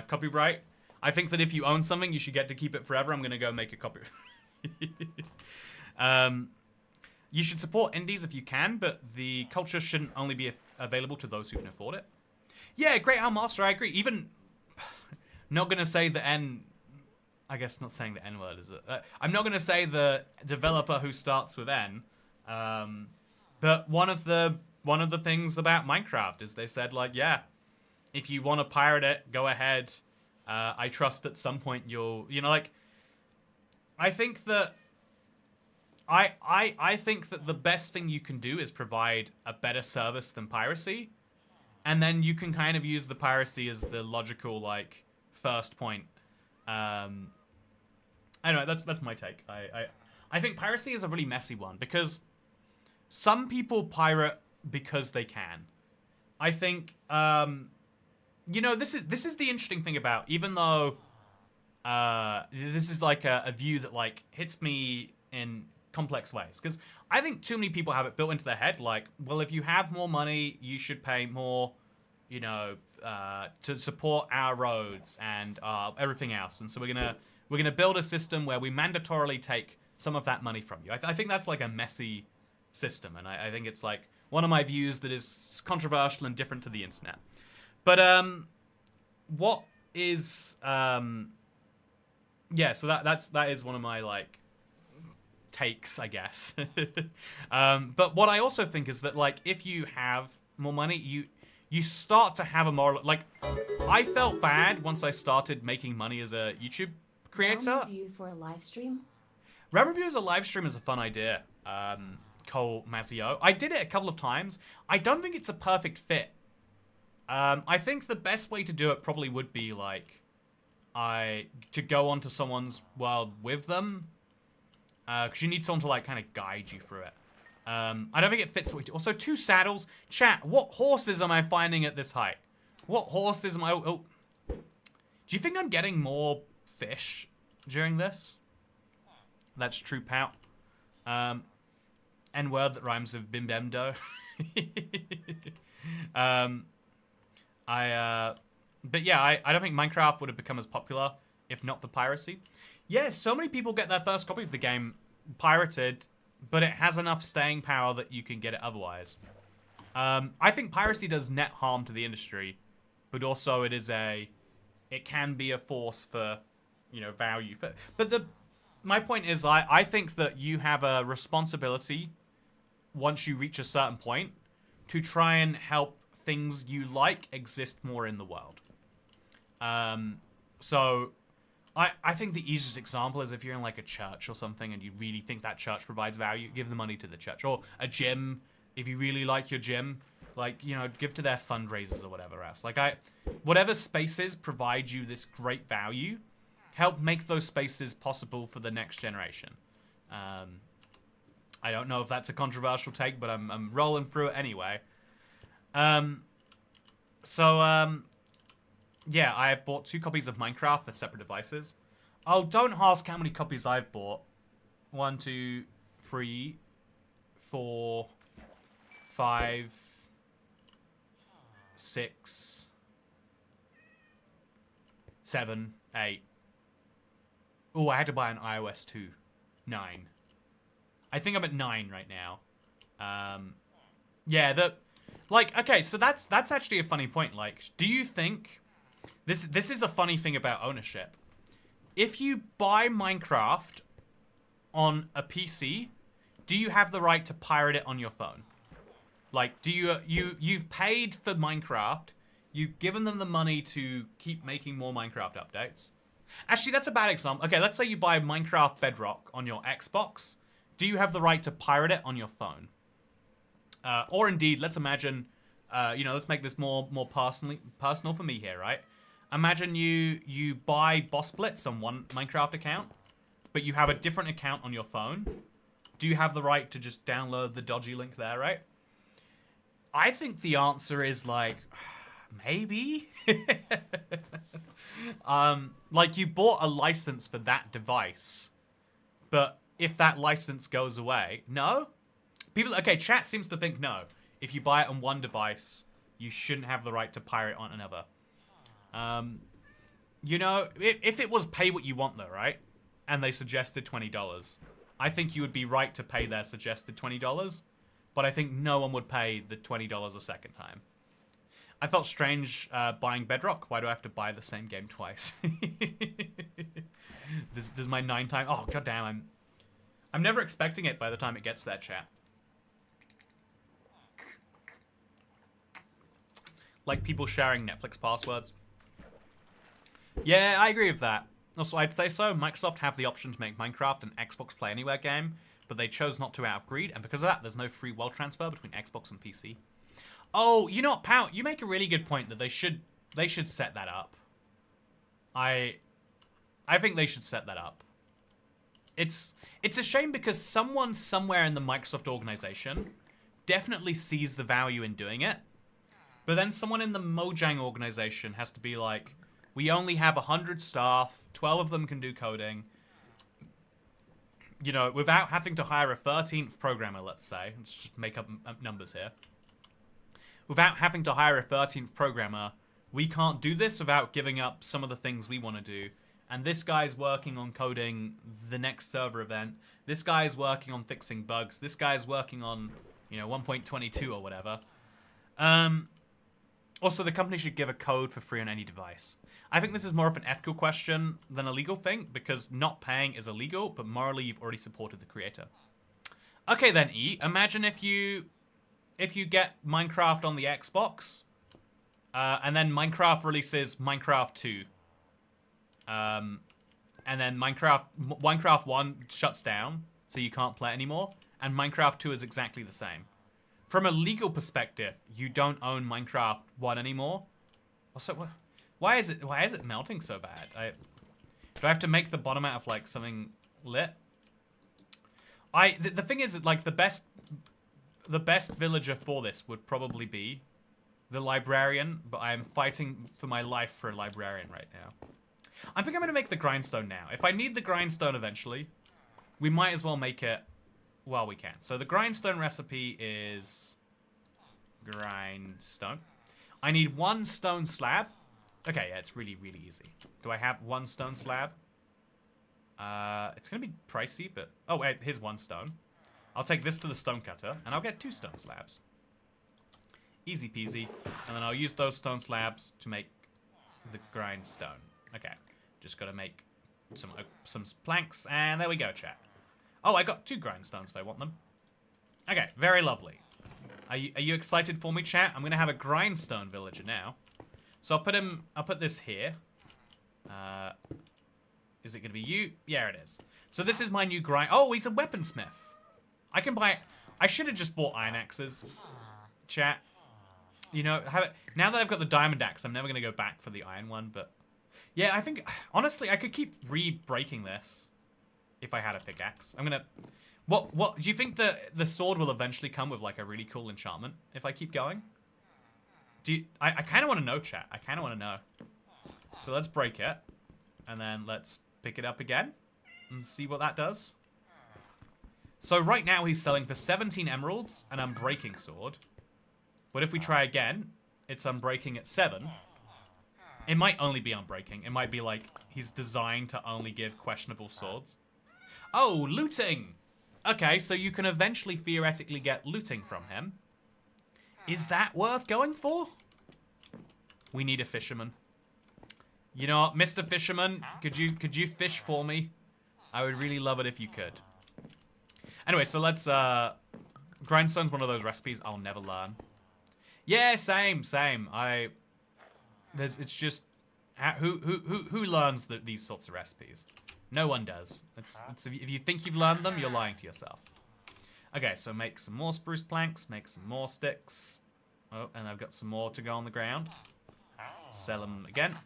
A: copyright. I think that if you own something, you should get to keep it forever. I'm going to go make a copy. You should support indies if you can, but the culture shouldn't only be available to those who can afford it. Yeah, Great Owl Master, I agree. Even, not going to say the N... I guess not saying the N word, is it? I'm not going to say the developer who starts with N. But one of the things about Minecraft is they said, like, yeah, if you want to pirate it, go ahead. I trust at some point you'll, you know, like, I think that I think that the best thing you can do is provide a better service than piracy, and then you can kind of use the piracy as the logical, like, first point. Anyway, that's my take. I think piracy is a really messy one because some people pirate because they can. I think you know, this is the interesting thing about, even though this is like a view that like hits me in complex ways, because I think too many people have it built into their head, like, well, if you have more money, you should pay more, you know, to support our roads and everything else, and so we're gonna build a system where we mandatorily take some of that money from you. I think that's like a messy system, and I think it's like one of my views that is controversial and different to the internet. But what is yeah, so that is one of my like takes, I guess. But what I also think is that, like, if you have more money, you start to have a moral, like, I felt bad once I started making money as a YouTube creator.
B: Round review for a live stream?
A: Round review as a live stream is a fun idea. Cole Mazio. I did it a couple of times. I don't think it's a perfect fit. I think the best way to do it probably would be like to go onto someone's world with them, because you need someone to like kind of guide you through it. I don't think it fits what we do. Also, 2 saddles. Chat, what horses am I finding at this height? What horses am I... Oh. Do you think I'm getting more fish during this? That's true, pout. And word that rhymes with bimbemdo. But yeah, I don't think Minecraft would have become as popular if not for piracy. Yeah, so many people get their first copy of the game pirated, but it has enough staying power that you can get it otherwise. I think piracy does net harm to the industry, but also it can be a force for, you know, value. But my point is, I think that you have a responsibility once you reach a certain point to try and help things you like exist more in the world. So I think the easiest example is if you're in like a church or something and you really think that church provides value, give the money to the church. Or a gym, if you really like your gym, like, you know, give to their fundraisers or whatever else. Like, whatever spaces provide you this great value, help make those spaces possible for the next generation. I don't know if that's a controversial take, but I'm rolling through it anyway. Yeah, I have bought 2 copies of Minecraft for separate devices. Oh, don't ask how many copies I've bought. 1, 2, 3, 4, 5, 6, 7, 8. Oh, I had to buy an iOS 2. 9. I think I'm at 9 right now. Yeah, like, okay, so that's actually a funny point. Like, do you think this is a funny thing about ownership? If you buy Minecraft on a PC, do you have the right to pirate it on your phone? Like, do you've paid for Minecraft, you've given them the money to keep making more Minecraft updates. Actually, that's a bad example. Okay, let's say you buy Minecraft Bedrock on your Xbox. Do you have the right to pirate it on your phone? Or indeed, let's imagine, let's make this more personal for me here, right? Imagine you buy Boss Blitz on one Minecraft account, but you have a different account on your phone. Do you have the right to just download the dodgy link there, right? I think the answer is like, maybe. Like you bought a license for that device, but if that license goes away, no? Okay, chat seems to think no. If you buy it on one device, you shouldn't have the right to pirate on another. If it was pay what you want though, right? And they suggested $20, I think you would be right to pay their suggested $20, but I think no one would pay the $20 a second time. I felt strange buying Bedrock. Why do I have to buy the same game twice? This is my 9 time. Oh goddamn! I'm never expecting it by the time it gets there, chat. Like people sharing Netflix passwords. Yeah, I agree with that. Also, I'd say so. Microsoft have the option to make Minecraft an Xbox Play Anywhere game, but they chose not to out of greed, and because of that, there's no free world transfer between Xbox and PC. Oh, you know what, Pout? You make a really good point that they should set that up. I think they should set that up. It's a shame because someone somewhere in the Microsoft organization definitely sees the value in doing it, but then someone in the Mojang organization has to be like, we only have 100 staff, 12 of them can do coding. You know, without having to hire a 13th programmer, let's say. Let's just make up numbers here. Without having to hire a 13th programmer, we can't do this without giving up some of the things we want to do. And this guy's working on coding the next server event. This guy's working on fixing bugs. This guy's working on, 1.22 or whatever. Also, the company should give a code for free on any device. I think this is more of an ethical question than a legal thing, because not paying is illegal, but morally you've already supported the creator. Okay then, E. Imagine if you get Minecraft on the Xbox, and then Minecraft releases Minecraft 2. And then Minecraft 1 shuts down, so you can't play it anymore, and Minecraft 2 is exactly the same. From a legal perspective, you don't own Minecraft 1 anymore. Also, why is it melting so bad? Do I have to make the bottom out of like something lit? The thing is that like the best villager for this would probably be the librarian, but I am fighting for my life for a librarian right now. I think I'm going to make the grindstone now. If I need the grindstone eventually, we might as well make it while we can. So the grindstone recipe is grindstone. I need 1 stone slab. Okay, yeah, it's really, really easy. Do I have 1 stone slab? It's going to be pricey, but... Oh, wait, here's 1 stone. I'll take this to the stone cutter, and I'll get 2 stone slabs. Easy peasy. And then I'll use those stone slabs to make the grindstone. Okay, just got to make some planks, and there we go, chat. Oh, I got 2 grindstones if I want them. Okay, very lovely. Are you excited for me, chat? I'm gonna have a grindstone villager now. So I'll put this here. Is it gonna be you? Yeah, it is. So this is my new grind. Oh, he's a weaponsmith. I can buy. I should have just bought iron axes, chat. Now that I've got the diamond axe, I'm never gonna go back for the iron one. But yeah, I think honestly I could keep re-breaking this. If I had a pickaxe. I'm gonna... What do you think the sword will eventually come with like a really cool enchantment if I keep going? I kind of want to know, chat. I kind of want to know. So let's break it. And then let's pick it up again. And see what that does. So right now he's selling for 17 emeralds an unbreaking sword. But if we try again, it's unbreaking at 7. It might only be unbreaking. It might be like he's designed to only give questionable swords. Oh, looting! Okay, so you can eventually theoretically get looting from him. Is that worth going for? We need a fisherman. You know what, Mr. Fisherman, could you fish for me? I would really love it if you could. Anyway, so let's grindstone's one of those recipes I'll never learn. Yeah, same. It's just who learns these sorts of recipes? No one does. If you think you've learned them, you're lying to yourself. Okay, so make some more spruce planks, make some more sticks. Oh, and I've got some more to go on the ground. Sell them again.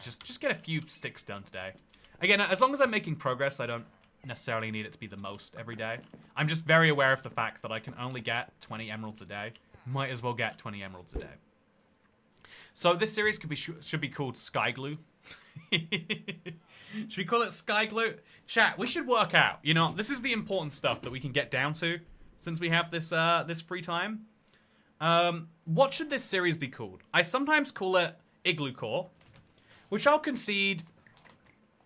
A: Just get a few sticks done today. Again, as long as I'm making progress, I don't necessarily need it to be the most every day. I'm just very aware of the fact that I can only get 20 emeralds a day. Might as well get 20 emeralds a day. So this series should be called Sky Glue. Should we call it Sky Glue? Chat, we should work out. You know, this is the important stuff that we can get down to since we have this this free time. What should this series be called? I sometimes call it IglooCore, which I'll concede.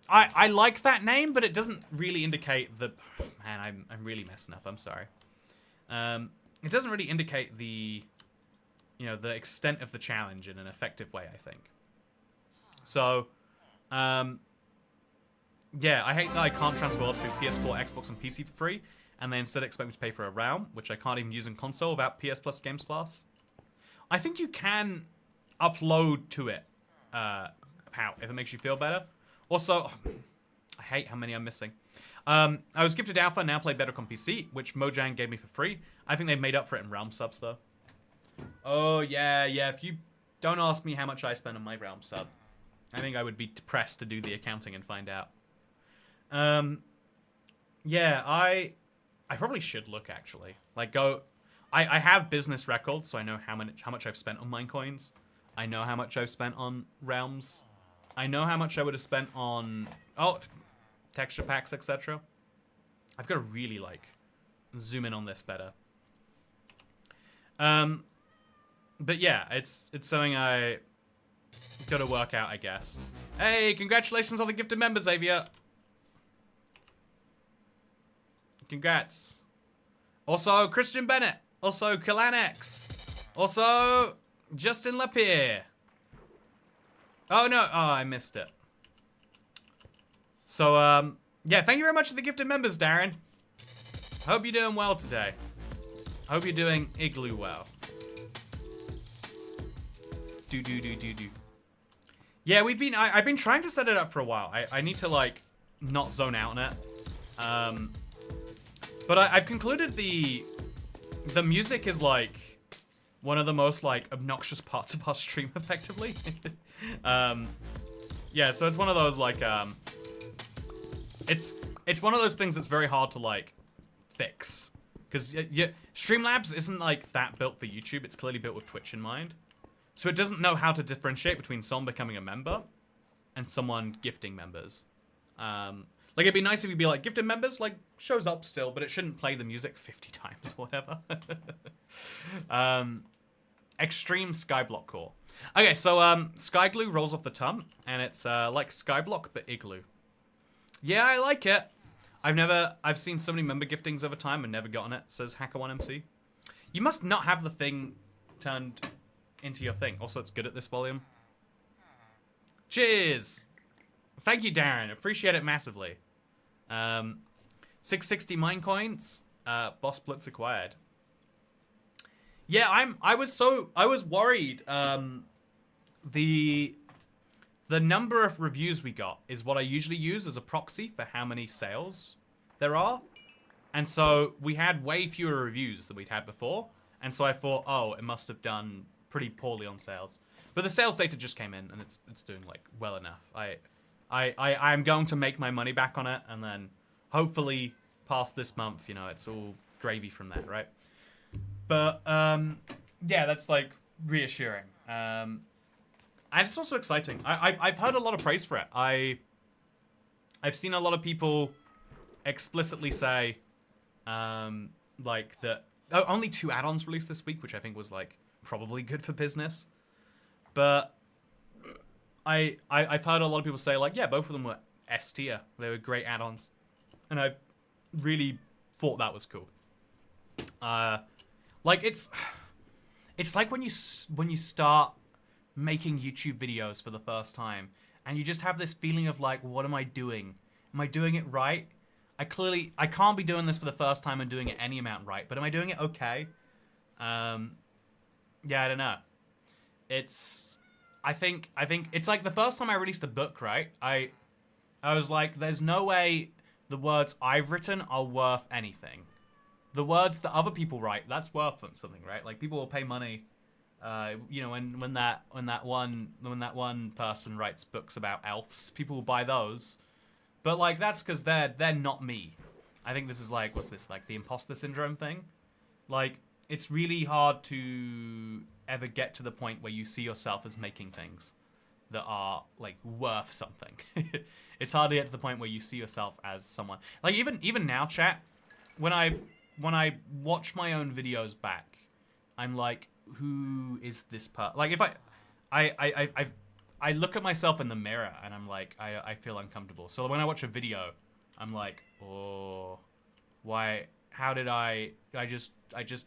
A: I like that name, but it doesn't really indicate the... Man, I'm really messing up. I'm sorry. It doesn't really indicate the... You know, the extent of the challenge in an effective way, I think. So, yeah, I hate that I can't transfer to PS4, Xbox, and PC for free, and they instead expect me to pay for a realm, which I can't even use in console without PS Plus Games Plus. I think you can upload to it, if it makes you feel better. Also, I hate how many I'm missing. I was gifted Alpha, now play Bedrock on PC, which Mojang gave me for free. I think they made up for it in Realm subs, though. Oh, yeah, if you don't ask me how much I spend on my Realm sub, I think I would be depressed to do the accounting and find out. Yeah, I probably should look, actually. Like, I have business records, so I know how much I've spent on Minecoins. I know how much I've spent on Realms. I know how much I would have spent on, texture packs, etc. I've got to really, like, zoom in on this better. But yeah, it's something I got to work out, I guess. Hey, congratulations on the gifted member, Xavier. Congrats. Also, Christian Bennett. Also, Kalanex. Also, Justin Lapierre. Oh, no. Oh, I missed it. So, yeah, thank you very much for the gifted members, Darren. Hope you're doing well today. Hope you're doing Igloo well. Do. Yeah, I've been trying to set it up for a while. I need to, like, not zone out on it. But I've concluded the music is, like, one of the most, like, obnoxious parts of our stream, effectively. Yeah, so it's one of those, like, it's one of those things that's very hard to, like, fix. Because Streamlabs isn't, like, that built for YouTube. It's clearly built with Twitch in mind. So it doesn't know how to differentiate between someone becoming a member and someone gifting members. Like, it'd be nice if you'd be like, gifted members, like, shows up still, but it shouldn't play the music 50 times or whatever. Extreme Skyblock Core. Okay, so, Skyglue rolls off the tongue, and it's, like Skyblock, but Igloo. Yeah, I like it. I've seen so many member giftings over time and never gotten it, says Hacker1MC. You must not have the thing turned into your thing. Also, it's good at this volume. Cheers! Thank you, Darren. Appreciate it massively. 660 mine coins. Boss Blitz acquired. Yeah, I was worried. The number of reviews we got is what I usually use as a proxy for how many sales there are. And so we had way fewer reviews than we'd had before. And so I thought, oh, it must have done pretty poorly on sales. But the sales data just came in and it's doing, like, well enough. I'm going to make my money back on it, and then hopefully past this month, you know, it's all gravy from that, right? But yeah, that's, like, reassuring. And it's also exciting. I've heard a lot of praise for it. I've seen a lot of people explicitly say, like, that only 2 add-ons released this week, which I think was, like, probably good for business. But I've heard a lot of people say, like, yeah, both of them were S tier. They were great add-ons. And I really thought that was cool. Like, it's like when you start making YouTube videos for the first time, and you just have this feeling of, like, what am I doing? Am I doing it right? I can't be doing this for the first time and doing it any amount right, but am I doing it okay? Yeah, I don't know. I think it's like the first time I released a book, right? I was like, there's no way the words I've written are worth anything. The words that other people write, that's worth something, right? Like, people will pay money. You know, when that one person writes books about elves, people will buy those. But, like, that's because they're not me. I think this is like, what's this, like the imposter syndrome thing? Like, it's really hard to ever get to the point where you see yourself as making things that are, like, worth something. It's hard to get to the point where you see yourself as someone. Like, even now, chat, when I watch my own videos back, I'm like, who is this person? Like, if I look at myself in the mirror and I'm like, I feel uncomfortable. So when I watch a video, I'm like, oh, why? How did I just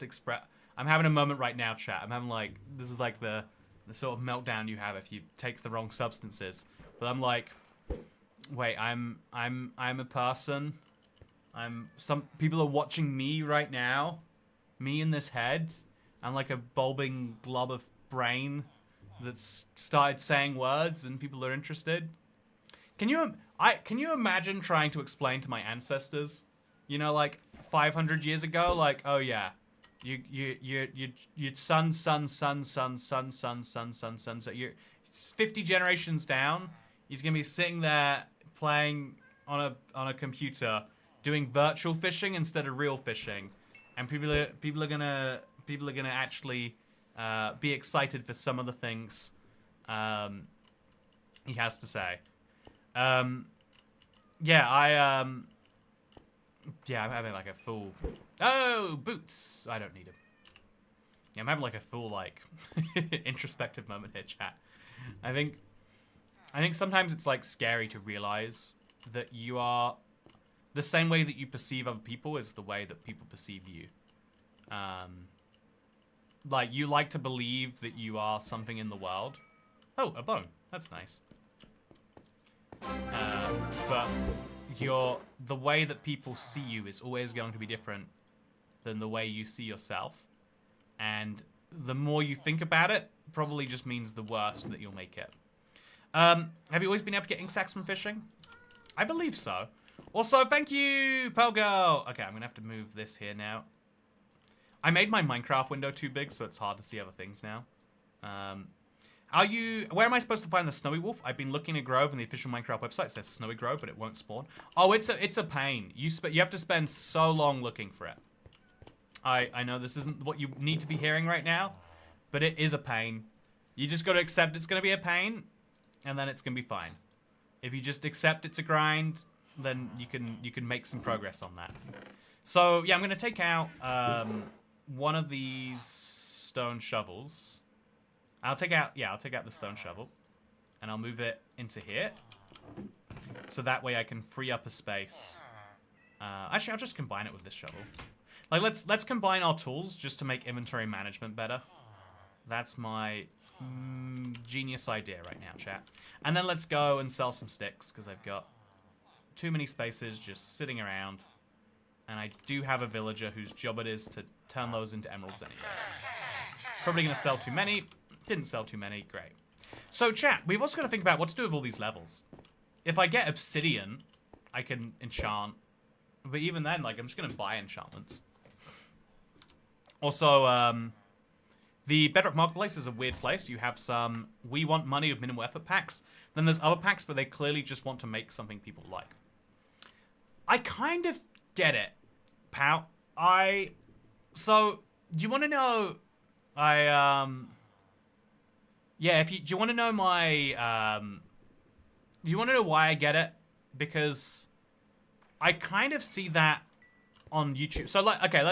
A: express? I'm having a moment right now, chat. I'm having, like, this is like the sort of meltdown you have if you take the wrong substances. But I'm like, wait, I'm a person. Some people are watching me right now. Me in this head. I'm like a bulbing glob of brain that's started saying words and people are interested. Can you imagine trying to explain to my ancestors, you know, like 500 years ago, like, oh yeah, your son, so you're 50 generations down, he's gonna be sitting there playing on a computer doing virtual fishing instead of real fishing, and people are gonna actually be excited for some of the things he has to say. Yeah, I'm having like a full... Oh, boots! I don't need them. Yeah, I'm having like a full, like, introspective moment here, chat. I think sometimes it's, like, scary to realize that you are... The same way that you perceive other people is the way that people perceive you. Like, you like to believe that you are something in the world. Oh, a bone. That's nice. But the way that people see you is always going to be different than the way you see yourself. And the more you think about it, probably just means the worse that you'll make it. Have you always been able to get ink sacs from fishing? I believe so. Also, thank you, Pearl Girl. Okay, I'm going to have to move this here now. I made my Minecraft window too big, so it's hard to see other things now. Where am I supposed to find the snowy wolf? I've been looking at Grove, and the official Minecraft website says snowy Grove, but it won't spawn. Oh, it's a pain. You have to spend so long looking for it. I know this isn't what you need to be hearing right now, but it is a pain. You just got to accept it's going to be a pain, and then it's going to be fine. If you just accept it's a grind, then you can make some progress on that. So yeah, I'm going to take out one of these stone shovels. I'll take out the stone shovel, and I'll move it into here, so that way I can free up a space. Actually, I'll just combine it with this shovel. Like, let's combine our tools just to make inventory management better. That's my genius idea right now, chat. And then let's go and sell some sticks, because I've got too many spaces just sitting around. And I do have a villager whose job it is to turn those into emeralds anyway. Probably going to sell too many. Didn't sell too many. Great. So, chat, we've also got to think about what to do with all these levels. If I get obsidian, I can enchant. But even then, like, I'm just going to buy enchantments. Also, the Bedrock Marketplace is a weird place. You have some we want money with minimal effort packs. Then there's other packs where they clearly just want to make something people like. I kind of get it, pal. So, do you want to know... Yeah, do you want to know my... do you want to know why I get it? Because I kind of see that on YouTube. So, like, okay,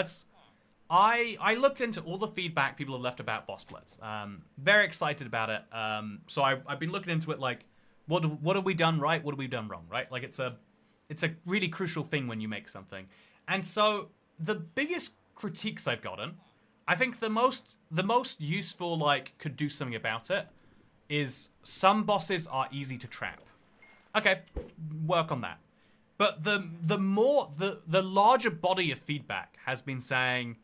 A: I looked into all the feedback people have left about boss blitz. Very excited about it. So I've been looking into it like, what have we done right? What have we done wrong? Right? Like it's a really crucial thing when you make something. And so the biggest critiques I've gotten, I think the most useful, like, could do something about it, is some bosses are easy to trap. Okay, work on that. But the larger body of feedback has been saying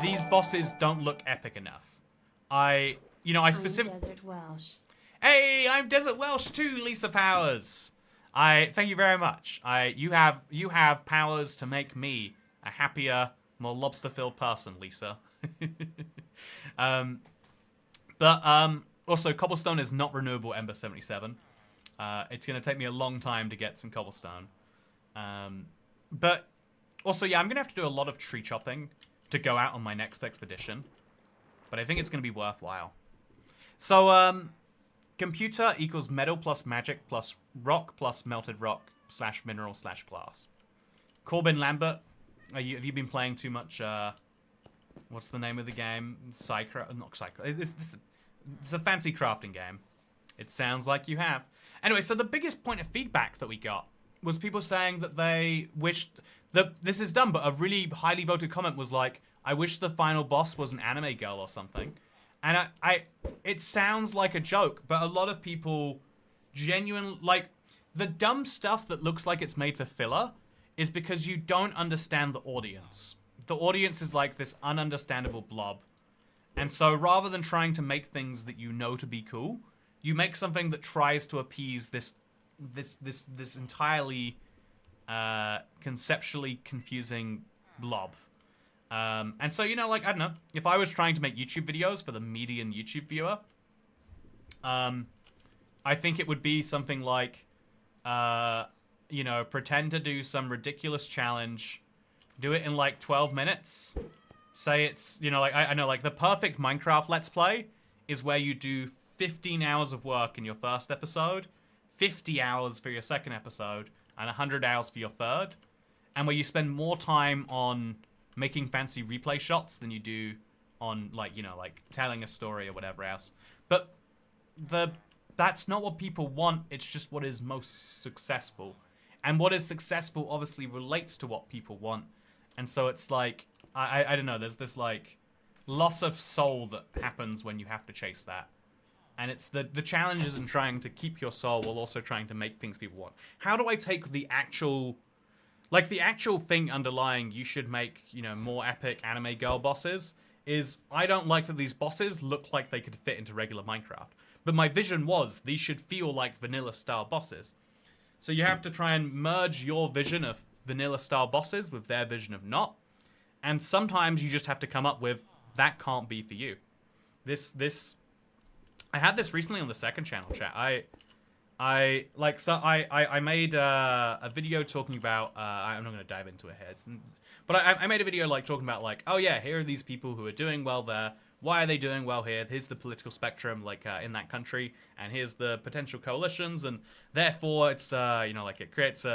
A: these bosses don't look epic enough. I specifically.
B: I'm Desert Welsh.
A: Hey, I'm Desert Welsh too, Lisa Powers. Thank you very much. You have powers to make me a happier, more lobster-filled person, Lisa. Also, cobblestone is not renewable, Ember 77. It's gonna take me a long time to get some cobblestone. But also, yeah, I'm gonna have to do a lot of tree chopping to go out on my next expedition. But I think it's gonna be worthwhile. So, computer equals metal plus magic plus rock plus melted rock / mineral / glass. Corbin Lambert, have you been playing too much, what's the name of the game? Not Psycraft. It's a fancy crafting game. It sounds like you have. Anyway, so the biggest point of feedback that we got was people saying that they wished that this is done, but a really highly voted comment was like, I wish the final boss was an anime girl or something. And it sounds like a joke, but a lot of people genuinely, like, the dumb stuff that looks like it's made for filler is because you don't understand the audience. The audience is like this ununderstandable blob. And so rather than trying to make things that you know to be cool, you make something that tries to appease this entirely conceptually confusing blob. And so, you know, like, I don't know, if I was trying to make YouTube videos for the median YouTube viewer, I think it would be something like, you know, pretend to do some ridiculous challenge, do it in like 12 minutes. Say it's, you know, like, I know, like, the perfect Minecraft Let's Play is where you do 15 hours of work in your first episode, 50 hours for your second episode, and 100 hours for your third, and where you spend more time on making fancy replay shots than you do on, like, you know, like, telling a story or whatever else. But that's not what people want, it's just what is most successful. And what is successful obviously relates to what people want. And so it's like, I don't know, there's this, like, loss of soul that happens when you have to chase that. And it's the challenge isn't trying to keep your soul while also trying to make things people want. How do I take the actual, like, the actual thing underlying you should make, you know, more epic anime girl bosses is I don't like that these bosses look like they could fit into regular Minecraft. But my vision was these should feel like vanilla style bosses. So you have to try and merge your vision of vanilla style bosses with their vision of not. And sometimes you just have to come up with, that can't be for you. I had this recently on the second channel, chat. I made a video talking about, I'm not going to dive into it here, but I made a video, like, talking about, like, oh yeah, here are these people who are doing well there. Why are they doing well here? Here's the political spectrum, like, in that country, and here's the potential coalitions, and therefore it's, you know, like, it creates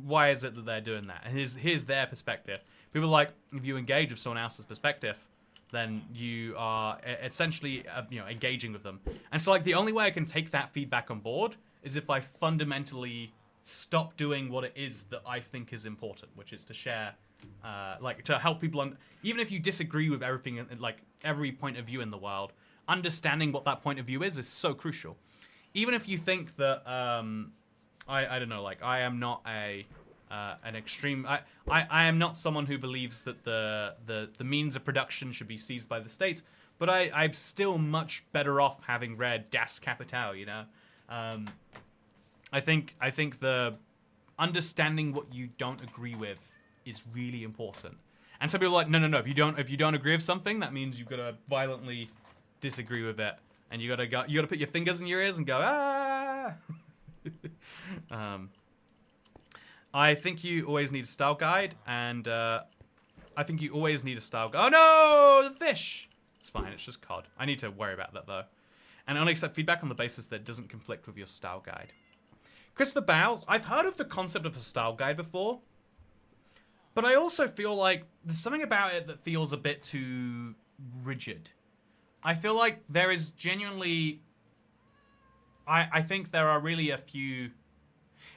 A: why is it that they're doing that? And here's their perspective. People are like, if you engage with someone else's perspective, then you are essentially, you know, engaging with them. And so, like, the only way I can take that feedback on board is if I fundamentally stop doing what it is that I think is important, which is to share, like, to help people, even if you disagree with everything, like, every point of view in the world, understanding what that point of view is so crucial. Even if you think that, I don't know, like, I am not an extreme, I am not someone who believes that the means of production should be seized by the state, but I'm still much better off having read Das Kapital, you know? I think the understanding what you don't agree with is really important. And some people are like, no, if you don't agree with something, that means you've got to violently disagree with it. And you gotta put your fingers in your ears and go, ah. I think you always need a style guide, and I think you always need a style guide. Oh no, the fish! It's fine, it's just cod. I need to worry about that though. And only accept feedback on the basis that it doesn't conflict with your style guide. Christopher Bowles, I've heard of the concept of a style guide before. But I also feel like there's something about it that feels a bit too rigid. I feel like there is genuinely... I think there are really a few...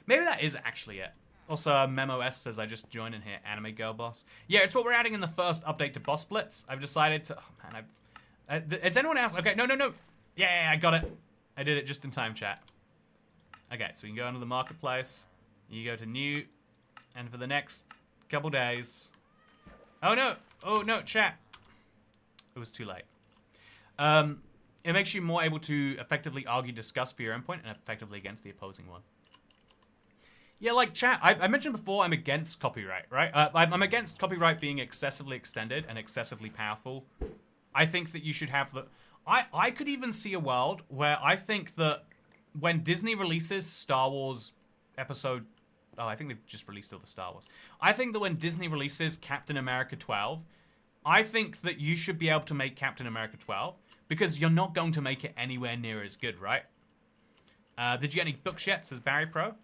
A: Maybe that is actually it. Also, Memo S says, I just joined in here, Anime Girl Boss. Yeah, it's what we're adding in the first update to Boss Blitz. I've decided to... Oh, man, is anyone else... Okay, no. Yeah, I got it. I did it just in time, chat. Okay, so you can go into the marketplace. You go to new. And for the next couple days... Oh, no, chat. It was too late. It makes you more able to effectively argue, discuss for your endpoint and effectively against the opposing one. Yeah, like chat, I mentioned before I'm against copyright, right? I'm against copyright being excessively extended and excessively powerful. I think that you should have the... I could even see a world where I think that when Disney releases Star Wars episode... Oh, I think they've just released all the Star Wars. I think that when Disney releases Captain America 12, I think that you should be able to make Captain America 12 because you're not going to make it anywhere near as good, right? Did you get any books yet, says Barry Pro?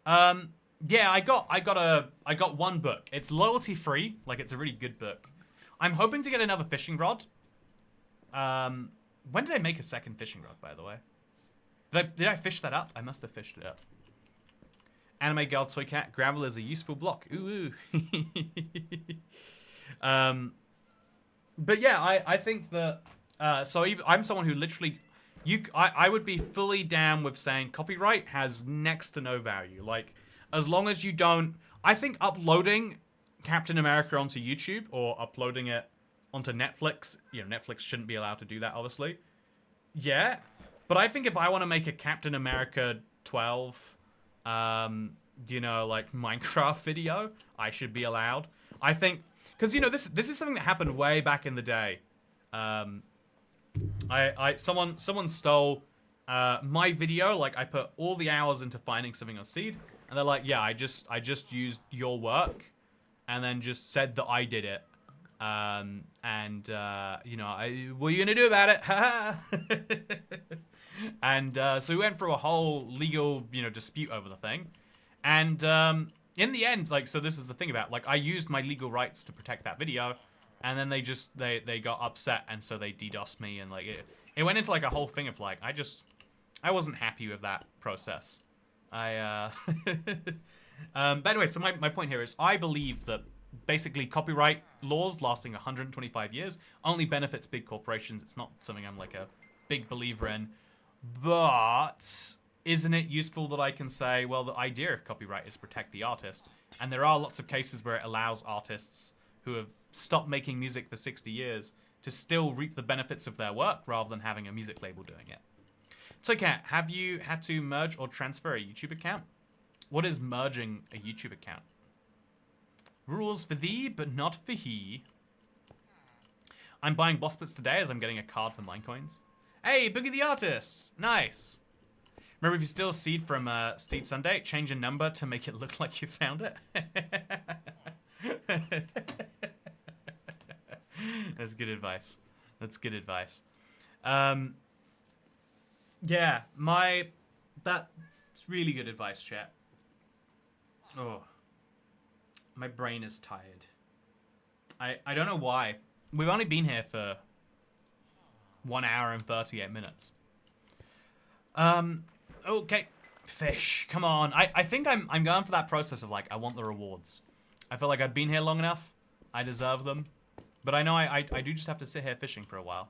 A: Yeah, I got one book. It's loyalty free, like it's a really good book. I'm hoping to get another fishing rod. When did I make a second fishing rod, by the way? Did I fish that up? I must have fished it up. Anime Girl Toy Cat, gravel is a useful block. Ooh. But yeah, I think that, I'm someone who literally, I would be fully down with saying copyright has next to no value. Like, as long as you don't, I think uploading Captain America onto YouTube or uploading it onto Netflix, Netflix shouldn't be allowed to do that, obviously. Yeah, but I think if I want to make a Captain America 12, like Minecraft video, I should be allowed. I think, because this is something that happened way back in the day. Someone stole my video. Like I put all the hours into finding something on Seed, and they're like, yeah, I just used your work, and then just said that I did it. What are you gonna do about it? And so we went through a whole legal, dispute over the thing. And in the end, so this is the thing about, I used my legal rights to protect that video. And then they got upset, and so they DDoSed me. And, it went into, a whole thing of, I wasn't happy with that process. But anyway, so my point here is I believe that basically copyright laws lasting 125 years only benefits big corporations. It's not something I'm, a big believer in. But isn't it useful that I can say, well, the idea of copyright is protect the artist? And there are lots of cases where it allows artists who have stopped making music for 60 years to still reap the benefits of their work rather than having a music label doing it. So, Kat, have you had to merge or transfer a YouTube account? What is merging a YouTube account? Rules for thee, but not for he. I'm buying boss bits today as I'm getting a card for Minecoins. Hey, Boogie the Artist! Nice! Remember, if you steal a seed from Steed Sunday, change a number to make it look like you found it. That's good advice. That's good advice. Yeah, that's really good advice, chat. Oh, my brain is tired. I don't know why. We've only been here for 1 hour and 38 minutes. Okay, fish, come on. I think I'm going for that process of I want the rewards. I feel like I've been here long enough. I deserve them. But I know I do just have to sit here fishing for a while.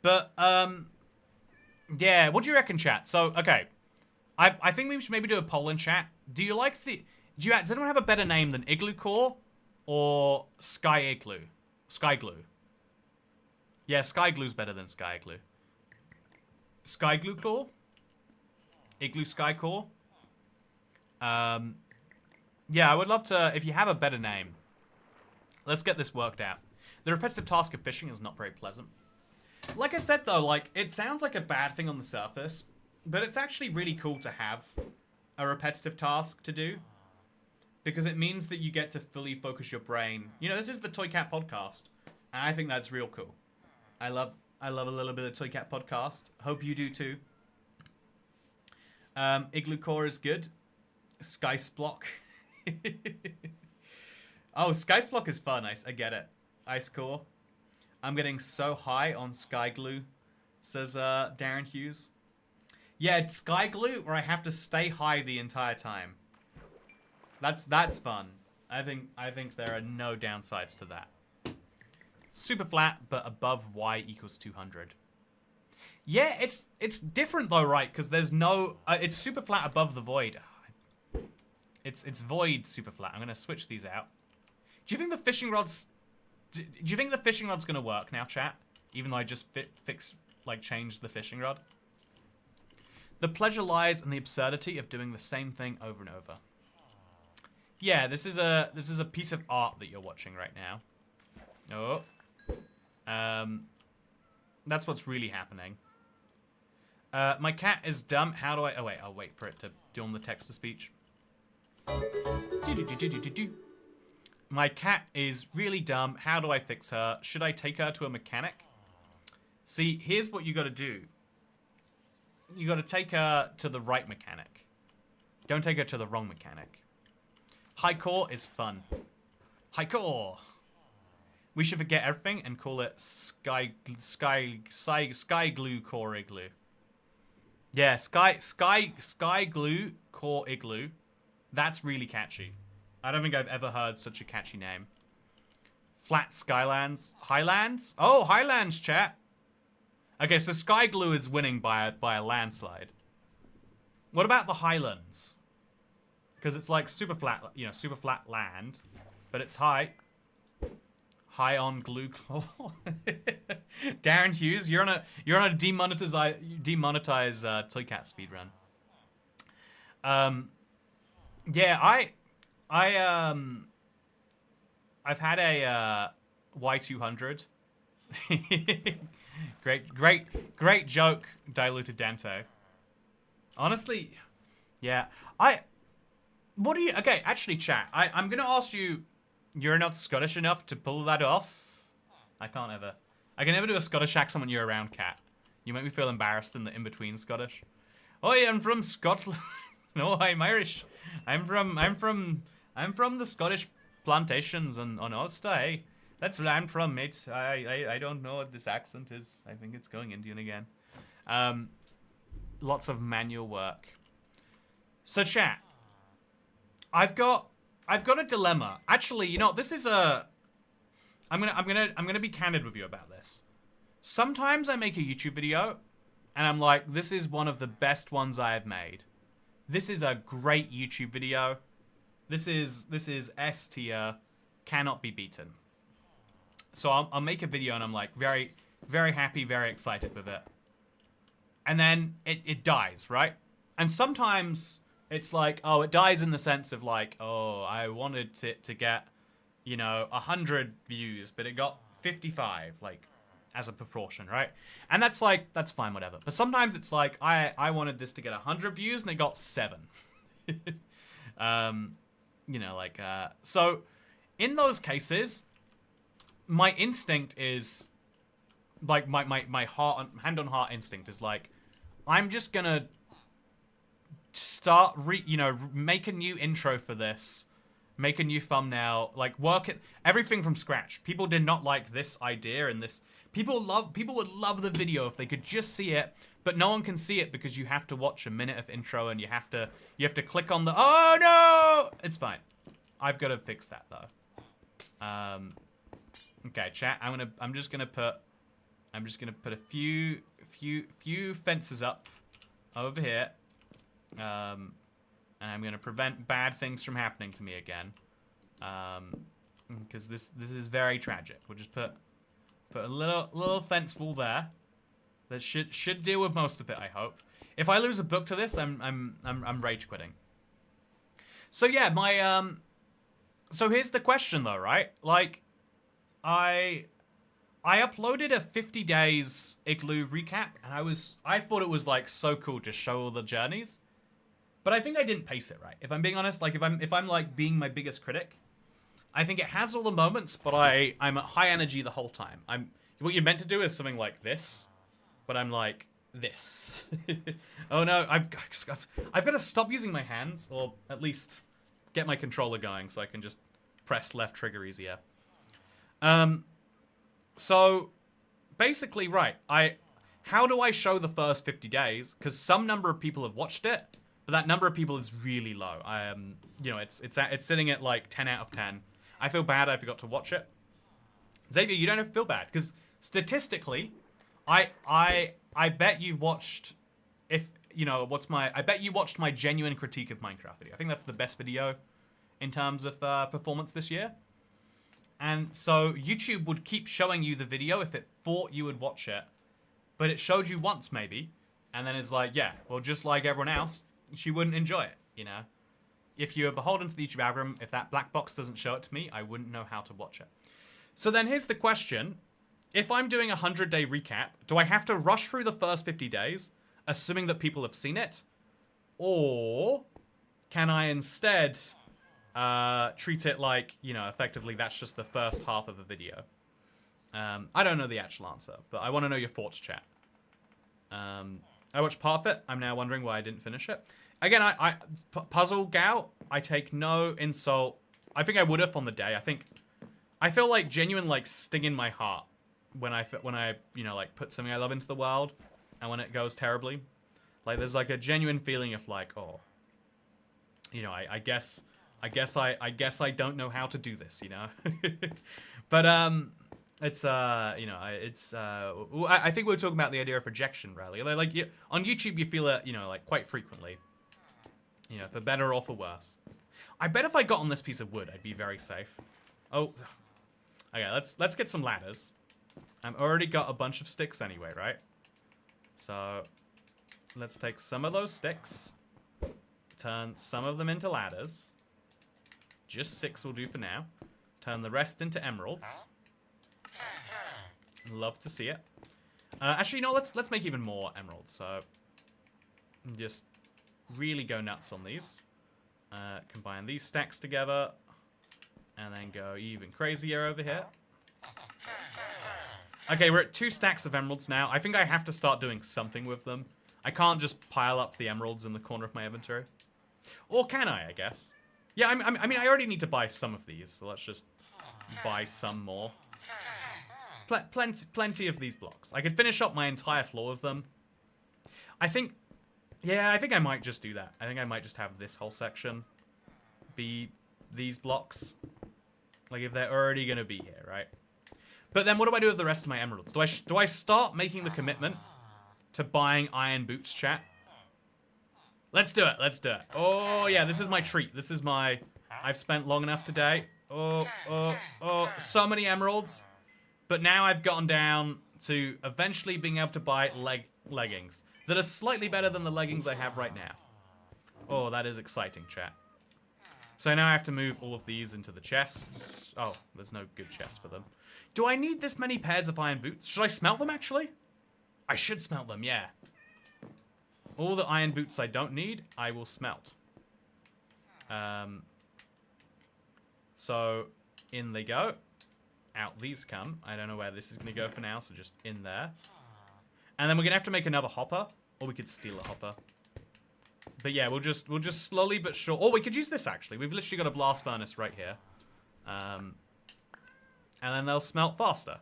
A: But, yeah, what do you reckon, chat? So, okay. I think we should maybe do a poll in chat. Do you like does anyone have a better name than IglooCore or Sky Igloo? Sky Glue. Yeah, Sky Glue's better than Sky Igloo. Sky Glue Core? Igloo Sky Core? Yeah, I would love to, if you have a better name, let's get this worked out. The repetitive task of fishing is not very pleasant. Like I said though, it sounds like a bad thing on the surface, but it's actually really cool to have a repetitive task to do. Because it means that you get to fully focus your brain. This is the Toy Cat podcast. And I think that's real cool. I love a little bit of Toy Cat podcast. Hope you do too. IglooCore is good. Sky Splock. Oh, Sky's Flock is fun. I get it. Ice Core. I'm getting so high on Sky Glue, says Darren Hughes. Yeah, it's Sky Glue where I have to stay high the entire time. That's fun. I think there are no downsides to that. Super flat, but above y equals 200. Yeah, it's different though, right? Because there's no... it's super flat above the void. It's void super flat. I'm going to switch these out. Do you think the fishing rod's... Do you think the fishing rod's going to work now, chat? Even though I just changed the fishing rod? The pleasure lies in the absurdity of doing the same thing over and over. Yeah, this is a piece of art that you're watching right now. Oh. That's what's really happening. My cat is dumb. How do I... Oh, wait. I'll wait for it to do on the text-to-speech. My cat is really dumb. How do I fix her? Should I take her to a mechanic? See, here's what you got to do. You got to take her to the right mechanic. Don't take her to the wrong mechanic. High core is fun. High core. We should forget everything and call it Sky Glue Core Igloo. Yeah, Sky Glue Core Igloo. That's really catchy. I don't think I've ever heard such a catchy name. Flat Skylands. Highlands? Oh, Highlands, chat. Okay, so Sky Glue is winning by a landslide. What about the Highlands? Because it's like super flat, you know, super flat land, but it's high. High on glue. Darren Hughes, you're on a demonetize Toycat speedrun. Yeah, I've had a Y200. Great joke, Diluted Dante. Honestly, yeah. What do you... Okay, actually, chat. I'm going to ask you... You're not Scottish enough to pull that off? I can never do a Scottish accent when you're around, Cat. You make me feel embarrassed in the in-between Scottish. Oh, yeah, I'm from Scotland. No, I'm Irish. I'm from the Scottish plantations on Ulster. Hey, that's where I'm from, mate. I don't know what this accent is. I think it's going Indian again. Lots of manual work. So, chat. I've got a dilemma. Actually, you know, this is a... I'm gonna be candid with you about this. Sometimes I make a YouTube video, and I'm like, this is one of the best ones I have made. This is a great YouTube video. This is S tier, cannot be beaten. So I'll make a video, and I'm like very, very happy, very excited with it. And then it dies, right? And sometimes it's like, oh, it dies in the sense of like, oh, I wanted it to get, you know, 100 views, but it got 55, like, as a proportion, right? And that's like, that's fine, whatever. But sometimes it's like, I wanted this to get 100 views, and it got 7. You know, like, so in those cases, my instinct is, like, my heart, hand on heart instinct is like, I'm just gonna start, make a new intro for this, make a new thumbnail, like work it, everything from scratch. People did not like this idea and this. People would love the video if they could just see it, but no one can see it because you have to watch a minute of intro and you have to click on the, oh no, it's fine. I've got to fix that though. Okay, chat. I'm just gonna put a few fences up over here. And I'm gonna prevent bad things from happening to me again. Because this is very tragic. We'll just put a little fence wall there. That should deal with most of it, I hope. If I lose a book to this, I'm rage quitting. So yeah, so here's the question though, right? Like, I uploaded a 50 days Igloo recap, and I thought it was like so cool to show all the journeys. But I think I didn't pace it right. If I'm being honest, like if I'm like being my biggest critic, I think it has all the moments, but I'm at high energy the whole time. What you're meant to do is something like this, but I'm like this. Oh no, I've got to stop using my hands, or at least get my controller going so I can just press left trigger easier. So basically, right, how do I show the first 50 days? Because some number of people have watched it, but that number of people is really low. You know, it's sitting at like 10 out of 10. I feel bad I forgot to watch it. Xavier, you don't have to feel bad, because statistically, I bet you watched, I bet you watched my genuine critique of Minecraft video. I think that's the best video in terms of performance this year. And so YouTube would keep showing you the video if it thought you would watch it, but it showed you once maybe, and then it's like, yeah, well, just like everyone else, she wouldn't enjoy it, you know? If you're beholden to the YouTube algorithm, if that black box doesn't show it to me, I wouldn't know how to watch it. So then here's the question. If I'm doing a 100-day recap, do I have to rush through the first 50 days, assuming that people have seen it? Or can I instead treat it like, you know, effectively that's just the first half of a video? I don't know the actual answer, but I want to know your thoughts, chat. I watched part of it. I'm now wondering why I didn't finish it. Again, Puzzle Gout, I take no insult. I think I would have on the day. I feel like genuine, like, sting in my heart when I, you know, like, put something I love into the world, and when it goes terribly. Like, there's, like, a genuine feeling of, like, oh, you know, I guess I don't know how to do this, you know? But, it's, you know, I think we were talking about the idea of rejection, really. Like, on YouTube, you feel it, you know, like, quite frequently. You know, for better or for worse. I bet if I got on this piece of wood, I'd be very safe. Oh, okay, let's get some ladders. I've already got a bunch of sticks anyway, right? So, let's take some of those sticks, turn some of them into ladders. Just 6 will do for now. Turn the rest into emeralds. Love to see it. Actually, no, let's make even more emeralds. So, just really go nuts on these. Combine these stacks together. And then go even crazier over here. Okay, we're at 2 stacks of emeralds now. I think I have to start doing something with them. I can't just pile up the emeralds in the corner of my inventory. Or can I guess? Yeah, I mean, I already need to buy some of these, so let's just buy some more. Plenty of these blocks. I could finish up my entire floor with them. I think I might just do that. I think I might just have this whole section be these blocks. Like, if they're already going to be here, right? But then what do I do with the rest of my emeralds? Do I start making the commitment to buying iron boots, chat? Let's do it. Let's do it. Oh, yeah, this is my treat. This is my... I've spent long enough today. Oh, so many emeralds. But now I've gotten down to eventually being able to buy leggings that are slightly better than the leggings I have right now. Oh, that is exciting, chat. So now I have to move all of these into the chests. Oh, there's no good chest for them. Do I need this many pairs of iron boots? Should I smelt them, actually? I should smelt them, yeah. All the iron boots I don't need, I will smelt. So, in they go. Out these come. I don't know where this is going to go for now, so just in there. And then we're going to have to make another hopper, or we could steal a hopper. But yeah, we'll just slowly but sure. Oh, we could use this, actually. We've literally got a blast furnace right here. And then they'll smelt faster.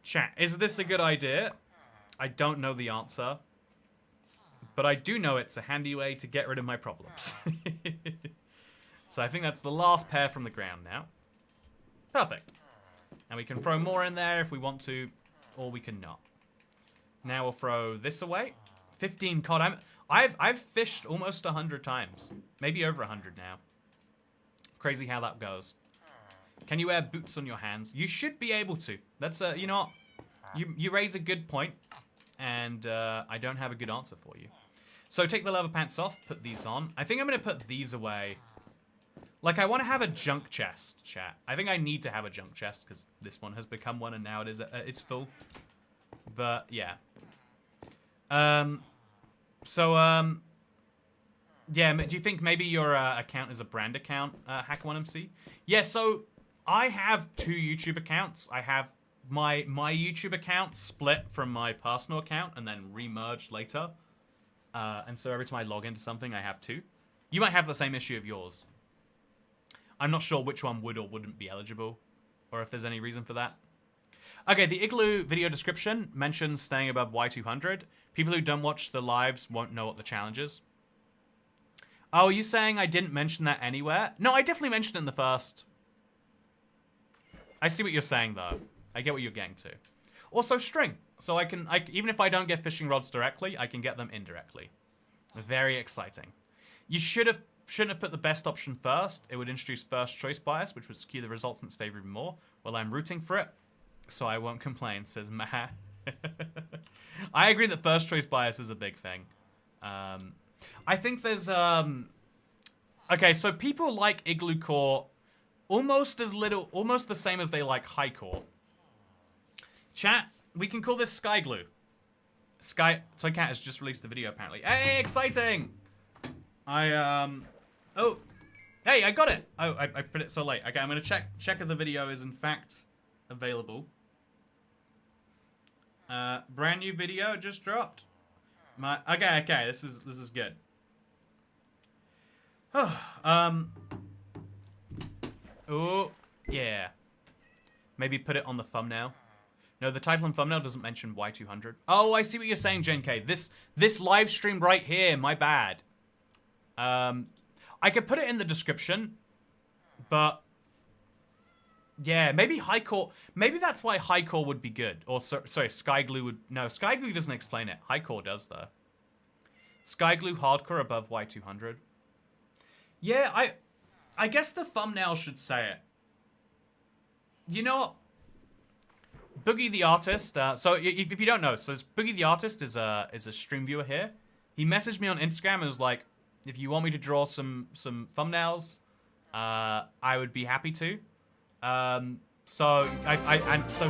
A: Chat, is this a good idea? I don't know the answer. But I do know it's a handy way to get rid of my problems. So I think that's the last pair from the ground now. Perfect. And we can throw more in there if we want to, or we can not. Now we'll throw this away. 15 cod. I've fished almost 100 times. Maybe over 100 now. Crazy how that goes. Can you wear boots on your hands? You should be able to. That's you know what? You raise a good point, and I don't have a good answer for you. So take the leather pants off, put these on. I think I'm going to put these away. Like, I want to have a junk chest, chat. I think I need to have a junk chest, because this one has become one, and now it is it's full. But, yeah. Yeah, do you think maybe your account is a brand account, Hack1MC? Yeah, so I have 2 YouTube accounts. I have my YouTube account split from my personal account and then re-merged later. And so every time I log into something, I have 2. You might have the same issue of yours. I'm not sure which one would or wouldn't be eligible, or if there's any reason for that. Okay, the Igloo video description mentions staying above Y200. People who don't watch the lives won't know what the challenge is. Oh, are you saying I didn't mention that anywhere? No, I definitely mentioned it in the first. I see what you're saying, though. I get what you're getting to. Also, string. So even if I don't get fishing rods directly, I can get them indirectly. Very exciting. You shouldn't have put the best option first. It would introduce first choice bias, which would skew the results in its favor even more. Well, I'm rooting for it, so I won't complain, says Matt. I agree that first choice bias is a big thing. I think there's okay, so people like IglooCore almost the same as they like HighCore. Chat, we can call this Sky Glue. Toycat has just released a video apparently. Hey, exciting! Oh, hey, I got it. Oh, I put it so late. Okay, I'm gonna check if the video is in fact available. Brand new video just dropped. Okay, this is good. Oh, yeah. Maybe put it on the thumbnail. No, the title and thumbnail doesn't mention Y200. Oh, I see what you're saying, Jen K. This live stream right here, my bad. I could put it in the description, but yeah, maybe HighCore. Maybe that's why HighCore would be good. Or sorry, Sky Glue would. No, Sky Glue doesn't explain it. HighCore does though. Sky Glue hardcore above Y200. Yeah, I guess the thumbnail should say it. You know what? Boogie the Artist. So if you don't know, so Boogie the Artist is a stream viewer here. He messaged me on Instagram and was like, if you want me to draw some thumbnails, I would be happy to. So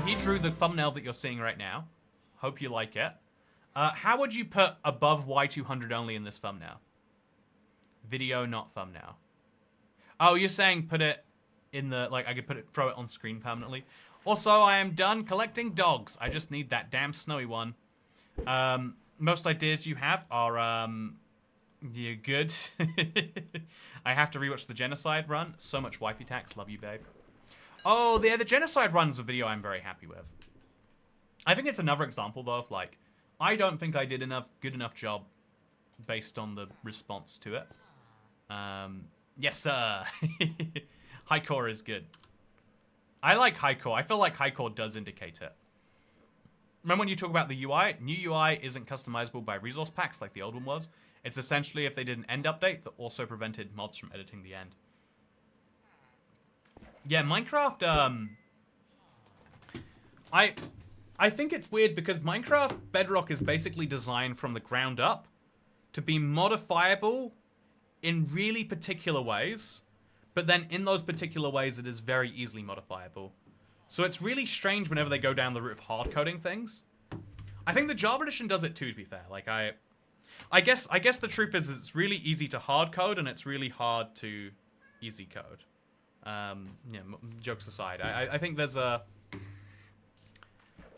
A: he drew the thumbnail that you're seeing right now. Hope you like it. How would you put above Y200 only in this thumbnail? Video, not thumbnail. Oh, you're saying put it in the, like, I could throw it on screen permanently. Also, I am done collecting dogs. I just need that damn snowy one. Most ideas you have are, you're good. I have to rewatch the Genocide run. So much wifey tax. Love you, babe. Oh, the Genocide run's a video I'm very happy with. I think it's another example, though, of, like, I don't think I did good enough job based on the response to it. Yes, sir. HighCore is good. I like HighCore. I feel like HighCore does indicate it. Remember when you talk about the UI? New UI isn't customizable by resource packs like the old one was. It's essentially if they did an end update that also prevented mods from editing the end. Yeah, Minecraft, I think it's weird because Minecraft Bedrock is basically designed from the ground up to be modifiable in really particular ways, but then in those particular ways it is very easily modifiable. So it's really strange whenever they go down the route of hard coding things. I think the Java edition does it too, to be fair. Like I guess the truth is it's really easy to hard code and it's really hard to easy code. Yeah, jokes aside, I think there's a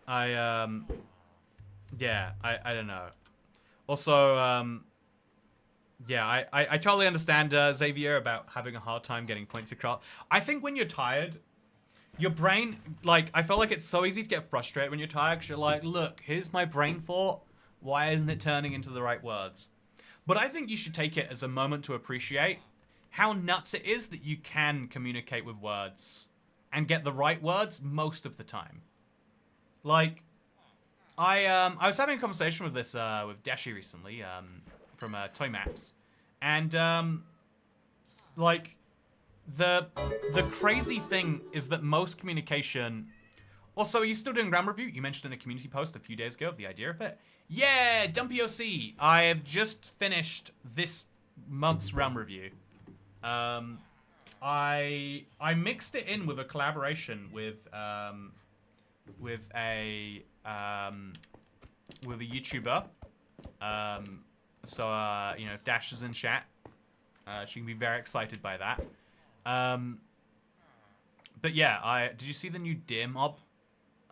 A: yeah, I don't know. Also, yeah, I totally understand, Xavier, about having a hard time getting points across. I think when you're tired, your brain, like, I feel like it's so easy to get frustrated when you're tired, because you're like, look, here's my brain thought, why isn't it turning into the right words? But I think you should take it as a moment to appreciate how nuts it is that you can communicate with words and get the right words most of the time. Like, I was having a conversation with this with Dashi recently from Toy Maps, and like the crazy thing is that most communication. Also, are you still doing RAM review? You mentioned in a community post a few days ago the idea of it. Yeah, Dumpy OC. I have just finished this month's RAM review. I mixed it in with a collaboration with a YouTuber. So you know, if Dash is in chat, she can be very excited by that. But yeah, did you see the new Deer Mob?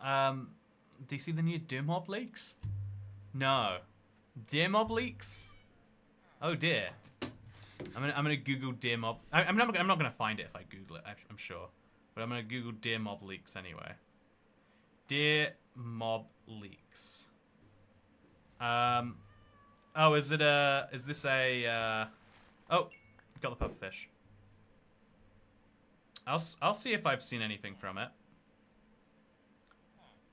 A: Did you see the new Deer Mob leaks? No. Deer Mob leaks? Oh dear. I'm gonna Google deer mob. I'm not gonna find it if I Google it. I'm sure, but I'm gonna Google deer mob leaks anyway. Deer mob leaks. Oh, is this a? Oh, got the pufferfish. I'll see if I've seen anything from it.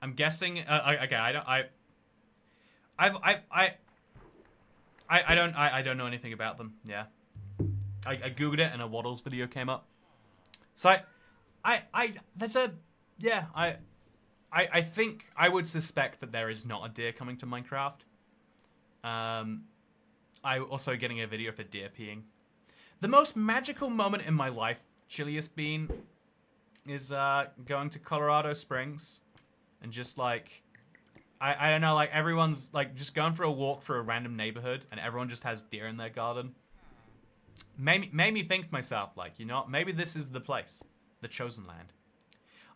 A: I'm guessing. Okay, I don't know anything about them. Yeah, I googled it and a Waddles video came up. So there's a yeah I think I would suspect that there is not a deer coming to Minecraft. I also getting a video for deer peeing. The most magical moment in my life, Chiliest Bean, is going to Colorado Springs and just like I don't know, like everyone's like just going for a walk through a random neighborhood and everyone just has deer in their garden. Made me think to myself, like, you know, maybe this is the place, the chosen land.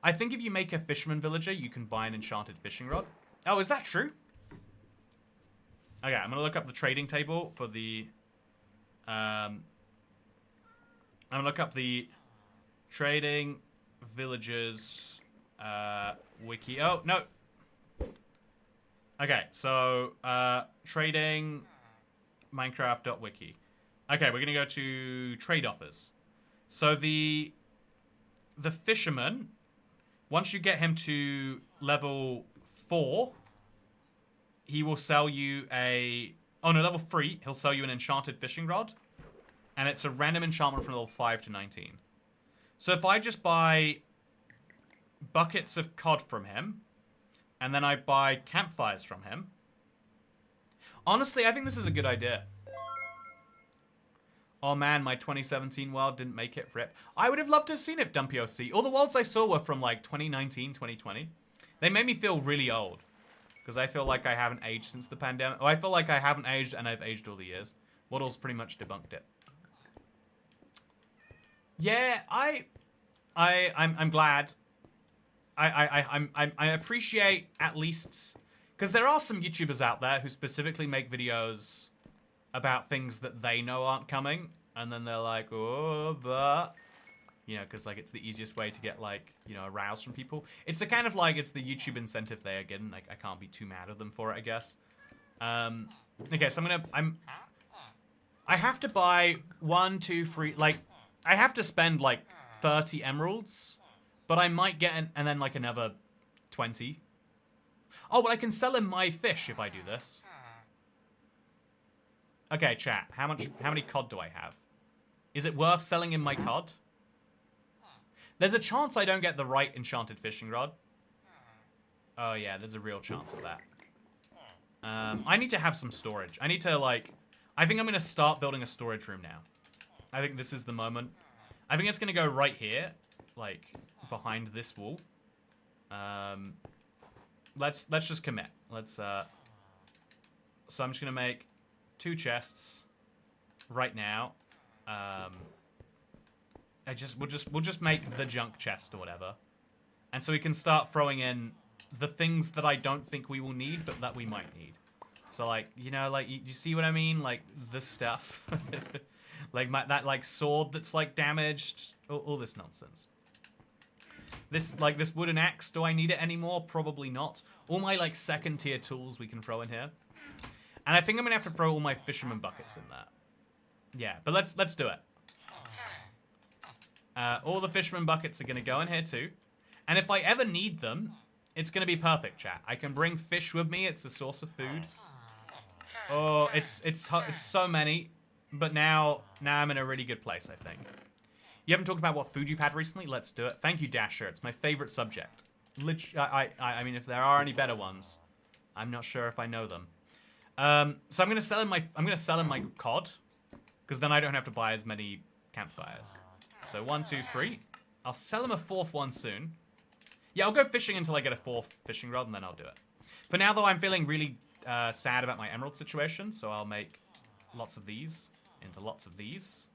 A: I think if you make a fisherman villager, you can buy an enchanted fishing rod. Oh, is that true? Okay, I'm gonna look up the trading table for the. I'm gonna look up the trading villagers wiki. Oh no. Okay, so trading Minecraft.wiki. Okay, we're gonna go to trade offers. So the fisherman, once you get him to level 4, he will sell you a... Oh no, level 3, he'll sell you an enchanted fishing rod. And it's a random enchantment from level 5 to 19. So if I just buy buckets of cod from him, and then I buy campfires from him... Honestly, I think this is a good idea. Oh man, my 2017 world didn't make it, rip. I would have loved to have seen it done POC. All the worlds I saw were from like 2019, 2020. They made me feel really old. Because I feel like I haven't aged since the pandemic. Oh, I feel like I haven't aged and I've aged all the years. Waddles pretty much debunked it. Yeah, I'm glad. I appreciate at least... Because there are some YouTubers out there who specifically make videos about things that they know aren't coming, and then they're like, oh, but, you know, because like it's the easiest way to get like, you know, aroused from people. It's the kind of like, it's the YouTube incentive they are getting. Like, I can't be too mad at them for it, I guess. Okay, so I have to buy 1, 2, 3, like, I have to spend like 30 emeralds, but I might get and then like another 20. Oh, but I can sell him my fish if I do this. Okay, chat. How many cod do I have? Is it worth selling in my cod? There's a chance I don't get the right enchanted fishing rod. Oh yeah, there's a real chance of that. I need to have some storage. I need to like... I think I'm going to start building a storage room now. I think this is the moment. I think it's going to go right here. Like, behind this wall. Let's just commit. Let's, So I'm just going to make 2 chests right now. We'll just make the junk chest or whatever. And so we can start throwing in the things that I don't think we will need, but that we might need. So like, you know, like, you see what I mean? Like, the stuff. Like, that, like, sword that's, like, damaged. All this nonsense. This wooden axe, do I need it anymore? Probably not. All my, like, second tier tools we can throw in here. And I think I'm gonna have to throw all my fisherman buckets in that. Yeah, but let's do it. All the fisherman buckets are gonna go in here too. And if I ever need them, it's gonna be perfect, chat. I can bring fish with me. It's a source of food. Oh, it's so many. But now I'm in a really good place, I think. You haven't talked about what food you've had recently? Let's do it. Thank you, Dasher. It's my favorite subject. I mean, if there are any better ones, I'm not sure if I know them. So I'm gonna sell him my cod, because then I don't have to buy as many campfires. So 1, 2, 3. I'll sell him a 4th one soon. Yeah, I'll go fishing until I get a 4th fishing rod, and then I'll do it. For now, though, I'm feeling really sad about my emerald situation, so I'll make lots of these into lots of these.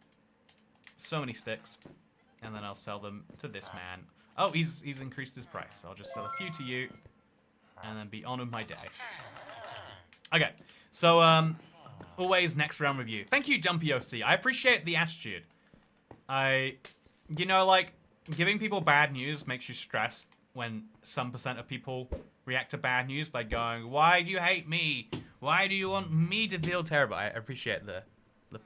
A: So many sticks, and then I'll sell them to this man. Oh, he's increased his price, so I'll just sell a few to you, and then be on with my day. Okay, so Always next round review. Thank you, Dumpy OC. I appreciate the attitude. You know, like, giving people bad news makes you stressed when some % of people react to bad news by going, why do you hate me? Why do you want me to feel terrible? I appreciate the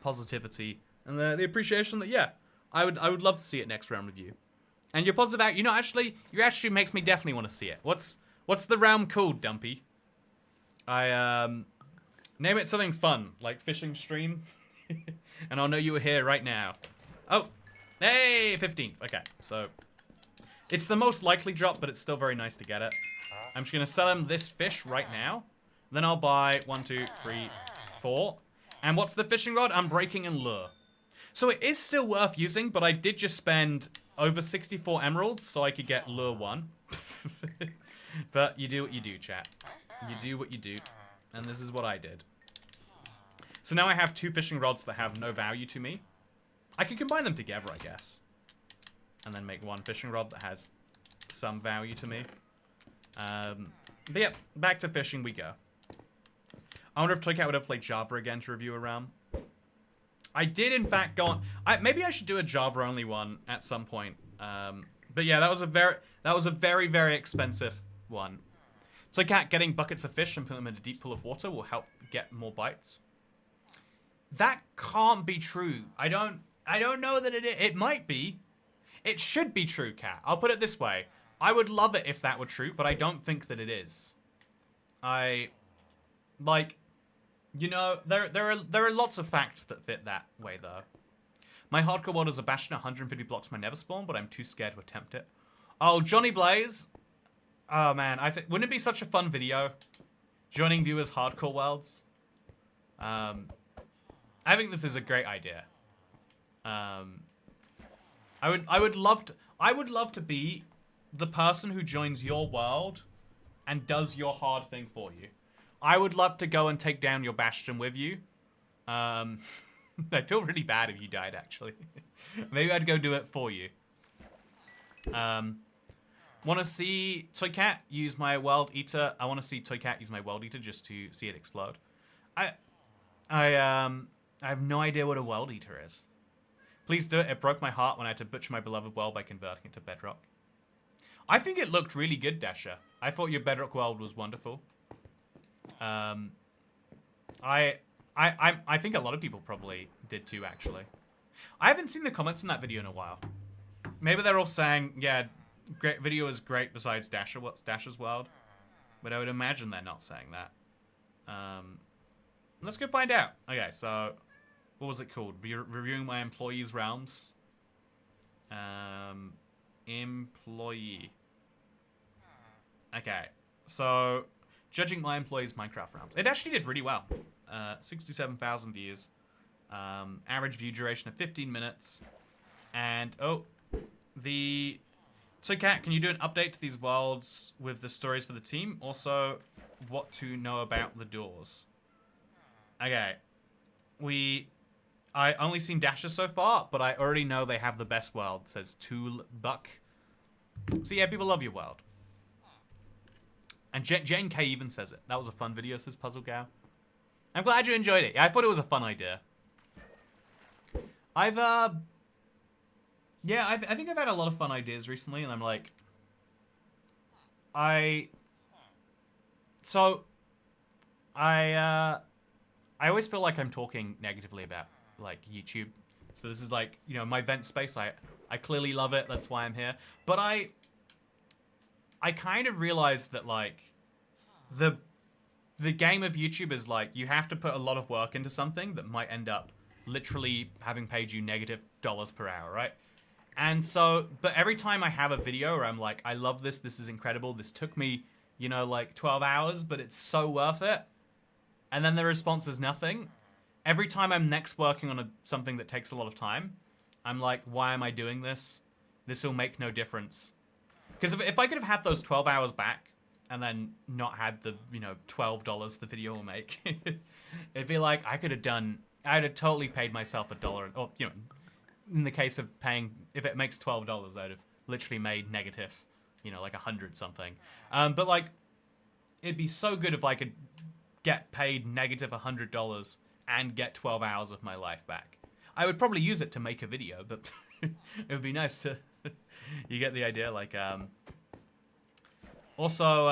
A: positivity and the appreciation that, yeah, I would love to see it next round review. And your positive out, you know, actually, your attitude makes me definitely want to see it. What's the realm called, Dumpy? Name it something fun, like fishing stream. And I'll know you were here right now. Oh, hey, 15th. Okay, so it's the most likely drop, but it's still very nice to get it. I'm just gonna sell him this fish right now. Then I'll buy 1, 2, 3, 4. And what's the fishing rod? Unbreaking and lure. So it is still worth using, but I did just spend over 64 emeralds so I could get lure 1. But you do what you do, chat. You do what you do. And this is what I did. So now I have 2 fishing rods that have no value to me. I could combine them together, I guess. And then make 1 fishing rod that has some value to me. But yeah, back to fishing we go. I wonder if Toycat would have played Java again to review a realm. I did, in fact, go on. Maybe I should do a Java-only one at some point. But yeah, that was a very, very expensive one. Toycat, getting buckets of fish and putting them in a deep pool of water will help get more bites. That can't be true. I don't know that it is. It might be. It should be true, Cat. I'll put it this way. I would love it if that were true, but I don't think that it is. Like, you know, there are lots of facts that fit that way, though. My hardcore world is a bastion 150 blocks from my never spawn, but I'm too scared to attempt it. Oh, Johnny Blaze. Oh, man. Wouldn't it be such a fun video? Joining viewers' hardcore worlds. I think this is a great idea. I would love to be the person who joins your world and does your hard thing for you. I would love to go and take down your bastion with you. I feel really bad if you died, actually. Maybe I'd go do it for you. Want to see Toycat use my World Eater? I want to see Toycat use my World Eater just to see it explode. I have no idea what a World Eater is. Please do it. It broke my heart when I had to butcher my beloved world by converting it to Bedrock. I think it looked really good, Dasher. I thought your Bedrock world was wonderful. I think a lot of people probably did too, actually. I haven't seen the comments in that video in a while. Maybe they're all saying, yeah, great video is great besides Dasher's world. But I would imagine they're not saying that. Let's go find out. Okay, so what was it called? Reviewing my employees' realms. Employee. Okay, so judging my employees' Minecraft realms. It actually did really well. 67,000 views. Average view duration of 15 minutes. And, oh, So, Kat, can you do an update to these worlds with the stories for the team? Also, what to know about the doors. Okay. I only seen Dasher so far, but I already know they have the best world. It says Tool Buck. So yeah, people love your world. And Jane K even says it. That was a fun video, says Puzzle Gal. I'm glad you enjoyed it. Yeah, I thought it was a fun idea. I think I've had a lot of fun ideas recently, and I'm like, I always feel like I'm talking negatively about, like, YouTube. So this is like, you know, my vent space. I clearly love it. That's why I'm here. But I kind of realized that, like, the game of YouTube is like, you have to put a lot of work into something that might end up literally having paid you $- per hour, right? And so, but every time I have a video where I'm like, I love this, this is incredible, this took me, you know, like 12 hours, but it's so worth it. And then the response is nothing. Every time I'm next working on something that takes a lot of time, I'm like, why am I doing this? This will make no difference. Because if I could have had those 12 hours back and then not had the, you know, $12 the video will make, it'd be like, I'd have totally paid myself $1, or, you know, in the case of paying, if it makes $12, I'd have literally made negative, you know, like 100 something. But like, it'd be so good if I could get paid $- $100 and get 12 hours of my life back. I would probably use it to make a video, but it would be nice to... You get the idea? Like, also,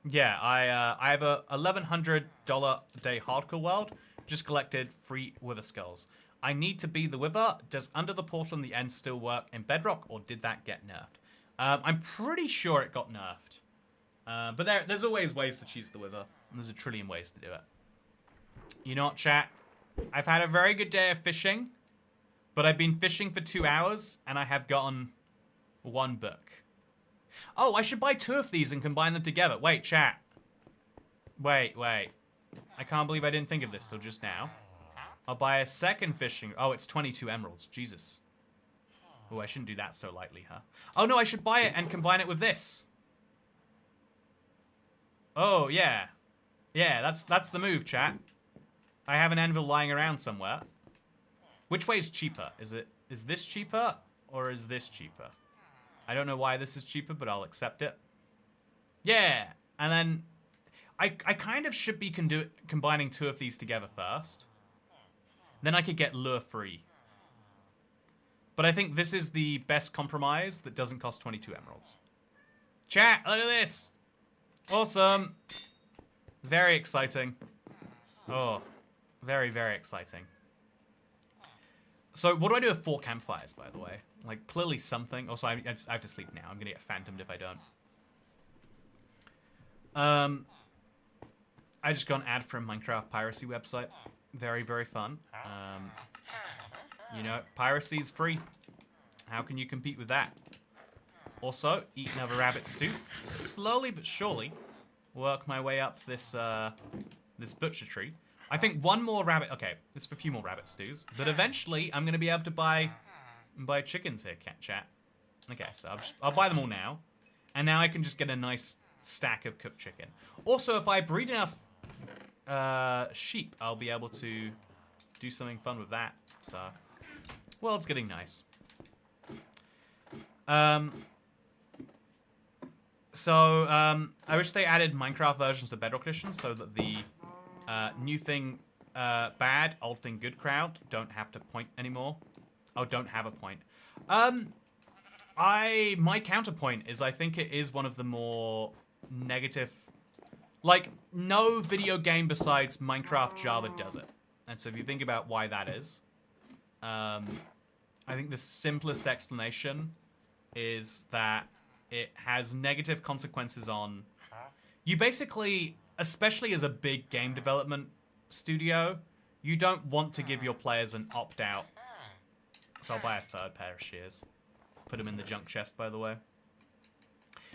A: yeah, I have a $1,100 a day hardcore world. Just collected 3 wither skulls. I need to be the wither. Does Under the Portal in the End still work in Bedrock, or did that get nerfed? I'm pretty sure it got nerfed. But there's always ways to choose the wither. And there's a trillion ways to do it. You know what, chat? I've had a very good day of fishing, but I've been fishing for 2 hours, and I have gotten 1 book. Oh, I should buy 2 of these and combine them together. Wait, chat. Wait. I can't believe I didn't think of this till just now. I'll buy a second fishing... Oh, it's 22 emeralds. Jesus. Oh, I shouldn't do that so lightly, huh? Oh, no, I should buy it and combine it with this. Oh, yeah. Yeah, that's the move, chat. I have an anvil lying around somewhere. Which way is cheaper? Is this cheaper or is this cheaper? I don't know why this is cheaper, but I'll accept it. Yeah, and then I kind of should be combining 2 of these together first. Then I could get lure free. But I think this is the best compromise that doesn't cost 22 emeralds. Chat, look at this. Awesome. Very exciting. Oh, very, very exciting. So what do I do with 4 campfires, by the way? Like, clearly something. Also, I have to sleep now. I'm going to get phantomed if I don't. I just got an ad from Minecraft piracy website. Very, very fun. You know, piracy's free. How can you compete with that? Also, eat another rabbit stew. Slowly but surely, work my way up this this butcher tree. I think 1 more rabbit... Okay, it's a few more rabbit stews. But eventually, I'm going to be able to buy chickens here, chat. Okay, so I'll buy them all now. And now I can just get a nice stack of cooked chicken. Also, if I breed enough sheep, I'll be able to do something fun with that. So, well, it's getting nice. I wish they added Minecraft versions of Bedrock Edition so that the new thing bad, old thing good crowd don't have to point anymore. Oh, don't have a point. My counterpoint is I think it is one of the more negative... Like, no video game besides Minecraft Java does it. And so if you think about why that is, I think the simplest explanation is that it has negative consequences on... You basically, especially as a big game development studio, you don't want to give your players an opt-out. So I'll buy a 3rd pair of shears. Put them in the junk chest, by the way.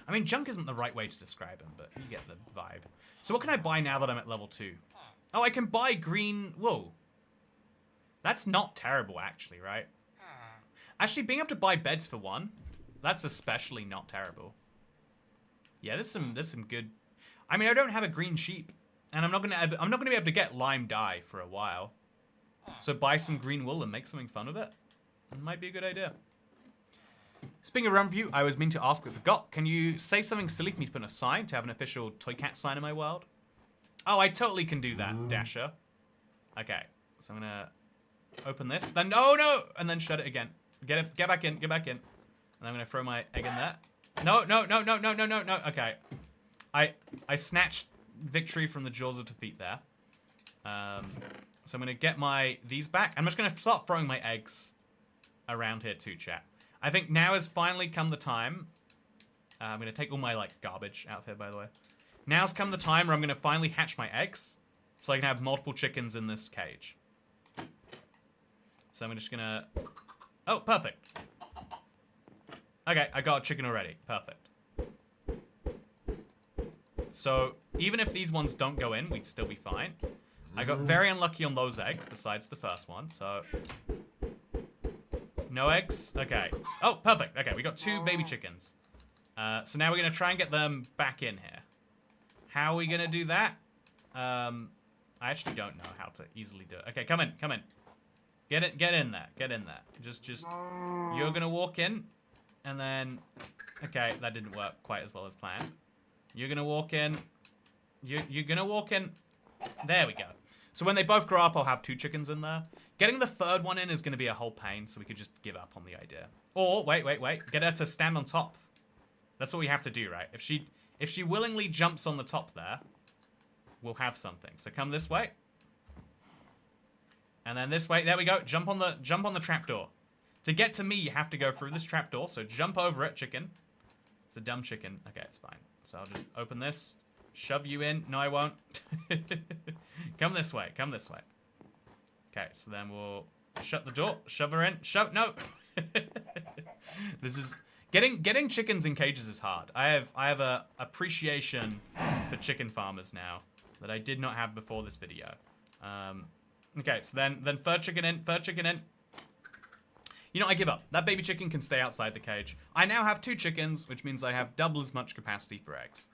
A: I mean, junk isn't the right way to describe them, but you get the vibe. So what can I buy now that I'm at level 2? Oh, I can buy green... Whoa. That's not terrible, actually, right? Actually, being able to buy beds for 1, that's especially not terrible. Yeah, there's some good... I mean, I don't have a green sheep, and I'm not gonna be able to get lime dye for a while. So buy some green wool and make something fun of it. It might be a good idea. Speaking of run review, I was meaning to ask but forgot. Can you say something silly for me to put in a sign to have an official toy cat sign in my world? Oh, I totally can do that, Dasher. Okay, so I'm gonna open this. Then no, and then shut it again. Get back in. And I'm gonna throw my egg in there. No. Okay, I snatched victory from the jaws of defeat there. So I'm gonna get these back. I'm just gonna start throwing my eggs around here too, chat. I think now has finally come the time. I'm going to take all my, like, garbage out of here, by the way. Now's come the time where I'm going to finally hatch my eggs so I can have multiple chickens in this cage. So I'm just going to... Oh, perfect. Okay, I got a chicken already. Perfect. So even if these ones don't go in, we'd still be fine. I got very unlucky on those eggs besides the first one, so... No eggs? Okay. Oh, perfect. Okay, we got 2 baby chickens. So now we're going to try and get them back in here. How are we going to do that? I actually don't know how to easily do it. Okay, come in. Get in there. Just, you're going to walk in, and then... Okay, that didn't work quite as well as planned. You're going to walk in. You're going to walk in. There we go. So when they both grow up, I'll have 2 chickens in there. Getting the third one in is going to be a whole pain, so we could just give up on the idea. Or, wait. Get her to stand on top. That's what we have to do, right? If she willingly jumps on the top there, we'll have something. So come this way. And then this way. There we go. Jump on the trapdoor. To get to me, you have to go through this trapdoor. So jump over it, chicken. It's a dumb chicken. Okay, it's fine. So I'll just open this. Shove you in. No, I won't. Come this way. Come this way. Okay, so then we'll shut the door. Shove her in. Shove. No. This is getting chickens in cages is hard. I have a appreciation for chicken farmers now that I did not have before this video. Okay, so then third chicken in. Third chicken in. You know, I give up. That baby chicken can stay outside the cage. I now have 2 chickens, which means I have double as much capacity for eggs.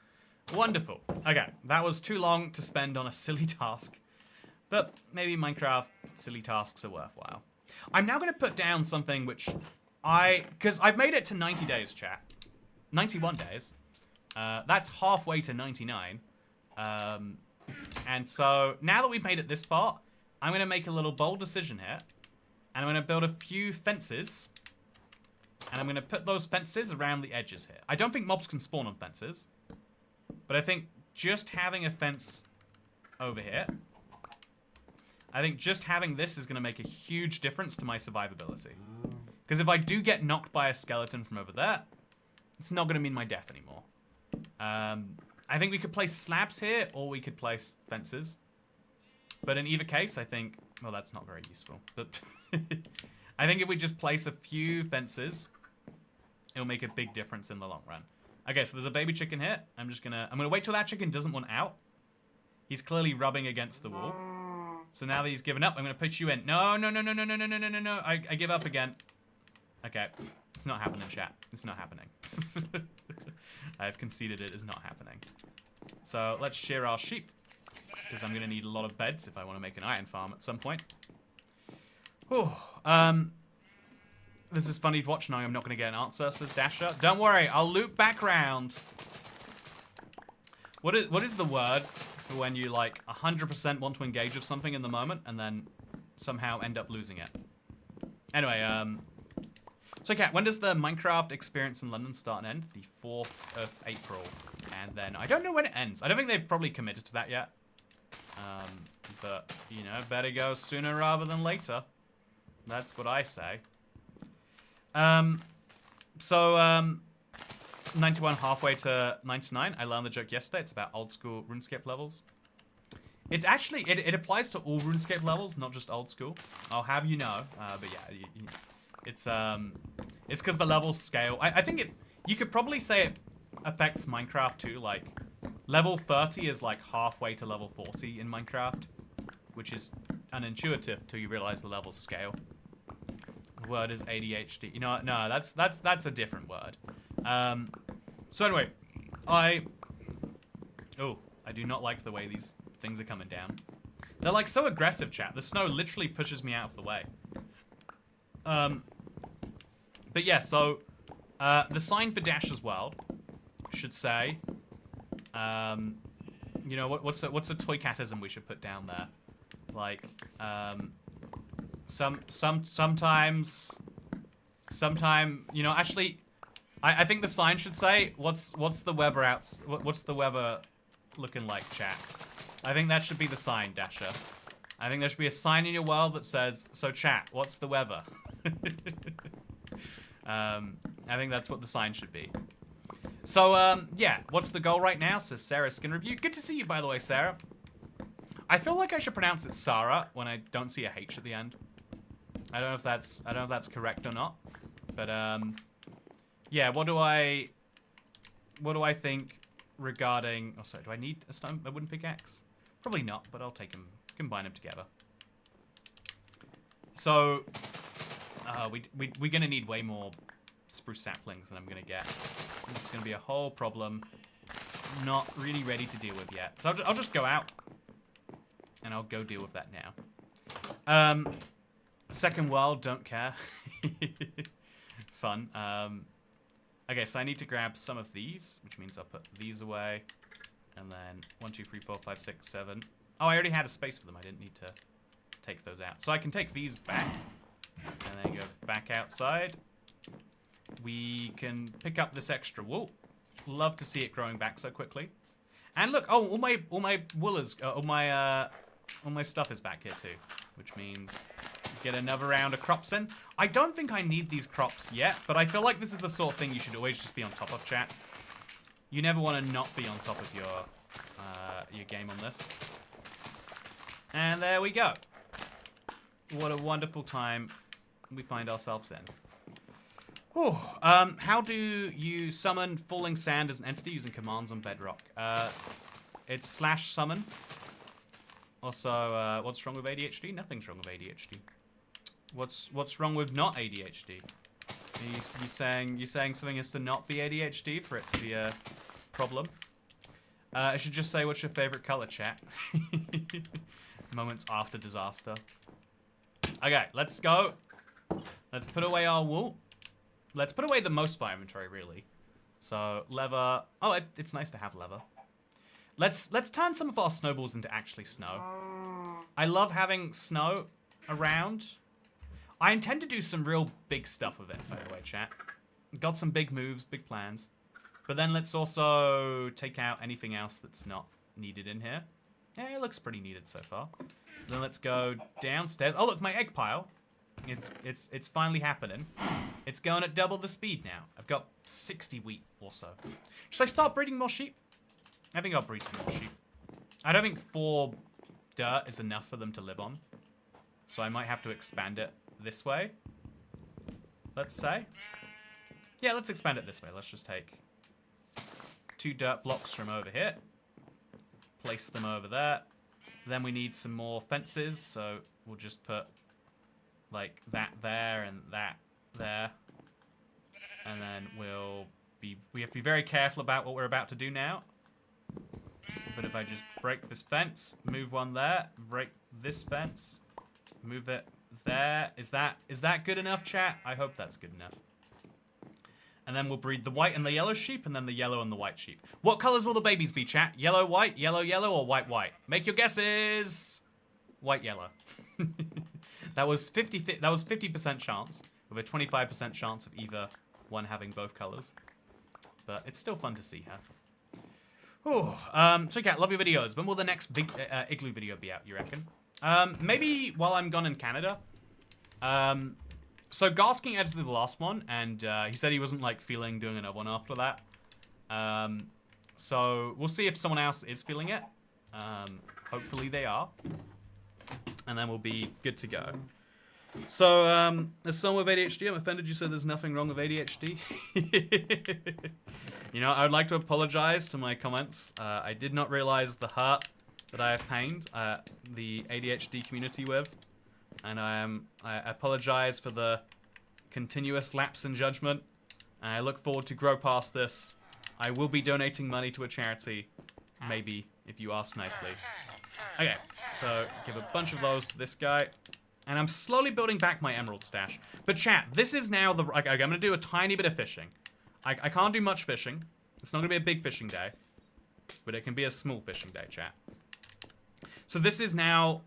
A: Wonderful. Okay, that was too long to spend on a silly task. But maybe Minecraft silly tasks are worthwhile. I'm now going to put down something which because I've made it to 90 days, chat. 91 days. That's halfway to 99. And so, now that we've made it this far, I'm going to make a little bold decision here. And I'm going to build a few fences. And I'm going to put those fences around the edges here. I don't think mobs can spawn on fences. But I think just having a fence over here. I think just having this is going to make a huge difference to my survivability. Because if I do get knocked by a skeleton from over there, it's not going to mean my death anymore. I think we could place slabs here, or we could place fences. But in either case, I think... Well, that's not very useful. But I think if we just place a few fences, it'll make a big difference in the long run. Okay, so there's a baby chicken here. I'm gonna wait till that chicken doesn't want out. He's clearly rubbing against the wall. So now that he's given up, I'm gonna push you in. No. I give up again. Okay. It's not happening, chat. It's not happening. I have conceded it is not happening. So let's shear our sheep. Because I'm going to need a lot of beds if I want to make an iron farm at some point. Whew. This is funny to watch knowing I'm not going to get an answer, says Dasher. Don't worry, I'll loop back round. What is the word for when you, like, 100% want to engage with something in the moment and then somehow end up losing it? Anyway, so, Kat, when does the Minecraft experience in London start and end? The 4th of April. And then, I don't know when it ends. I don't think they've probably committed to that yet. But, you know, better go sooner rather than later. That's what I say. 91 halfway to 99. I learned the joke yesterday. It's about old school RuneScape levels. It's actually, it applies to all RuneScape levels, not just old school. I'll have you know. But yeah, it's because the levels scale. I think you could probably say it affects Minecraft too. Like, level 30 is like halfway to level 40 in Minecraft, which is unintuitive till you realize the levels scale. The word is ADHD. You know, no, that's a different word. So anyway, I do not like the way these things are coming down. They're like so aggressive, chat. The snow literally pushes me out of the way. But yeah, so the sign for Dasher's World should say, you know, what's a toy catism we should put down there? Like, sometime, you know, actually, I think the sign should say, what's the weather what's the weather looking like, chat? I think that should be the sign, Dasher. I think there should be a sign in your world that says, so chat, what's the weather? I think that's what the sign should be. So, yeah, what's the goal right now? Says Sarah Skin Review. Good to see you, by the way, Sarah. I feel like I should pronounce it Sarah when I don't see a H at the end. I don't know if that's correct or not. But, yeah, what do I think regarding... Oh, sorry, do I need a wooden pickaxe? Probably not, but I'll take them, combine them together. So, we're going to need way more spruce saplings than I'm going to get. It's going to be a whole problem. Not really ready to deal with yet. So I'll just go out. And I'll go deal with that now. Second world, don't care. Fun. Okay, so I need to grab some of these, which means I'll put these away. And then 1, 2, 3, 4, 5, 6, 7. Oh, I already had a space for them. I didn't need to take those out. So I can take these back. And then go back outside. We can pick up this extra wool. Love to see it growing back so quickly. And look, oh, all my wool is, all my stuff is back here too, which means get another round of crops in. I don't think I need these crops yet, but I feel like this is the sort of thing you should always just be on top of, chat. You never want to not be on top of your game on this. And there we go. What a wonderful time we find ourselves in. Whew. How do you summon falling sand as an entity using commands on Bedrock? It's /summon. Also, what's wrong with ADHD? Nothing's wrong with ADHD. What's wrong with not ADHD? You saying something has to not be ADHD for it to be a problem? I should just say, what's your favorite color, chat? Moments after disaster. Okay, let's go. Let's put away our wool. Let's put away the most of our inventory, really. So, leather. Oh, it's nice to have leather. Let's turn some of our snowballs into actually snow. I love having snow around. I intend to do some real big stuff with it, by the way, chat. Got some big moves, big plans. But then let's also take out anything else that's not needed in here. Yeah, it looks pretty needed so far. Then let's go downstairs. Oh, look, my egg pile. It's finally happening. It's going at double the speed now. I've got 60 wheat or so. Should I start breeding more sheep? I think I'll breed some more sheep. I don't think 4 dirt is enough for them to live on. So I might have to expand it this way. Let's say. Yeah, let's expand it this way. Let's just take 2 dirt blocks from over here. Place them over there. Then we need some more fences. So we'll just put like that there and that there. And then we have to be very careful about what we're about to do now. But if I just break this fence, move one there, break this fence, move it there. Is that good enough, chat? I hope that's good enough. And then we'll breed the white and the yellow sheep, and then the yellow and the white sheep. What colors will the babies be, chat? Yellow, white, yellow, yellow, or white, white? Make your guesses. White, yellow. That was 50% chance, with a 25% chance of either one having both colors. But it's still fun to see her. Ooh, so yeah, love your videos. When will the next big Igloo video be out, you reckon? Maybe while I'm gone in Canada. So Garsking edited the last one, and he said he wasn't like feeling doing another one after that. So we'll see if someone else is feeling it. Hopefully they are. And then we'll be good to go. So, as someone with ADHD, I'm offended you said there's nothing wrong with ADHD. You know, I would like to apologize to my comments. I did not realize the hurt that I have pained the ADHD community with. And I apologize for the continuous lapse in judgment. And I look forward to grow past this. I will be donating money to a charity, maybe, if you ask nicely. Okay, so give a bunch of those to this guy. And I'm slowly building back my emerald stash. But chat, this is now the... Okay, I'm going to do a tiny bit of fishing. I can't do much fishing. It's not going to be a big fishing day. But it can be a small fishing day, chat. So this is now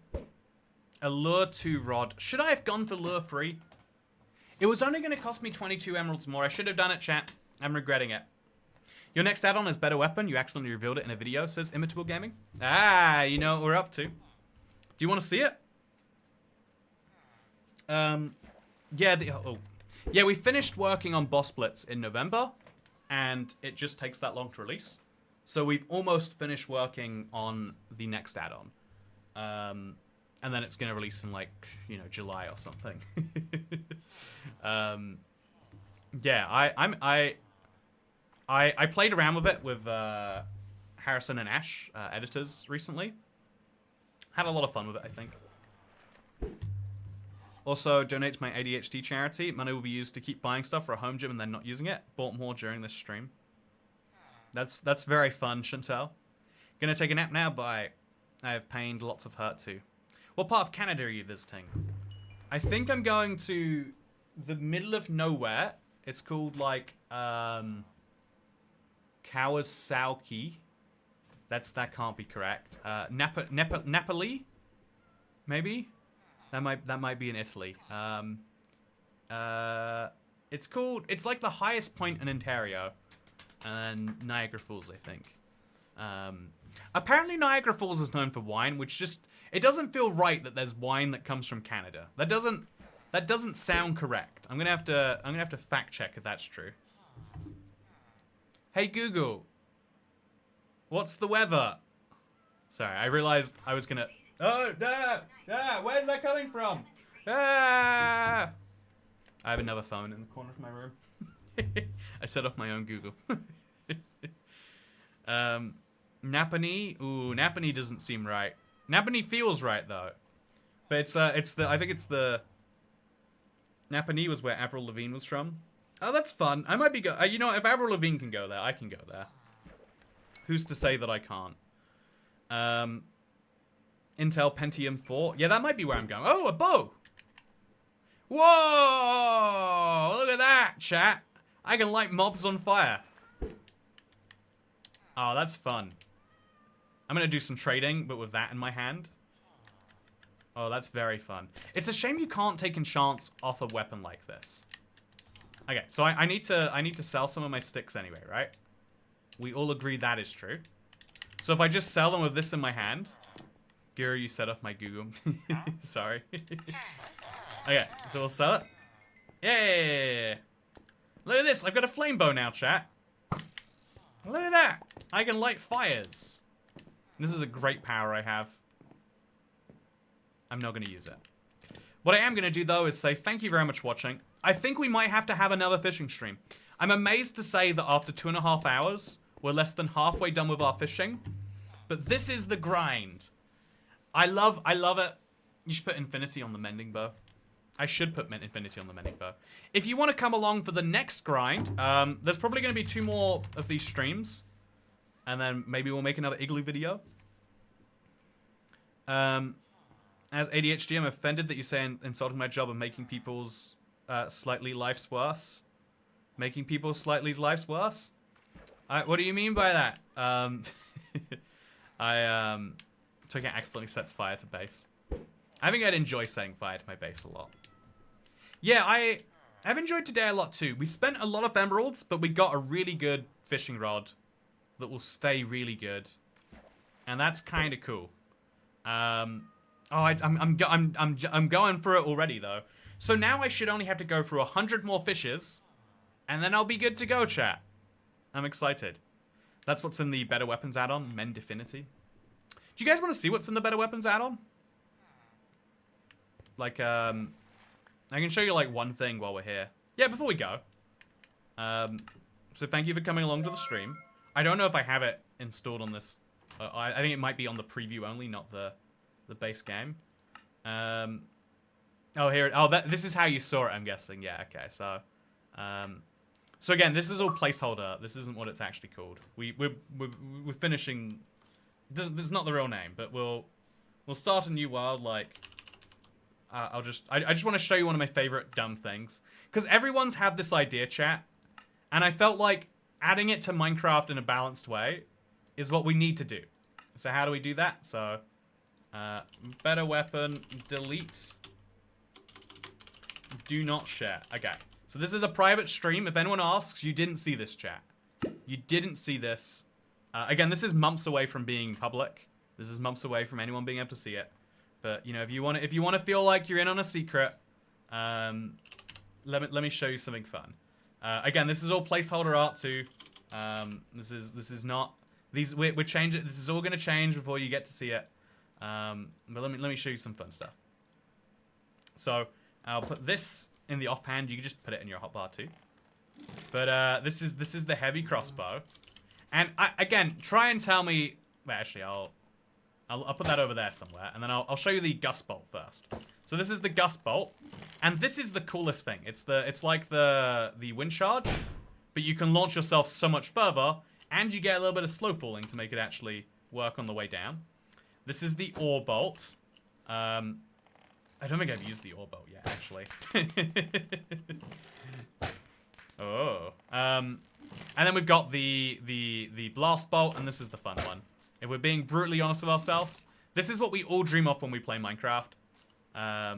A: a lure 2 rod. Should I have gone for lure 3? It was only going to cost me 22 emeralds more. I should have done it, chat. I'm regretting it. Your next add-on is Better Weapon. You accidentally revealed it in a video, says Imitable Gaming. Ah, you know what we're up to. Do you want to see it? Yeah, yeah, we finished working on Boss Blitz in November, and it just takes that long to release. So we've almost finished working on the next add-on. And then it's going to release in, like, you know, July or something. Yeah, I played around with it with Harrison and Ash, editors, recently. Had a lot of fun with it, I think. Also, donate to my ADHD charity. Money will be used to keep buying stuff for a home gym and then not using it. Bought more during this stream. That's very fun, Chantel. Gonna take a nap now, bye. I have pained lots of hurt too. What part of Canada are you visiting? I think I'm going to the middle of nowhere. It's called like Kawasaki. That can't be correct. Napoli? Maybe? That might be in Italy. It's like the highest point in Ontario. And Niagara Falls, I think. Apparently Niagara Falls is known for wine, which just, it doesn't feel right that there's wine that comes from Canada. That doesn't sound correct. I'm gonna have to fact check if that's true. Hey Google, what's the weather? Sorry, I realized I was gonna. Oh, where's that coming from? I have another phone in the corner of my room. I set off my own Google. Napanee. Ooh, Napanee doesn't seem right. Napanee feels right though, but I think it's the. Napanee was where Avril Lavigne was from. Oh, that's fun. I might be you know, if Avril Lavigne can go there, I can go there. Who's to say that I can't? Intel Pentium 4. Yeah, that might be where I'm going. Oh, a bow! Whoa! Look at that, chat. I can light mobs on fire. Oh, that's fun. I'm gonna do some trading, but with that in my hand. Oh, that's very fun. It's a shame you can't take enchants off a weapon like this. Okay, so I need to sell some of my sticks anyway, right? We all agree that is true. So if I just sell them with this in my hand, Guru, you set off my Google. Sorry. Okay, so we'll sell it. Yay! Look at this, I've got a flame bow now, chat. Look at that! I can light fires. This is a great power I have. I'm not going to use it. What I am going to do, though, is say thank you very much for watching. I think we might have to have another fishing stream. I'm amazed to say that after 2.5 hours, we're less than halfway done with our fishing. But this is the grind. I love it. You should put infinity on the mending bow. I should put infinity on the mending bow. If you want to come along for the next grind, there's probably going to be 2 more of these streams. And then maybe we'll make another igloo video. As ADHD, I'm offended that you say insulting my job and making people's slightly lives worse. Making people's slightly lives worse? What do you mean by that? Took it accidentally sets fire to base. I think I'd enjoy setting fire to my base a lot. Yeah, I've enjoyed today a lot too. We spent a lot of emeralds, but we got a really good fishing rod that will stay really good, and that's kind of cool. I'm going for it already though. So now I should only have to go through 100 more fishes, and then I'll be good to go, chat. I'm excited. That's what's in the Better Weapons add-on, Mend Affinity. Do you guys want to see what's in the Better Weapons add-on? Like, I can show you like one thing while we're here. Yeah, before we go. So thank you for coming along to the stream. I don't know if I have it installed on this. I think it might be on the preview only, not the base game. Oh, here. This is how you saw it, I'm guessing. Yeah, okay. So, so again, this is all placeholder. This isn't what it's actually called. We're finishing. This is not the real name, but we'll start a new world. Like, I just want to show you one of my favorite dumb things, because everyone's had this idea, chat, and I felt like adding it to Minecraft in a balanced way is what we need to do. So how do we do that? So, better weapon, delete, do not share. Okay, so this is a private stream. If anyone asks, you didn't see this, chat. You didn't see this. Again, this is months away from being public. This is months away from anyone being able to see it. But you know, if you want to feel like you're in on a secret, let me show you something fun. Again, this is all placeholder art too. This is not these. We're changing. This is all going to change before you get to see it. But let me show you some fun stuff. So I'll put this in the offhand. You can just put it in your hotbar too. But this is the heavy crossbow. And again, try and tell me. Well, actually, I'll put that over there somewhere, and then I'll show you the gust bolt first. So this is the gust bolt, and this is the coolest thing. It's like the wind charge, but you can launch yourself so much further, and you get a little bit of slow falling to make it actually work on the way down. This is the ore bolt. I don't think I've used the ore bolt yet, actually. Oh. And then we've got the blast bolt, and this is the fun one. If we're being brutally honest with ourselves, this is what we all dream of when we play Minecraft. Yeah,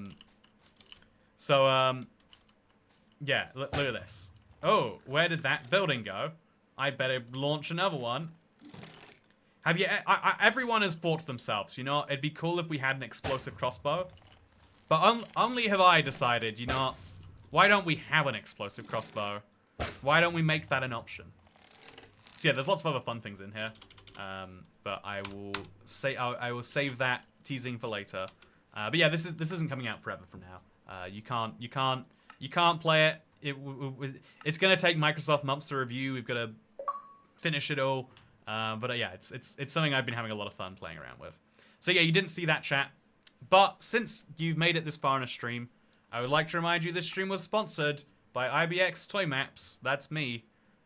A: look at this. Oh, where did that building go? I better launch another one. Have you... everyone has thought themselves, you know, it'd be cool if we had an explosive crossbow. But only have I decided, you know, why don't we have an explosive crossbow? Why don't we make that an option? So yeah, there's lots of other fun things in here. But I will save that teasing for later. But yeah, this isn't coming out forever from now. You can't play it. It's gonna take Microsoft months to review. We've got to finish it all. But yeah, it's something I've been having a lot of fun playing around with. So yeah, you didn't see that, chat. But since you've made it this far in a stream, I would like to remind you this stream was sponsored by IBX Toy Maps. That's me.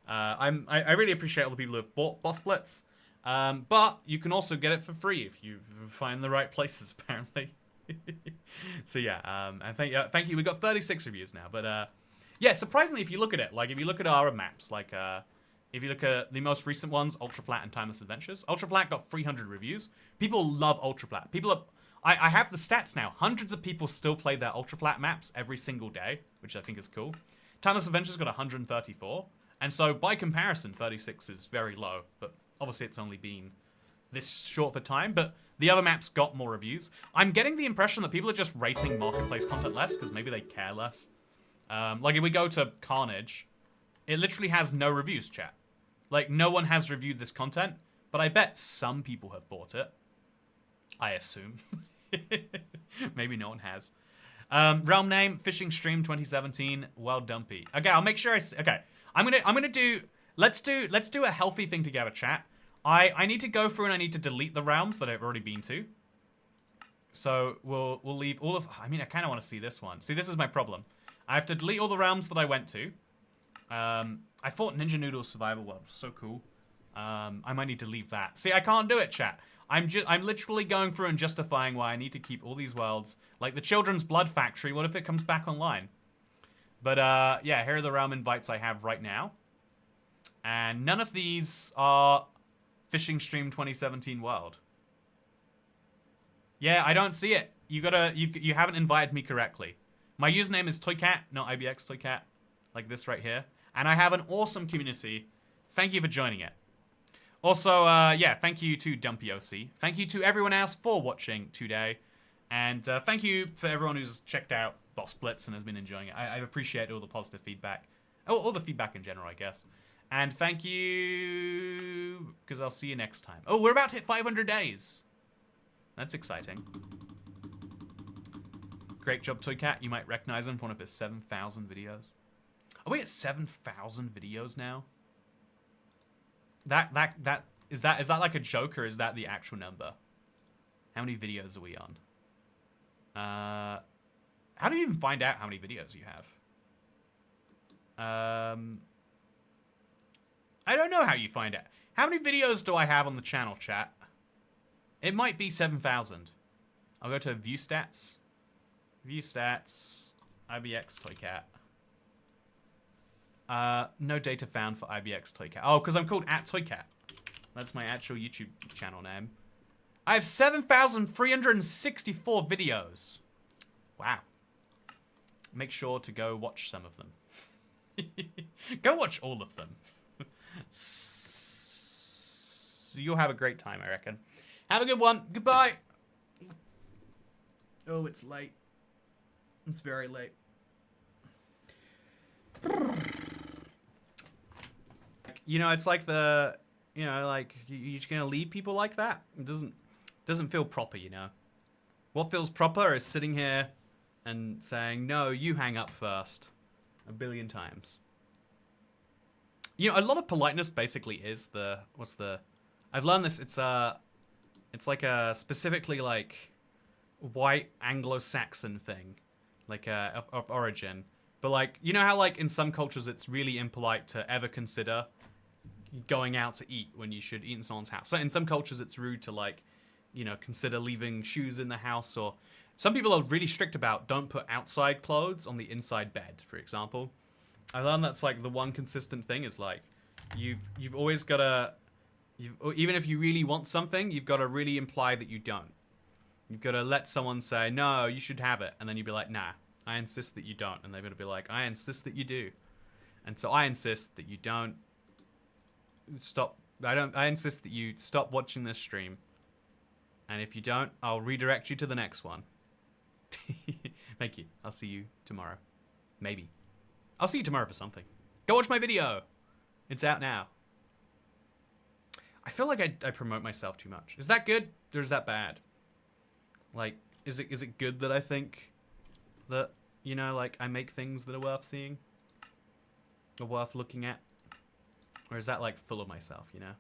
A: I really appreciate all the people who have bought Boss Blitz. But you can also get it for free if you find the right places, apparently. So yeah, and thank you. We got 36 reviews now, but yeah, surprisingly, if you look at it, like if you look at our maps, like if you look at the most recent ones, Ultra Flat and Timeless Adventures, Ultra Flat got 300 reviews. People love Ultra Flat. People are. I have the stats now. Hundreds of people still play their Ultra Flat maps every single day, which I think is cool. Timeless Adventures got 134, and so by comparison, 36 is very low. But obviously, it's only been this short of a time. But the other maps got more reviews. I'm getting the impression that people are just rating Marketplace content less because maybe they care less. Like if we go to Carnage, it literally has no reviews, chat. Like no one has reviewed this content, but I bet some people have bought it. I assume. Maybe no one has. Realm name, Fishing Stream 2017, Well Dumpy. Okay, I'll make sure okay. I'm gonna do let's do a healthy thing together, chat. I need to go through and I need to delete the realms that I've already been to. So we'll leave all of I mean I kinda wanna see this one. See, this is my problem. I have to delete all the realms that I went to. I thought Ninja Noodle's survival world was so cool. I might need to leave that. See, I can't do it, chat. I'm literally going through and justifying why I need to keep all these worlds. Like the Children's Blood Factory, what if it comes back online? But yeah, here are the realm invites I have right now. And none of these are Fishing Stream 2017 world. Yeah, I don't see it. You haven't invited me correctly. My username is Toycat, not IBX Toycat. Like this right here. And I have an awesome community. Thank you for joining it. Also, yeah, thank you to DumpyOC. Thank you to everyone else for watching today. And thank you for everyone who's checked out Boss Blitz and has been enjoying it. I appreciate all the positive feedback. Oh, all the feedback in general, I guess. And thank you, because I'll see you next time. Oh, we're about to hit 500 days. That's exciting. Great job, Toycat. You might recognize him from one of his 7,000 videos. Are we at 7,000 videos now? Is that like a joke or is that the actual number? How many videos are we on? How do you even find out how many videos you have? I don't know how you find out. How many videos do I have on the channel, chat? It might be 7,000. I'll go to view stats. View stats. IBX Toycat. No data found for IBX Toycat. Oh, because I'm called @Toycat. That's my actual YouTube channel name. I have 7,364 videos. Wow. Make sure to go watch some of them. Go watch all of them. So you'll have a great time, I reckon. Have a good one. Goodbye. Oh, it's late. It's very late. You know, it's like the, you know, like you're just gonna leave people like that. It doesn't feel proper, you know. What feels proper is sitting here and saying, "No, you hang up first," a billion times. You know, a lot of politeness basically is the I've learned this. It's like a specifically like white Anglo-Saxon thing, like of origin. But like, you know how like in some cultures it's really impolite to ever consider going out to eat when you should eat in someone's house. So in some cultures it's rude to like, you know, consider leaving shoes in the house, or some people are really strict about don't put outside clothes on the inside bed, for example. I learned that's like the one consistent thing is like you've always gotta Or even if you really want something, you've got to really imply that you don't. You've got to let someone say, no, you should have it. And then you'd be like, nah, I insist that you don't. And they're going to be like, I insist that you do. And so I insist that you don't stop. I insist that you stop watching this stream. And if you don't, I'll redirect you to the next one. Thank you. I'll see you tomorrow. Maybe. I'll see you tomorrow for something. Go watch my video. It's out now. I feel like I promote myself too much. Is that good or is that bad? Like, is it good that I think that, you know, like I make things that are worth seeing? Or worth looking at? Or is that like full of myself, you know?